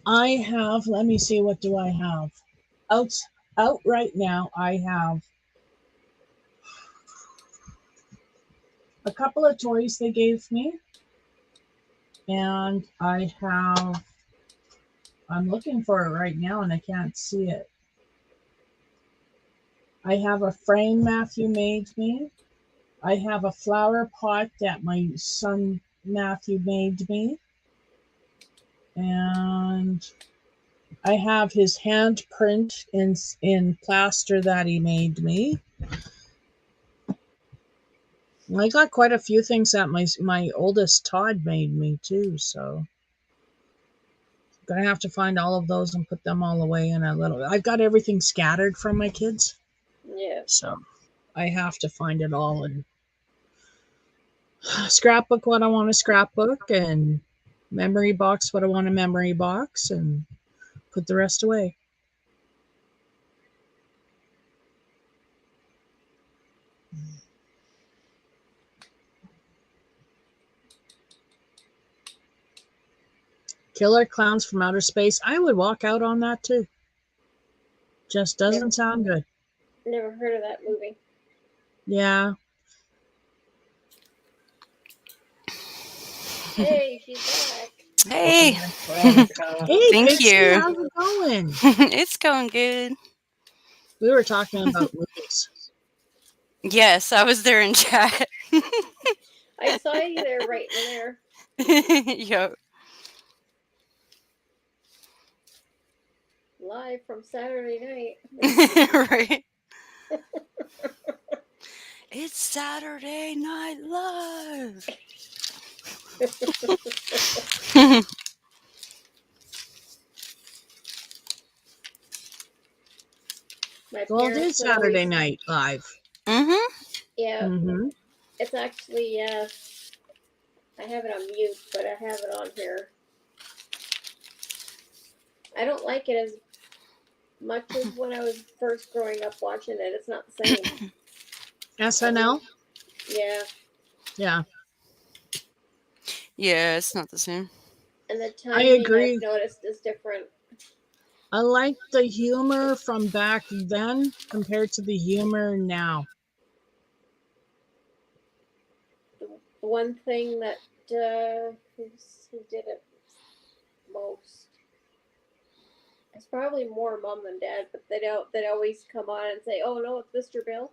I have, let me see, what do I have? Out right now, I have a couple of toys they gave me. And I'm looking for it right now and I can't see it. I have a frame Matthew made me. I have a flower pot that my son Matthew made me. And I have his handprint in plaster that he made me. I got quite a few things that my oldest Todd made me too, so gonna have to find all of those and put them all away in a little. I've got everything scattered from my kids, Yeah. so I have to find it all and scrapbook what I want to scrapbook and memory box what I want to memory box and put the rest away. Killer Clowns from Outer Space. I would walk out on that too. Just doesn't sound good. Never heard of that movie. Yeah. Hey, she's back. Hey, Veronica. Hey, Thank Pixie, you. how's it going? it's going good. We were talking about movies. Yes, I was there in chat. I saw you there, right in there, Yo, live from Saturday night. right. It's Saturday Night Live. My Well, it parents is would Saturday always- Night Live. Mm-hmm. Yeah, Mm-hmm. it's actually, I have it on mute, but I have it on here. I don't like it as much as when I was first growing up watching it. It's not the same. SNL? Yeah, Yeah. Yeah, it's not the same. and the timing agree. I've noticed is different. I like the humor from back then compared to the humor now. The one thing that who did it most. It's probably more mom than dad, but they'd always come on and say, "Oh no, it's Mr. Bill."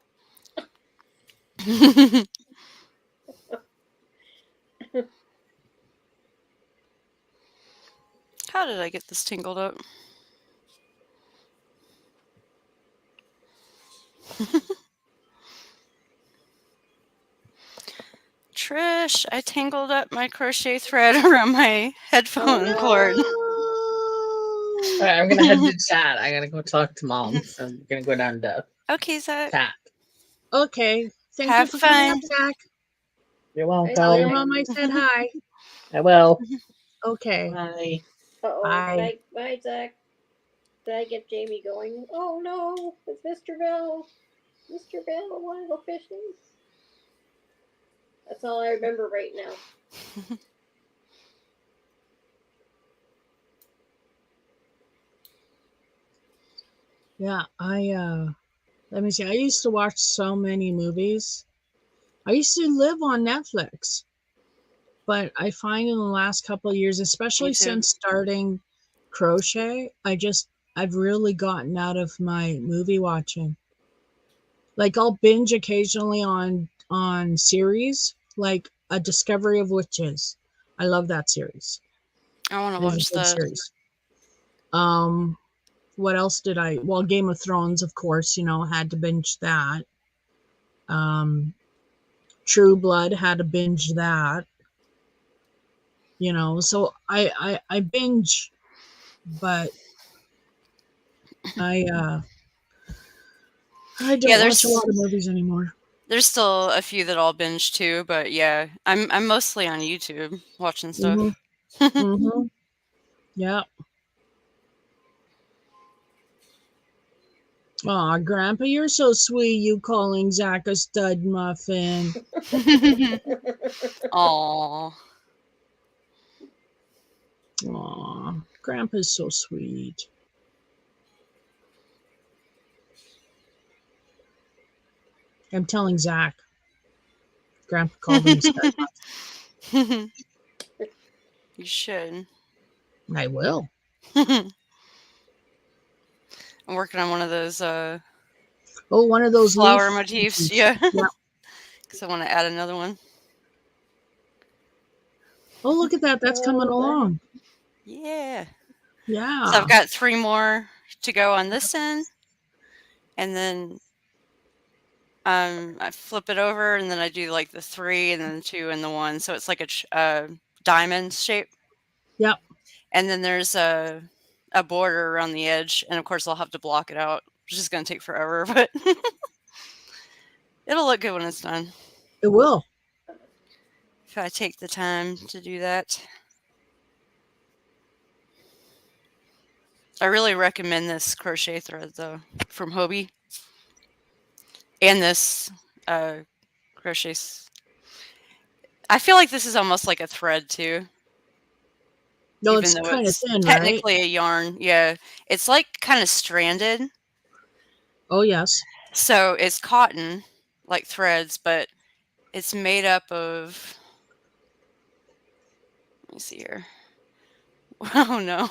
How did I get this tangled up? Trish, I tangled up my crochet thread around my headphone cord. Oh, Alright, I'm gonna head to chat. I gotta go talk to Mom. So I'm gonna go down to Okay, Zach. chat. okay. Thank Have you for coming up, fun. Zach. You're Tell your welcome. mom I said hi. I will. Okay. Bye. Uh-oh. Bye. Bye, Zach. Did I get Jamie going? Oh no, it's Mr. Bill. Mr. Bill, I want to go fishing. That's all I remember right now. Yeah, let me see. I used to watch so many movies. I used to live on Netflix. But I find in the last couple of years, especially Me too. since starting crochet, I've really gotten out of my movie watching. Like I'll binge occasionally on series, like A Discovery of Witches. I love that series. I want to It is watch a good that. series. What else did I? Well, Game of Thrones, of course. Had to binge that. True Blood, had to binge that. So I binge, but I don't Yeah, watch there's- a lot of movies anymore. There's still a few that I'll binge too, but yeah, I'm mostly on YouTube watching stuff. Mm-hmm. Yeah. Aw, Grandpa, you're so sweet. You calling Zach a stud muffin. Aw. Aw, Grandpa's so sweet. I'm telling Zach. Grandpa called him a stud muffin. You should. I will. I'm working on one of those Oh, one of those flower leaf motifs. motifs. Yeah. Yeah. Because I want to add another one. Oh, look at that. That's coming Oh, along. Yeah. Yeah. So I've got 3 more to go on this end. And then I flip it over and then I do like the 3 and then the 2 and the 1. So it's like a diamond shape. Yep. And then there's a border around the edge. And of course I'll have to block it out, which is going to take forever, but it'll look good when it's done. It will. If I take the time to do that. I really recommend this crochet thread though from Hobie. And this crochet. I feel like this is almost like a thread too. No, even it's though kind of it's thin, right? technically a yarn. Yeah. It's like kind of stranded. Oh, yes. So it's cotton, like threads, but it's made up of. Let me see here. Oh no.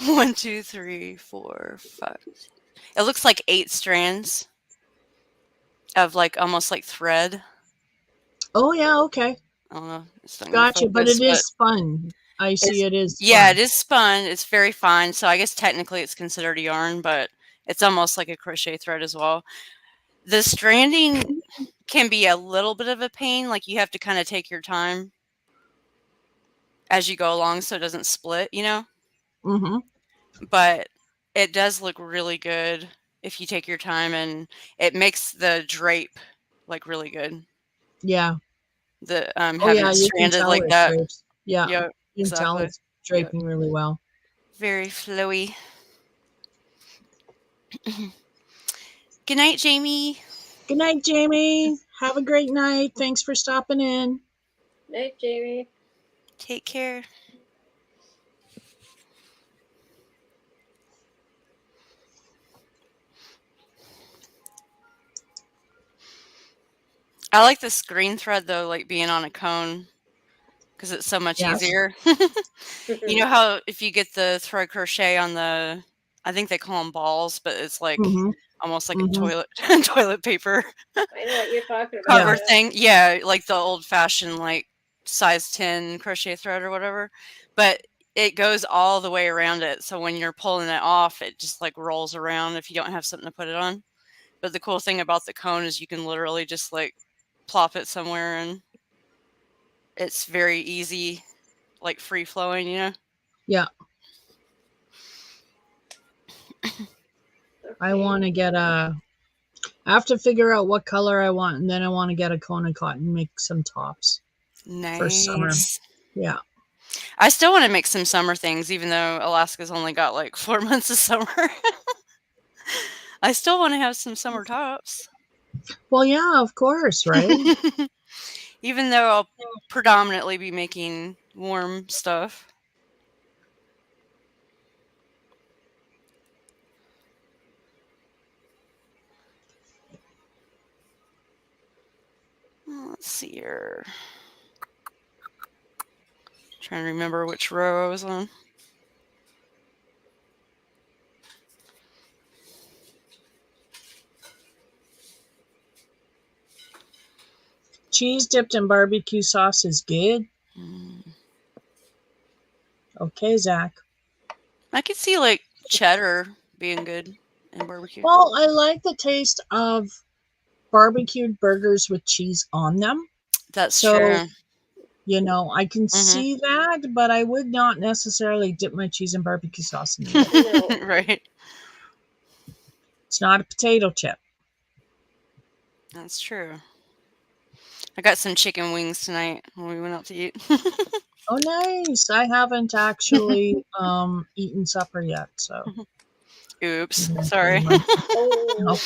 1, 2, 3, 4, 5. It looks like 8 strands of like almost like thread. Oh, yeah. Okay. I don't know. It's not gonna Gotcha. But focus, it is spun. I see it is. yeah, spun. it is spun. It's very fine. So I guess technically it's considered a yarn, but it's almost like a crochet thread as well. The stranding can be a little bit of a pain. Like you have to kind of take your time as you go along so it doesn't split, you know? Mm-hmm. But it does look really good if you take your time, and it makes the drape like really good. Yeah. The Oh, having yeah. it You can stranded tell like it that. drapes. Yeah. Yeah, You can tell exactly. it's draping really well. Very flowy. Good night, Jamie. Good night, Jamie. Have a great night. Thanks for stopping in. Night, Jamie. Take care. I like the screen thread though, like being on a cone, because it's so much Yes. easier. You know how if you get the thread crochet on the, I think they call them balls, but it's like Mm-hmm. almost like Mhm. a toilet paper I know what you're talking about. cover yeah. thing. Yeah, like the old fashioned like size 10 crochet thread or whatever. But it goes all the way around it. So when you're pulling it off, it just like rolls around if you don't have something to put it on. But the cool thing about the cone is you can literally just like plop it somewhere and it's very easy, like free flowing, you know? Yeah. I want to get I have to figure out what color I want, and then I want to get a cone of cotton and make some tops. For summer. Nice. Yeah. I still want to make some summer things, even though Alaska's only got like 4 months of summer. I still want to have some summer tops. Well, yeah, of course, right? Even though I'll predominantly be making warm stuff. Let's see here. Trying to remember which row I was on. Cheese dipped in barbecue sauce is good. Okay, Zach. I could see like cheddar being good in barbecue. Well, I like the taste of barbecued burgers with cheese on them. That's So, true. You know, I can see that, but I would not necessarily dip my cheese in barbecue sauce in it. No. Right. It's not a potato chip. That's true. I got some chicken wings tonight when we went out to eat. Oh, nice. I haven't actually eaten supper yet, so. Oops, Yeah, sorry. pretty much. Oh, No.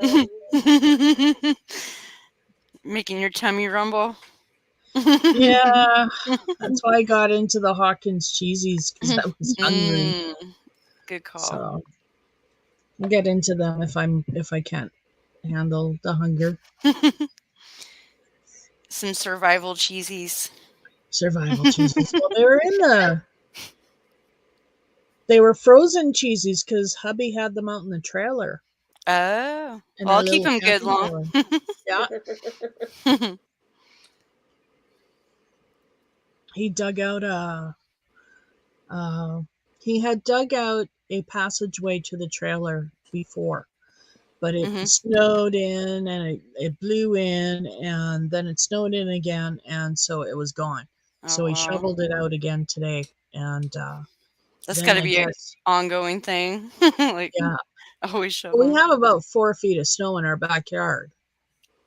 Veronica. Making your tummy rumble. Yeah, that's why I got into the Hawkins cheesies because I was hungry. Good call. So I'll get into them if I can't handle the hunger. Some survival cheesies. Survival cheesies. Well, they were frozen cheesies because hubby had them out in the trailer. Oh, In well, our I'll keep little them good camping long. trailer. Yeah, he dug out he had dug out a passageway to the trailer before, but it Mhm. snowed in and it blew in and then it snowed in again, and so it was gone. Oh, So he wow. shoveled it out again today, and That's then got to I be an guess ongoing thing. Like, yeah, always we shoveling. have about 4 feet of snow in our backyard.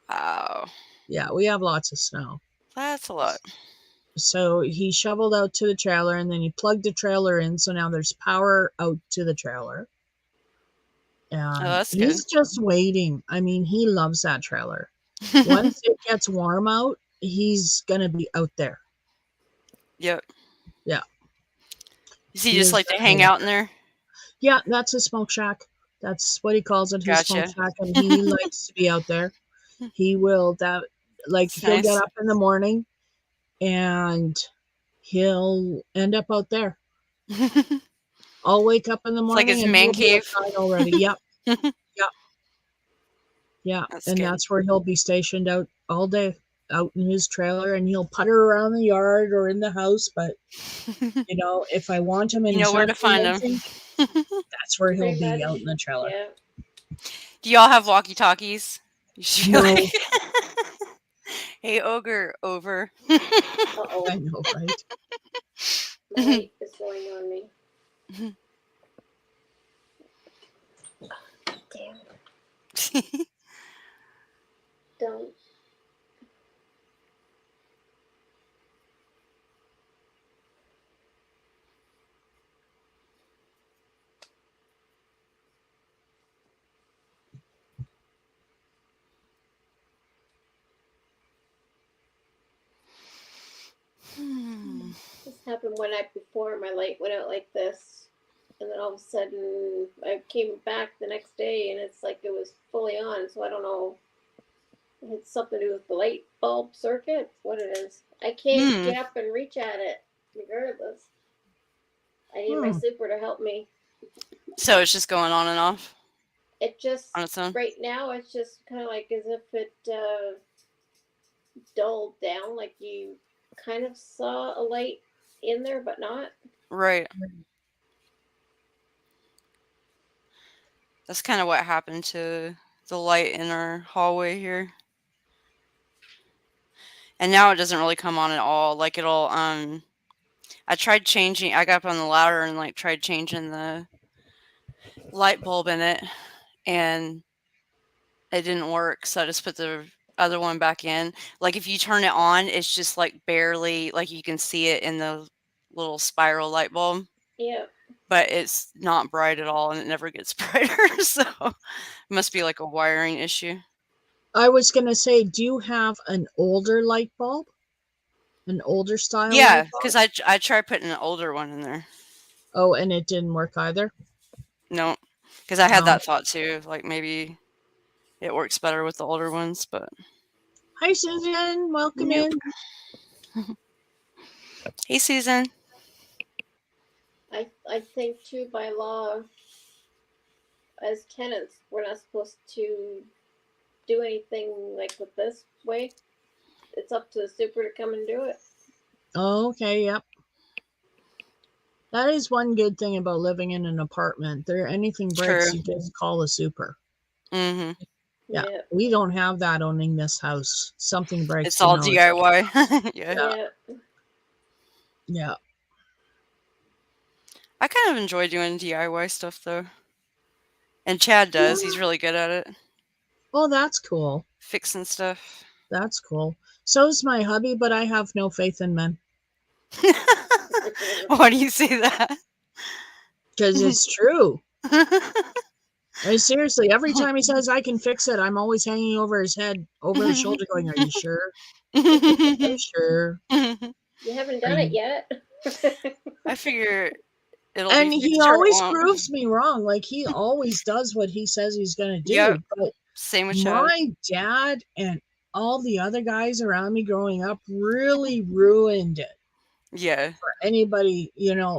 Wow, Yeah, we have lots of snow. that's a lot. So he shoveled out to the trailer and then he plugged the trailer in. So now there's power out to the trailer. Oh, And that's good. he's just waiting. I mean, he loves that trailer. Once it gets warm out, he's going to be out there. Yep. Yeah. Does he He just is like to definitely hang out in there? Yeah, that's his smoke shack. That's what he calls it, his smoke Gotcha. shack. And he likes to be out there. He will, It's he'll get nice. up in the morning and he'll end up out there. I'll wake up in the It's like morning his and man he'll be cave. outside already. Yep. Yeah. That's And good. that's where he'll be stationed out all day, out in his trailer, and he'll putter around the yard or in the house. But, if I want him and You he's know where not to doing find him. anything, that's where he'll Pretty be much. out in the trailer. Yeah. Do y'all have walkie-talkies? You should be No. like, hey, ogre, over. Uh-oh. I know, right? My light is going on me. Damn. Don't. This happened one night before. My light went out like this, and then all of a sudden I came back the next day, and it's like it was fully on. So I don't know. It's something to do with the light bulb circuit. What it is? I can't get up and reach at it. Regardless, I need my super to help me. So it's just going on and off It just on its own? right now it's just kind of like as if it dulled down, like you kind of saw a light in there, but not. Right. That's kind of what happened to the light in our hallway here. And now it doesn't really come on at all. Like it'll I tried changing, I got up on the ladder and like tried changing the light bulb in it and it didn't work. So I just put the other one back in. Like if you turn it on, it's just like barely, like you can see it in the little spiral light bulb. Yeah. But it's not bright at all and it never gets brighter. So it must be like a wiring issue. I was going to say, do you have an older light bulb? An older style Yeah, light bulb? because I tried putting an older one in there. Oh, and it didn't work either? No, because I had Oh. that thought too. Like maybe it works better with the older ones, but Hi, Susan. Welcome Nope. in. Hey, Susan. I think too, by law, as tenants, we're not supposed to do anything like with this way. It's up to the super to come and do it. Oh, okay, yep. That is one good thing about living in an apartment. Anything breaks, True. you just call a super. Mm-hmm. Yeah, we don't have that owning this house. Something breaks. It's all DIY. Yeah. Yeah. I kind of enjoy doing DIY stuff though. And Chad does. He's really good at it. Well, that's cool. fixing stuff. That's cool. So's my hubby, but I have no faith in men. Why do you say that? Because it's true. Seriously, every time he says I can fix it, I'm always hanging over his head, over his shoulder, going, "Are you sure? Are you sure?" You haven't done it yet. I figure it'll And be he fixed or it always won't. proves me wrong. Like, he always does what he says he's going to do. Yep. But Same with Chad. my dad and all the other guys around me growing up really ruined it Yeah. for anybody,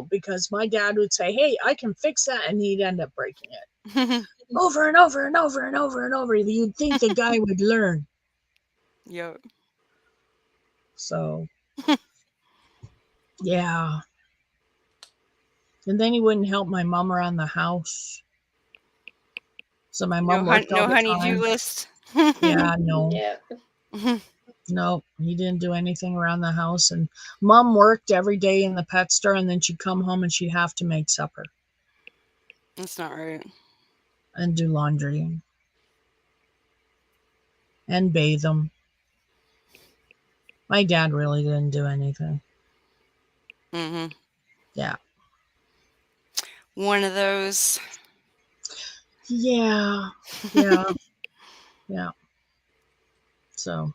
because my dad would say, "Hey, I can fix that," and he'd end up breaking it over and over and over and over and over. You'd think the guy would learn. Yep. So, yeah. And then he wouldn't help my mom around the house. So my mom worked all No the honeydew time. list. Yeah, no. Yeah. No, he didn't do anything around the house. And mom worked every day in the pet store, and then she'd come home and she'd have to make supper That's not right. and do laundry and bathe them. My dad really didn't do anything. Mm-hmm. Yeah. One of those. Yeah. Yeah. Yeah. So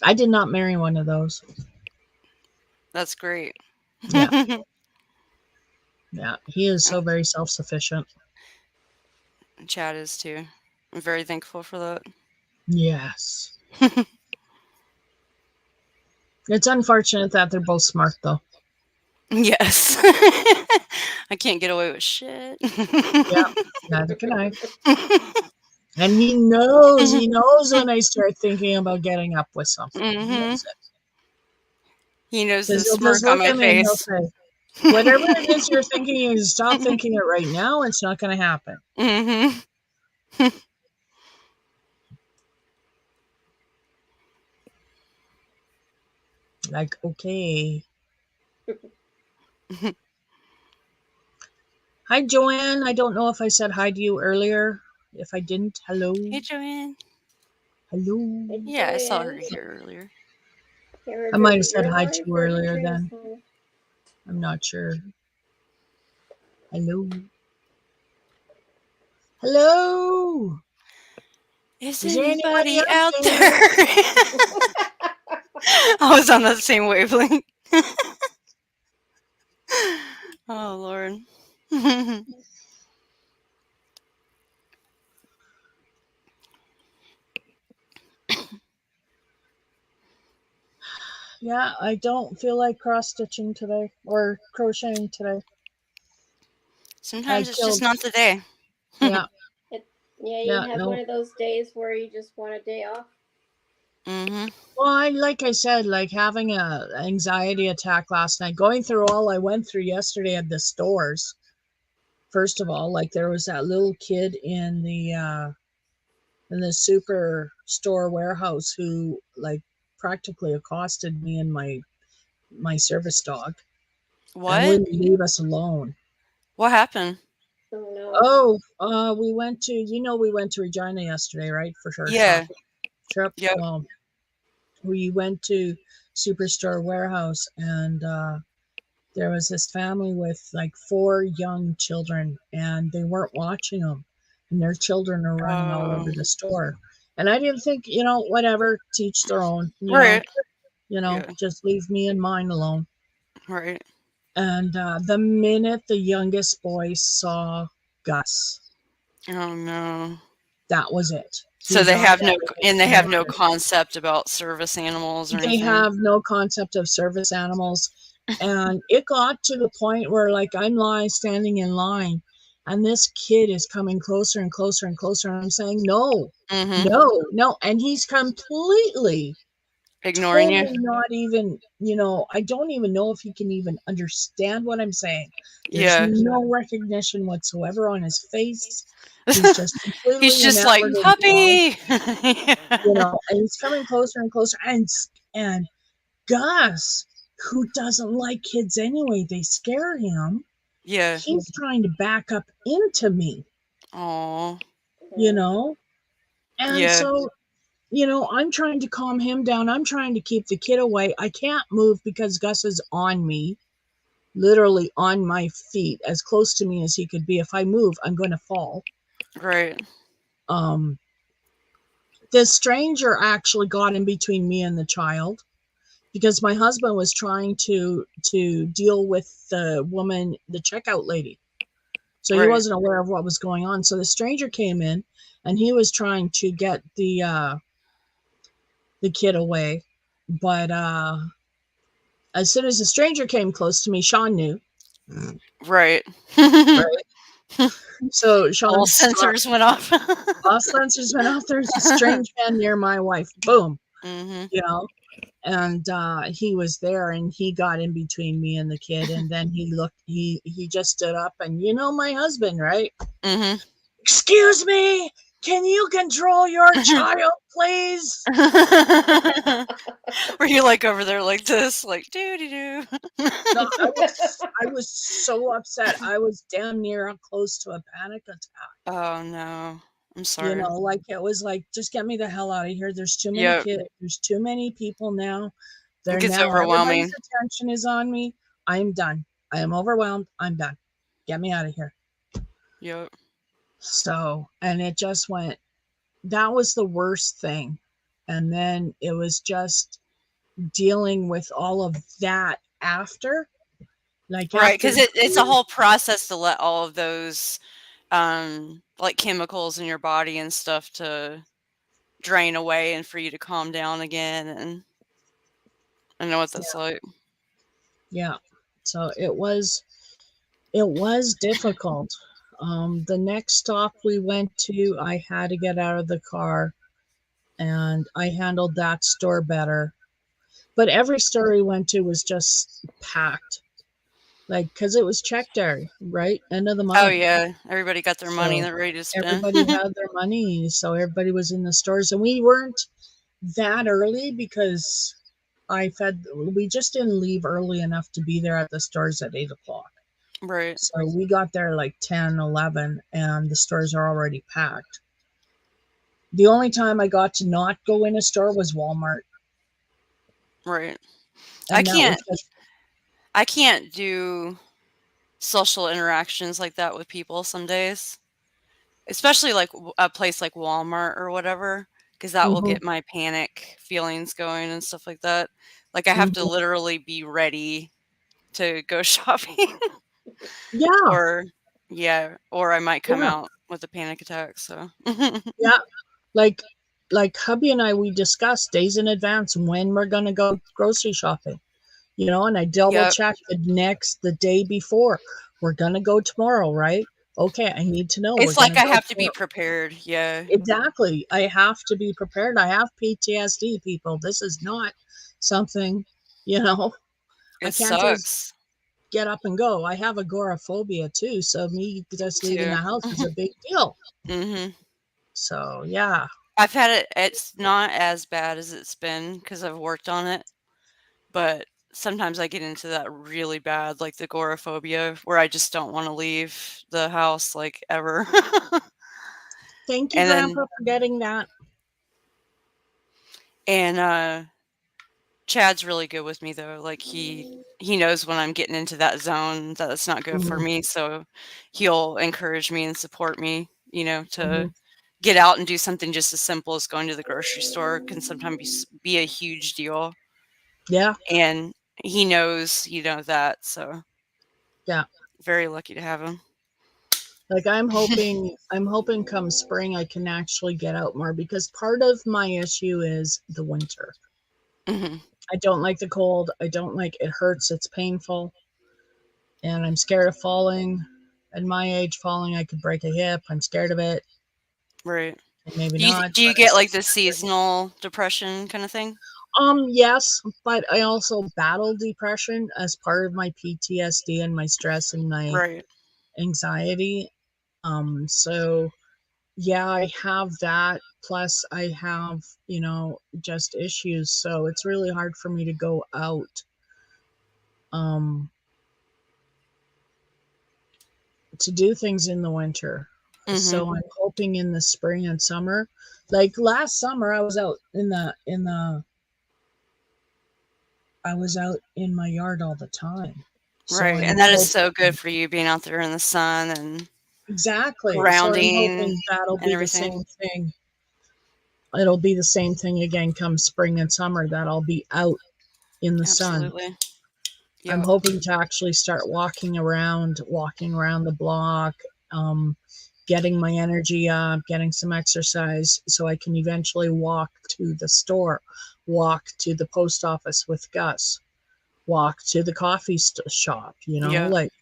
I did not marry one of those. That's great. Yeah. Yeah. He is so very self-sufficient. Chad is too. I'm very thankful for that. Yes. It's unfortunate that they're both smart, though. Yes. I can't get away with shit. Yeah, neither can I. And he knows when I start thinking about getting up with something. He knows it. He knows the 'Cause he'll smirk just on look my at me and he'll face. say, "Whatever it is you're thinking, you stop thinking it right now. It's not going to happen." Mm-hmm. Like, okay. Hi, Joanne. I don't know if I said hi to you earlier. If I didn't, hello. Hey, Joanne. Hello. Hey, Yeah, I saw her Joanne. here earlier. I might have said You're hi alive to you or earlier you're then. alive? I'm not sure. Hello. Hello. Is there anybody anybody out out there? I was on the same wavelength. Oh, Lord. Yeah, I don't feel like cross-stitching today or crocheting today. Sometimes it's just not the day. Yeah. Yeah, you Yeah, have no. one of those days where you just want a day off. Mm-hmm. Well, like I said, like having a anxiety attack last night, going through all I went through yesterday at the stores. First of all, like there was that little kid in the super store warehouse who like practically accosted me and my service dog. What? And wouldn't leave us alone. What happened? Oh, no. We went to Regina yesterday, right? For sure. Yeah. Trip. Yep. Well, we went to Superstore Warehouse, and there was this family with like 4 young children, and they weren't watching them, and their children are running all over the store. And I didn't think, whatever, teach their own. Right. Yeah. Just leave me and mine alone. Right. And the minute the youngest boy saw Gus, Oh, no. that was it. So they have no concept about service animals or anything. They have no concept of service animals. And it got to the point where like I'm standing in line, and this kid is coming closer and closer and closer, and I'm saying no. And he's completely ignoring totally you. not even, I don't even know if he can even understand what I'm saying. There's no recognition whatsoever on his face. He's just completely He's just like, enamored of puppy. and he's coming closer and closer, and Gus, who doesn't like kids anyway, they scare him. Yeah. He's trying to back up into me. Oh. And so I'm trying to calm him down. I'm trying to keep the kid away. I can't move because Gus is on me, literally on my feet, as close to me as he could be. If I move, I'm going to fall. Right. Um, the stranger actually got in between me and the child because my husband was trying to deal with the woman, the checkout lady. So he Right. wasn't aware of what was going on. So the stranger came in and he was trying to get the kid away. But as soon as the stranger came close to me, Sean knew. Right. Right. So All Sean stopped. sensors went off. All sensors went off. There's a strange man near my wife. Boom. Hmm. And he was there and he got in between me and the kid. And then he just stood up and my husband, right? Hmm. Excuse me, can you control your child, please? Were you like over there like this, like doo doo doo? No, I was so upset. I was damn near close to a panic attack. Oh no, I'm sorry. Like it was like, just get me the hell out of here. There's too many Yep, kids. There's too many people now. it gets Everybody's overwhelming. attention is on me. I'm done. I am overwhelmed. I'm done. Get me out of here. Yep. So, and it just went, that was the worst thing. And then it was just dealing with all of that after. Like Right, because after it's a whole process to let all of those like chemicals in your body and stuff to drain away and for you to calm down again. And I know what that's like. Yeah. So it was difficult. The next stop we went to, I had to get out of the car and I handled that store better. But every store we went to was just packed. Like, because it was check day, right? End of the month. Oh yeah, everybody got their money So they're ready to spend. everybody had their money. So everybody was in the stores. And we weren't that early because we just didn't leave early enough to be there at the stores at 8:00. Right. So we got there like 10, 11, and the stores are already packed. The only time I got to not go in a store was Walmart. Right. And that was just, I can't do social interactions like that with people some days, especially like a place like Walmart or whatever, because that will Mhm, get my panic feelings going and stuff like that. Like I have to mhm. literally be ready to go shopping Yeah, or yeah, or I might come yeah, out with a panic attack. So yeah. Like, hubby and I, we discussed days in advance when we're going to go grocery shopping, and I double yep. checked the day before. We're going to go tomorrow, right? Okay, I need to know we're It's going like to I go have to be tomorrow. prepared. Yeah. Exactly. I have to be prepared. I have PTSD, people. This is not something, I It can't just sucks get up and go. I have agoraphobia too. So me just leaving too. the house is a big deal. Hmm. So yeah. I've had it. It's not as bad as it's been because I've worked on it, but sometimes I get into that really bad, like the agoraphobia, where I just don't want to leave the house like ever. Thank you, And then, Grandpa, for getting that. and Chad's really good with me though. Like he knows when I'm getting into that zone that it's not good for Mhm, me, so he'll encourage me and support me. To mhm. get out and do something just as simple as going to the grocery store can sometimes be a huge deal. Yeah, And he knows, that. So yeah. very lucky to have him. Like I'm hoping come spring I can actually get out more because part of my issue is the winter. Hmm. I don't like the cold. I don't like it hurts, it's painful, and I'm scared of falling. At my age, falling, I could break a hip. I'm scared of it. Right. And maybe Do you not, do but you I'm get so like the scared of seasonal depression kind of thing? it. Yes, but I also battle depression as part of my PTSD and my stress and my Right. anxiety. So yeah, I have that. Plus, I have, just issues. So it's really hard for me to go out um, to do things in the winter. Mhm. So I'm hoping in the spring and summer. Like last summer, I was out in my yard all the time. So Right. I'm And that is hoping, so good for you being out there in the sun and exactly. So I'm grounding hoping that'll and be the everything. same thing. It'll be the same thing again come spring and summer, that I'll be out in the sun. Absolutely. I'm Yep. hoping to actually start walking around the block, getting my energy up, getting some exercise so I can eventually walk to the store, walk to the post office with Gus, walk to the coffee shop, Yeah. like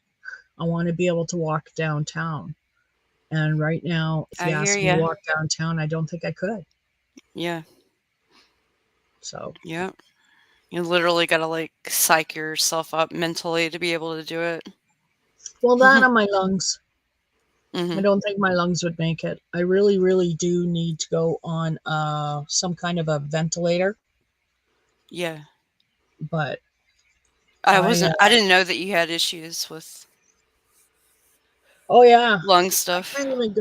I want to be able to walk downtown. And right now, if you I hear ask me to ya. walk downtown, I don't think I could. Yeah. So, Yep. You literally got to like psych yourself up mentally to be able to do it. well, that on my lungs. I Mhm. don't think my lungs would make it. I really, really do need to go on some kind of a ventilator. Yeah. But I didn't know that you had issues with oh yeah, lung I stuff. can't even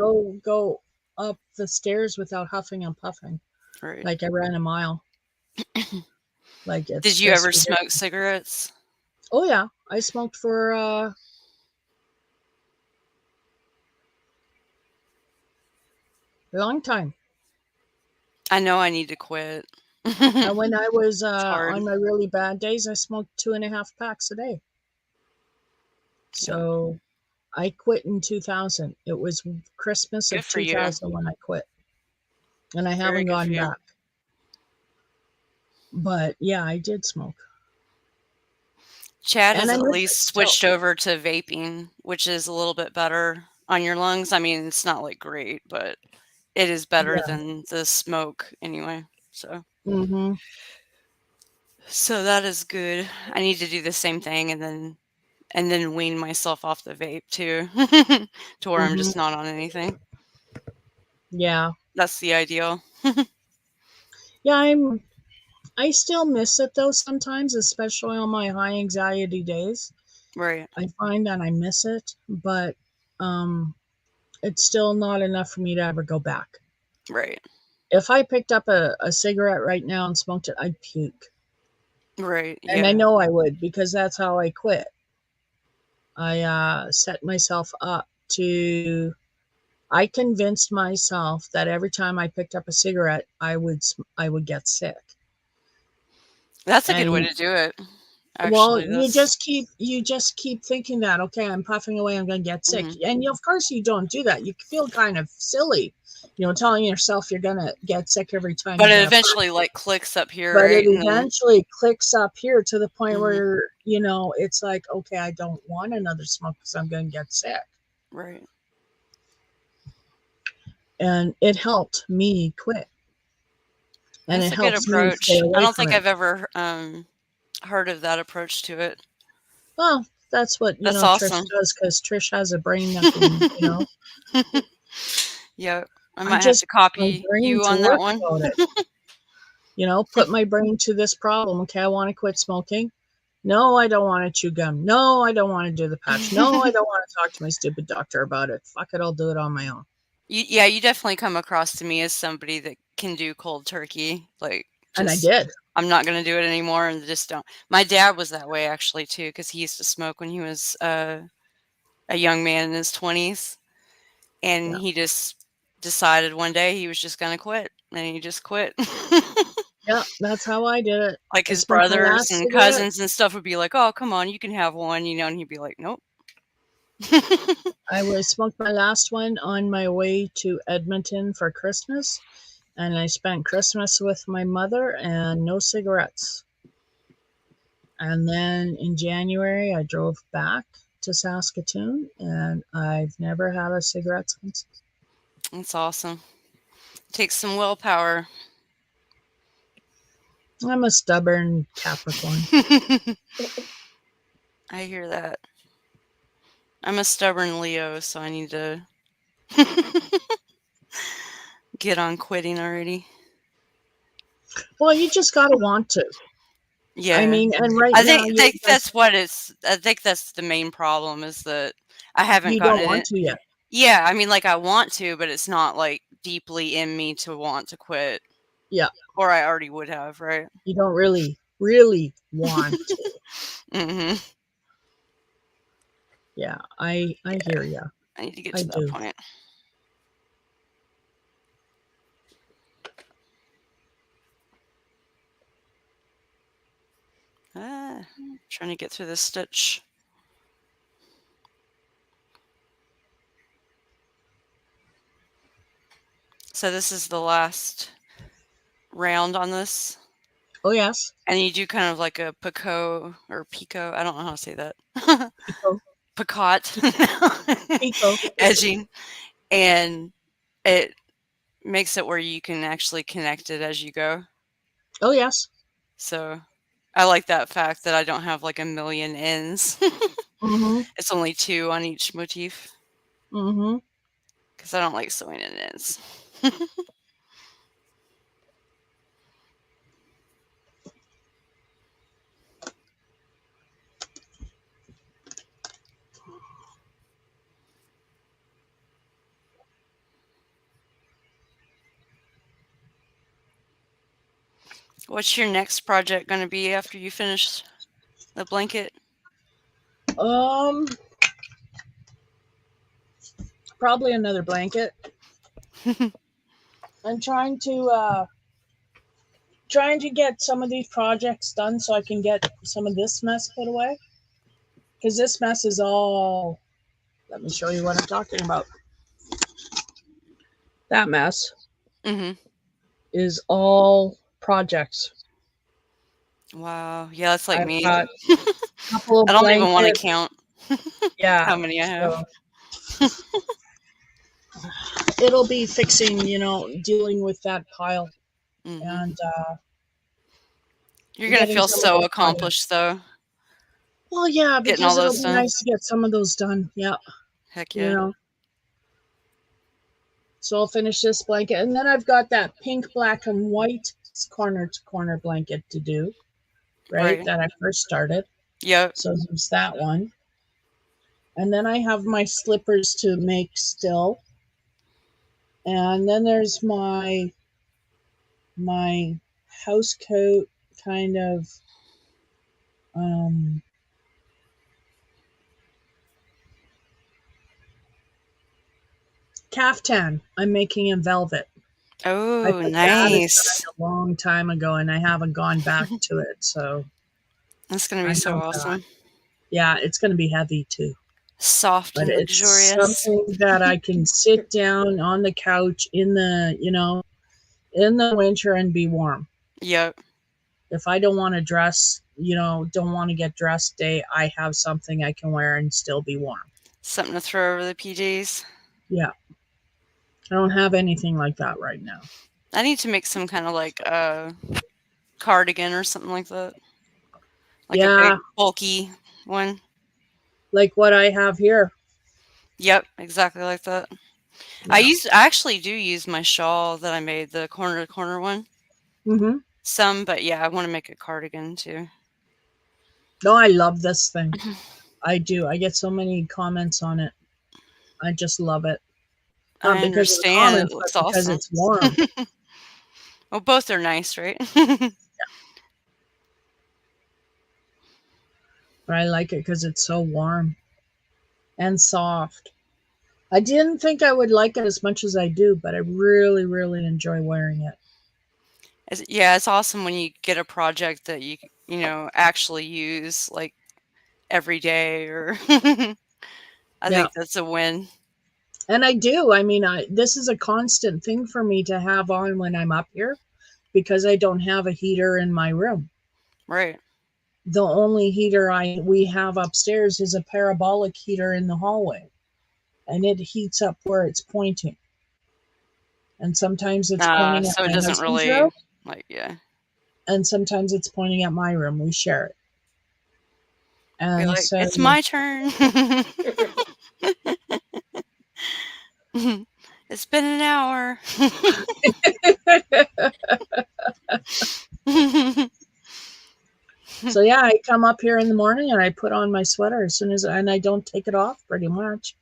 go up the stairs without huffing and puffing. Right. Like I ran a mile. Like it's Did you just ever smoke ridiculous. cigarettes? Oh yeah, I smoked for a long time. I know I need to quit. And when I was It's hard. on my really bad days, I smoked 2.5 packs a day. So I quit in 2000. It was Christmas Good of for you. 2000 when I quit. And I Very haven't good for gone you. back. But yeah, I did smoke. Chad has And I at miss it least still. switched over to vaping, which is a little bit better on your lungs. I mean, it's not like great, but it is better Yeah. than the smoke anyway. So Mm-hmm. that is good. I need to do the same thing and then wean myself off the vape too, to where I'm Mm-hmm. just not on anything. Yeah. That's the ideal. Yeah, I still miss it though sometimes, especially on my high anxiety days. Right. I find that I miss it, but it's still not enough for me to ever go back. Right. If I picked up a cigarette right now and smoked it, I'd puke. Right. And I Yeah. know I would, because that's how I quit. I set myself up to, I convinced myself that every time I picked up a cigarette, I would get sick. That's a good way And to do it. well, Actually, you that's just keep thinking that, okay, I'm puffing away, I'm going to get sick. Mhm. And of course you don't do that. You feel kind of silly, telling yourself you're going to get sick every time But you it get a puff. eventually like clicks up here, But right? it eventually clicks up here to the point Mhm. where, it's like, okay, I don't want another smoke because I'm going to get sick. Right. And it helped me quit. And That's it a good helps me stay approach. I away don't from think it. I've ever heard of that approach to it. Well, that's what, That's Trish awesome. does, because Trish has a brain that can, Yeah, I I might have just to put my copy brain you to on that work one. about it. Put my brain to this problem. Okay, I want to quit smoking. No, I don't want to chew gum. No, I don't want to do the patch. No, I don't want to talk to my stupid doctor about it. Fuck it, I'll do it on my own. You definitely come across to me as somebody that can do cold turkey. Like, And I just, did. I'm not going to do it anymore, and just don't. My dad was that way actually too, because he used to smoke when he was a young man in his 20s, and Yeah. he just decided one day he was just going to quit, and he just quit. Yeah, that's how I did it. Like I his smoked my brothers last and cigarette. cousins and stuff would be like, "Oh, come on, you can have one," and he'd be like, "Nope." I smoked my last one on my way to Edmonton for Christmas, and I spent Christmas with my mother and no cigarettes. And then in January, I drove back to Saskatoon, and I've never had a cigarette since. That's awesome. Takes some willpower. I'm a stubborn Capricorn. I hear that. I'm a stubborn Leo, so I need to get on quitting already. Well, you just gotta want to. Yeah. I mean, and right I now think that's what it's. I think that's the main problem, is that I haven't you gotten don't want it. to yet. Yeah, I mean, like, I want to, but it's not, like, deeply in me to want to quit. Yeah. Or I already would have, right? You don't really want to. Mm-hmm. Yeah, I hear ya. I need to get I to that do. point. Trying to get through this stitch. So this is the last round on this. Oh yes. And you do kind of like a picot or pico. I don't know how to say that. Pico. Picot. Pico. Edging. And it makes it where you can actually connect it as you go. Oh yes. So I like that fact that I don't have like a million ends. Mm-hmm. It's only 2 on each motif. Mm-hmm. Because I don't like sewing in ends. What's your next project going to be after you finish the blanket? Probably another blanket. I'm trying to get some of these projects done so I can get some of this mess put away. Because this mess is all, let me show you what I'm talking about. That mess is all projects. Wow. Yeah, that's like I've me. got a couple of I don't even want to blankets. count Yeah. how many I have. So it'll be fixing, dealing with that pile. And you're going to feel some of so those accomplished, though. well, yeah, Getting all because it'll those be done. nice to get some of those done. Yeah. Heck yeah. So I'll finish this blanket. And then I've got that pink, black, and white corner to corner blanket to do, right? That I first started. Yep. So there's that one. And then I have my slippers to make still. And then there's my house coat kind of caftan I'm making in velvet. Oh, nice. That a long time ago, and I haven't gone back to it. So that's going to be so awesome. Yeah, it's going to be heavy too. Soft and luxurious. It's something that I can sit down on the couch in the, in the winter and be warm. Yep. If I don't want to dress, don't want to get dressed day, I have something I can wear and still be warm. Something to throw over the PJs. Yeah. I don't have anything like that right now. I need to make some kind of like cardigan or something like that. Like a big bulky one. Like what I have here. Yep, exactly like that. Yeah. I actually do use my shawl that I made, the corner to corner one. Some, but yeah, I want to make a cardigan too. No, I love this thing. I do. I get so many comments on it. I just love it. I understand. It looks awesome. Because it's warm. Well, both are nice, right? Yeah. But I like it because it's so warm and soft. I didn't think I would like it as much as I do, but I really, really enjoy wearing it. Yeah, it's awesome when you get a project that you actually use like every day, or I think that's a win. And I do. I mean, this is a constant thing for me to have on when I'm up here because I don't have a heater in my room. Right. The only heater we have upstairs is a parabolic heater in the hallway, and it heats up where it's pointing. And sometimes it's pointing at so it doesn't really room, and sometimes it's pointing at my room. We share it. And so it's my turn. It's been an hour. So yeah, I come up here in the morning and I put on my sweater and I don't take it off pretty much.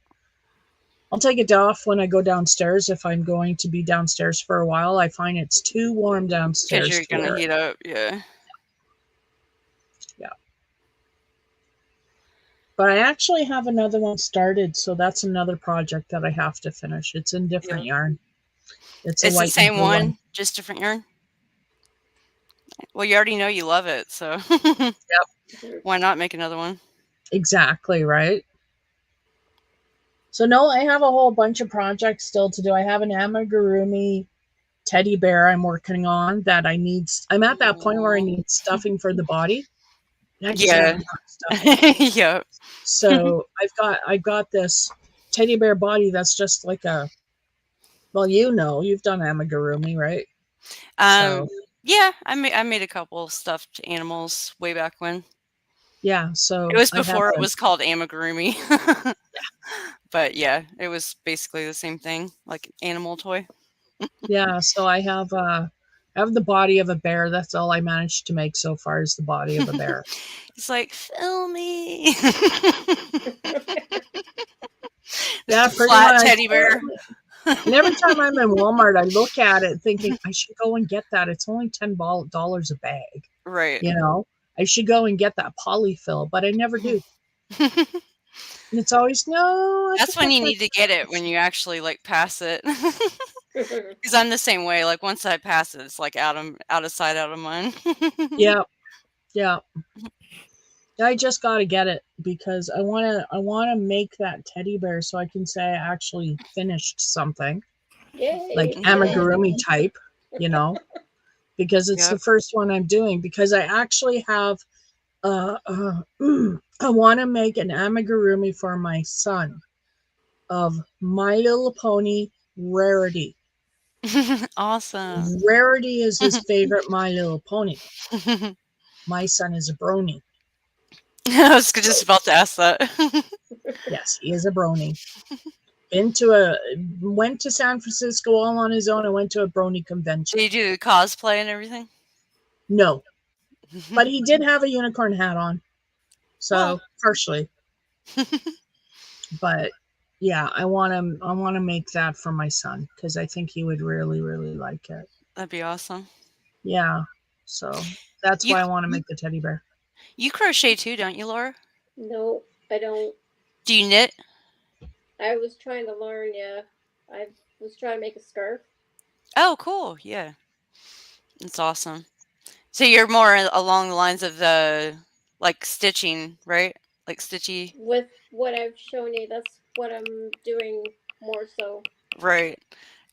I'll take it off when I go downstairs if I'm going to be downstairs for a while. I find it's too warm downstairs. Because you're to gonna wear it. heat up. Yeah. But I actually have another one started, so that's another project that I have to finish. It's in different yarn. It's a It's the white and same blue one, just different yarn. Well, you already know you love it, so why not make another one? Exactly, right? So no, I have a whole bunch of projects still to do. I have an amigurumi teddy bear I'm working on that I need. I'm at that point where I need stuffing for the body. And I just Yeah. haven't got stuffing. Yep. So I've got this teddy bear body that's just like a, well, you've done amigurumi, right? So Yeah, I made a couple stuffed animals way back when. yeah, so It was I have before it a- was called amigurumi. But yeah, it was basically the same thing, like animal toy. yeah, so I have the body of a bear. That's all I managed to make so far is the body of a bear. It's like, fill me. Yeah, Just a pretty flat much. teddy bear. And every time I'm in Walmart, I look at it thinking I should go and get that. It's only $10 a bag. Right. You know, I should go and get that polyfill, but I never do. And it's always no. That's when you need to get it, when you actually like pass it. Because I'm the same way. Like once I pass it, it's like out of sight, out of mind. Yeah, yeah. I just got to get it because I want to make that teddy bear so I can say I actually finished something. Yay. Like amigurumi type, because it's Yep. the first one I'm doing. Because I actually have, I want to make an amigurumi for my son of My Little Pony Rarity. Awesome. Rarity is his favorite My Little Pony. My son is a brony. I was just about to ask that. Yes, he is a brony. Went to San Francisco all on his own. I went to a brony convention. Did you do cosplay and everything? No, but he did have a unicorn hat on. So partially. But yeah, I want to make that for my son because I think he would really, really like it. That'd be awesome. Yeah. So that's why I want to make the teddy bear. You crochet too, don't you, Laura? No, I don't. Do you knit? I was trying to learn, yeah. I was trying to make a scarf. Oh, cool. Yeah. That's awesome. So you're more along the lines of the like stitching, right? Like stitchy. With what I've shown you, that's what I'm doing more so. Right.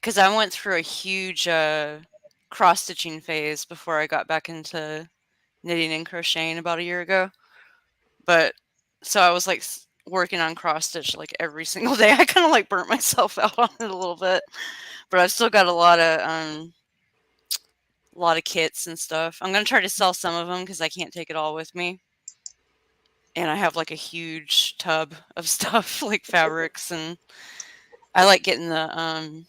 Because I went through a huge cross stitching phase before I got back into knitting and crocheting about a year ago. But so I was like working on cross stitch like every single day. I kind of like burnt myself out on it a little bit, but I've still got a lot of kits and stuff. I'm gonna try to sell some of them because I can't take it all with me. And I have like a huge tub of stuff like fabrics, and I like getting the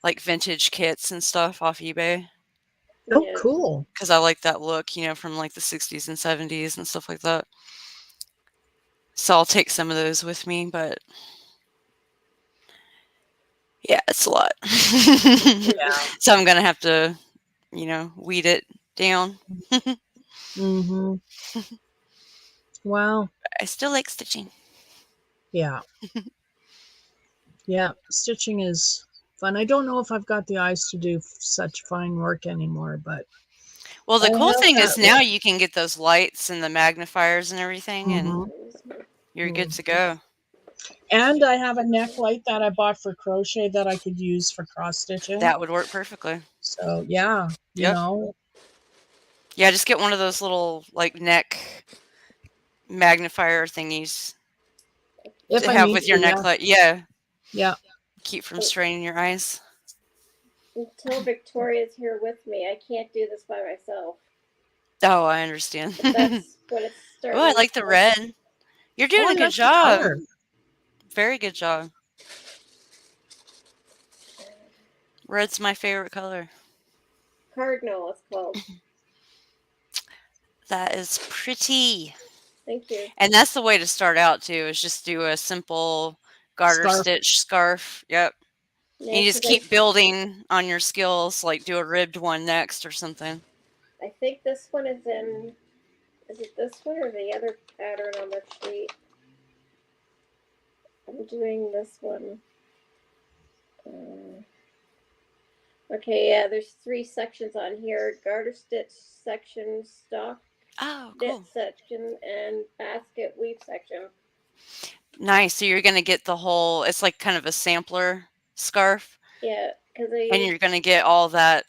like vintage kits and stuff off eBay. Oh, Yeah. cool. Because I like that look, from like the 60s and 70s and stuff like that. So I'll take some of those with me, but yeah, it's a lot. Yeah. So I'm going to have to, weed it down. Mm-hmm. Wow. I still like stitching. Yeah. Yeah. Stitching is fun. I don't know if I've got the eyes to do such fine work anymore, but. Well, the I cool have thing is that now look. you can get those lights and the magnifiers and everything, and Mhm. you're good to go. And I have a neck light that I bought for crochet that I could use for cross stitching. That would work perfectly. So yeah, Yep. Yeah, just get one of those little like neck magnifier thingies if to I have need with your to, neck light. Yeah. Yeah. Keep from straining your eyes. Until Victoria's here with me, I can't do this by myself. Oh, I understand. But that's what it's starting. Oh, I like the red. You're doing Oh, I a good like the job. color. Very good job. Red's my favorite color. Cardinal, it's called. That is pretty. Thank you. And that's the way to start out too, is just do a simple garter Scarf. stitch scarf. Yep. Yeah, And you just 'cause keep building on your skills, like do a ribbed one next or something. I think this one is in. Is it this one or the other pattern on the sheet? I'm doing this one. Okay, yeah, there's 3 sections on here: garter stitch section, stock Oh, knit cool. section, and basket weave section. Nice. So you're going to get the whole, it's like kind of a sampler scarf, Yeah, because and you're going to get all that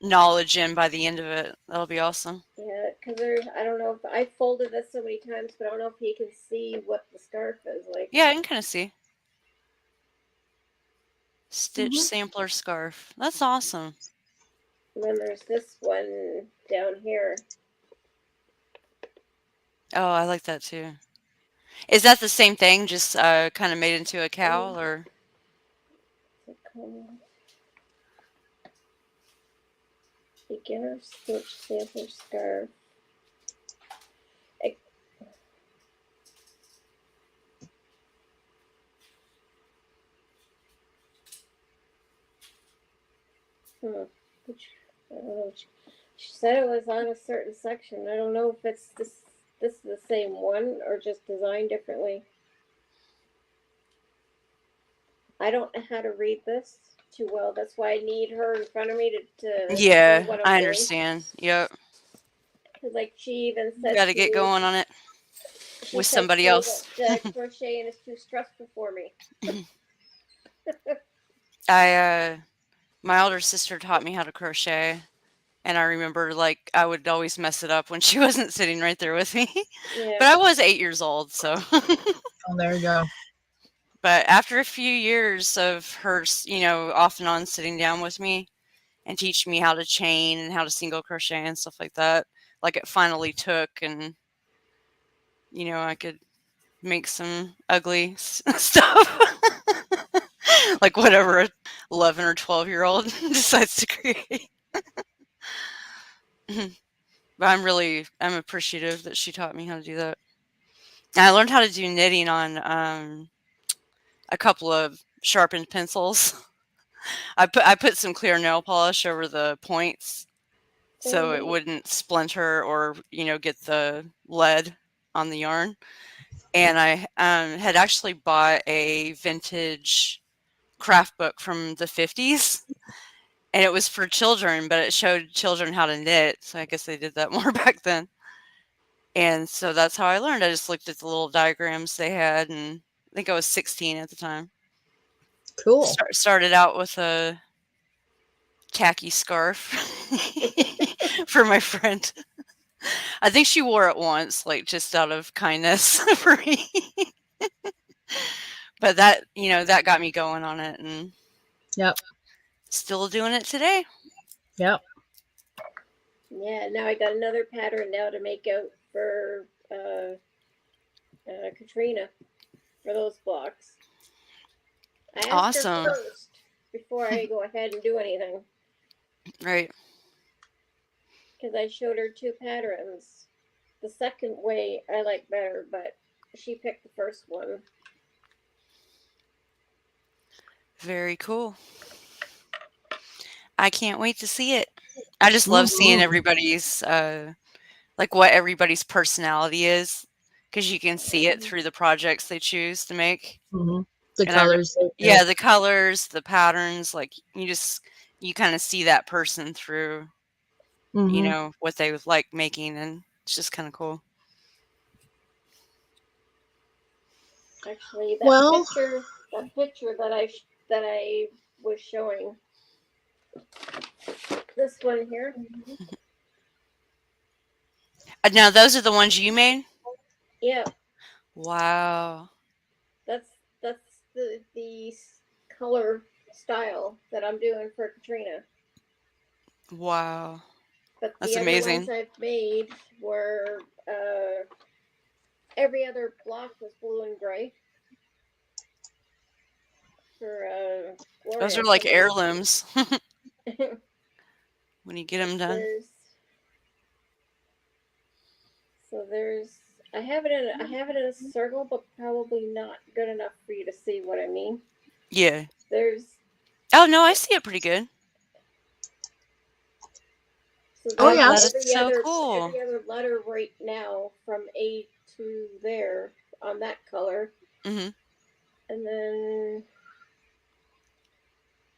knowledge in by the end of it. That'll be awesome. yeah, because I don't know if I folded this so many times, but I don't know if you can see what the scarf is like. Yeah, I can kind of see. Stitch Mhm. sampler scarf. That's awesome. And then there's this one down here. Oh, I like that too. Is that the same thing, just kind of made into a cowl, or? What's it called? Beginner stitch sampler scarf. Which, I don't know. She said it was on a certain section. I don't know if it's this. This is the same one or just designed differently. I don't know how to read this too well. That's why I need her in front of me to know Yeah, what I'm I doing. understand. Yep. Because like she even said Got to get going on it she with said somebody to me else. that crocheting is too stressful for me. My older sister taught me how to crochet, and I remember like I would always mess it up when she wasn't sitting right there with me. Yeah. But I was 8 years old, so. Oh, there you go. But after a few years of her, off and on sitting down with me and teaching me how to chain and how to single crochet and stuff like that, like it finally took, and I could make some ugly stuff. Like whatever a 11 or 12-year-old decides to create. But I'm appreciative that she taught me how to do that. And I learned how to do knitting on a couple of sharpened pencils. I put some clear nail polish over the points so it wouldn't splinter or get the lead on the yarn. And I had actually bought a vintage craft book from the 50s, and it was for children, but it showed children how to knit, so I guess they did that more back then. And so that's how I learned. I just looked at the little diagrams they had, and I think I was 16 at the time. Cool. Started out with a tacky scarf for my friend. I think she wore it once, like just out of kindness for me. But that got me going on it, and Yep. still doing it today. Yep. Yeah, now I got another pattern now to make out for Katrina for those blocks. I asked Awesome. her first before I go ahead and do anything. Right. Because I showed her 2 patterns. The second way I like better, but she picked the first one. Very cool. I can't wait to see it. I just love seeing everybody's like what everybody's personality is, because you can see it through the projects they choose to make. Mm-hmm. The And colors. Yeah, the colors, the patterns, like you kind of see that person through Mhm. what they would like making, and it's just kind of cool. Actually, Well- that picture that I was showing, this one here. Now those are the ones you made? Yeah, Wow. that's the color style that I'm doing for Katrina. Wow. But That's the amazing. other ones I've made were every other block was blue and gray. For Those are like heirlooms heirlooms. when you get them done. There's I have it in a circle, but probably not good enough for you to see what I mean. Yeah. There's Oh no, I see it pretty good. so Oh, there's yeah. That is every so other cool. every other letter right now from A to there on that color, Hmm. and then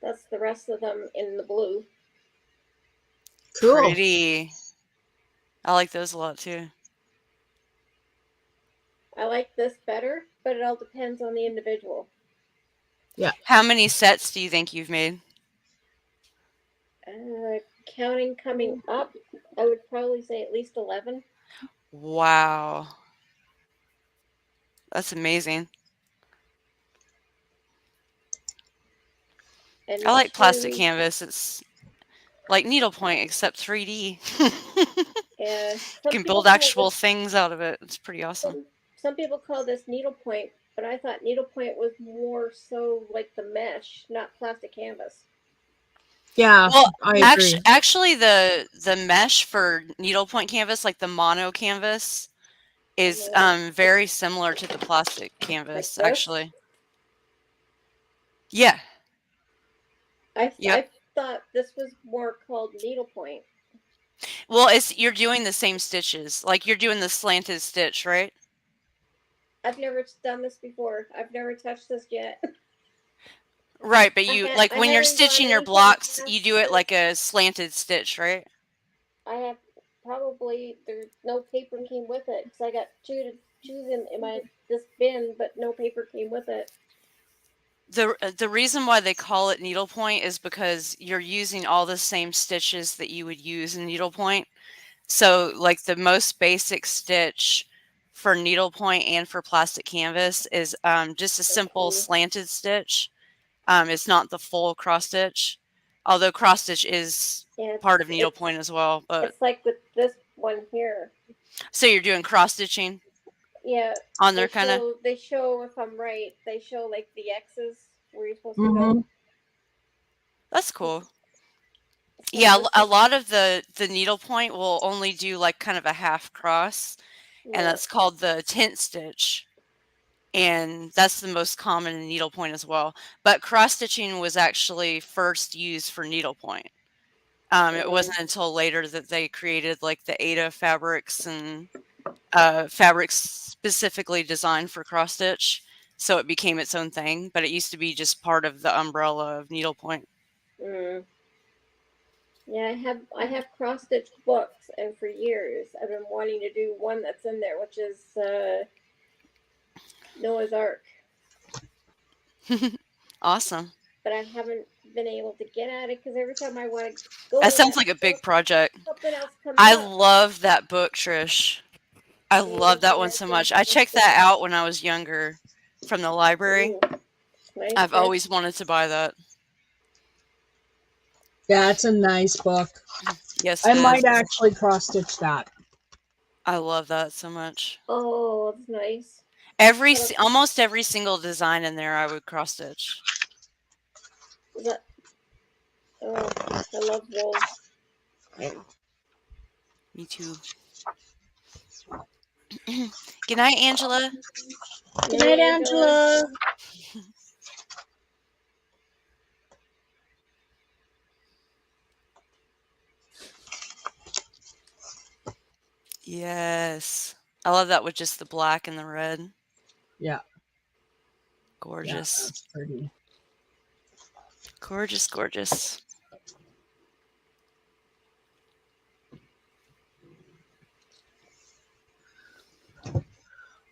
that's the rest of them in the blue. Cool. Pretty. I like those a lot too. I like this better, but it all depends on the individual. How many sets do you think you've made? Counting coming up, I would probably say at least 11. Wow. That's amazing. And I like plastic two- canvas. It's like needlepoint except 3D. Yeah, You some can people build call actual this- things out of it. It's pretty awesome. Some people call this needlepoint, but I thought needlepoint was more so like the mesh, not plastic canvas. Yeah, Well, I agree. actually, the mesh for needlepoint canvas, like the mono canvas, is Yeah. very similar to the plastic canvas. this? Actually, yeah. I Yep. thought this was more called needlepoint. Well, you're doing the same stitches. Like you're doing the slanted stitch, right? I've never done this before. I've never touched this yet. Right, but I you ha- like I when you're haven't done stitching your anything blocks, past you do it this. like a slanted stitch, right? I have probably there's no paper came with it because I got two in my this bin, but no paper came with it. The reason why they call it needlepoint is because you're using all the same stitches that you would use in needlepoint. So, like the most basic stitch for needlepoint and for plastic canvas is just a simple Okay. slanted stitch. It's not the full cross stitch, although cross stitch is Yeah, part of needlepoint as well. But It's like with this one here. so you're doing cross stitching Yeah, on there, kind of. they show if I'm right. They show like the X's where you're supposed to Mhm. go. That's cool. So Yeah, this a is- lot of the needlepoint will only do like kind of a half cross, and yeah. that's called the tent stitch. And that's the most common in needlepoint as well. But cross stitching was actually first used for needlepoint. It wasn't until later that they created like the Ada fabrics and fabrics specifically designed for cross stitch. So it became its own thing, but it used to be just part of the umbrella of needlepoint. Mm. Yeah, I have cross stitch books, and for years I've been wanting to do one that's in there, which is Noah's Ark, Awesome. but I haven't been able to get at it because every time I want to go, That to sounds like a big book, project. something else comes I up. love that book, Trish. I Yeah, love that one yeah, so yeah, much. I checked that out when I was younger from the library. Ooh, nice. I've always wanted to buy that. Yeah, it's a nice book. Yes, I it is. might actually cross stitch that. I love that so much. Oh, that's nice. Almost every single design in there, I would cross stitch. Is that? Oh, I love wolves. Me too. Good night, Angela. Good night, Angela. Yes. I love that with just the black and the red. Yeah. Yeah, Gorgeous. that's pretty. Gorgeous, gorgeous.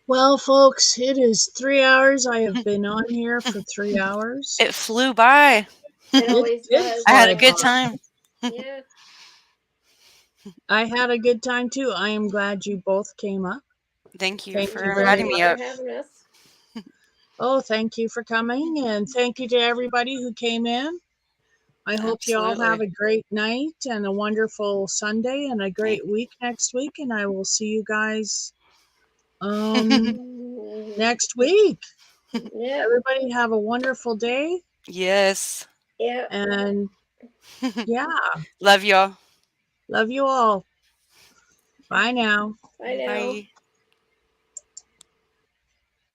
Well, folks, it is 3 hours. I have been on here for 3 hours. It flew by. It always did does. I had a fly good by. time. Yeah. I had a good time too. I am glad you both came up. Thank you Thank for you very inviting much. me up. For having us. Oh, thank you for coming, and thank you to everybody who came in. I hope you all have Absolutely. a great night and a wonderful Sunday and a great week next week, and I will see you guys next week. Yeah. Everybody have a wonderful day, Yes. Yeah. and yeah, Love y'all. love you all. Bye now. I know. Bye.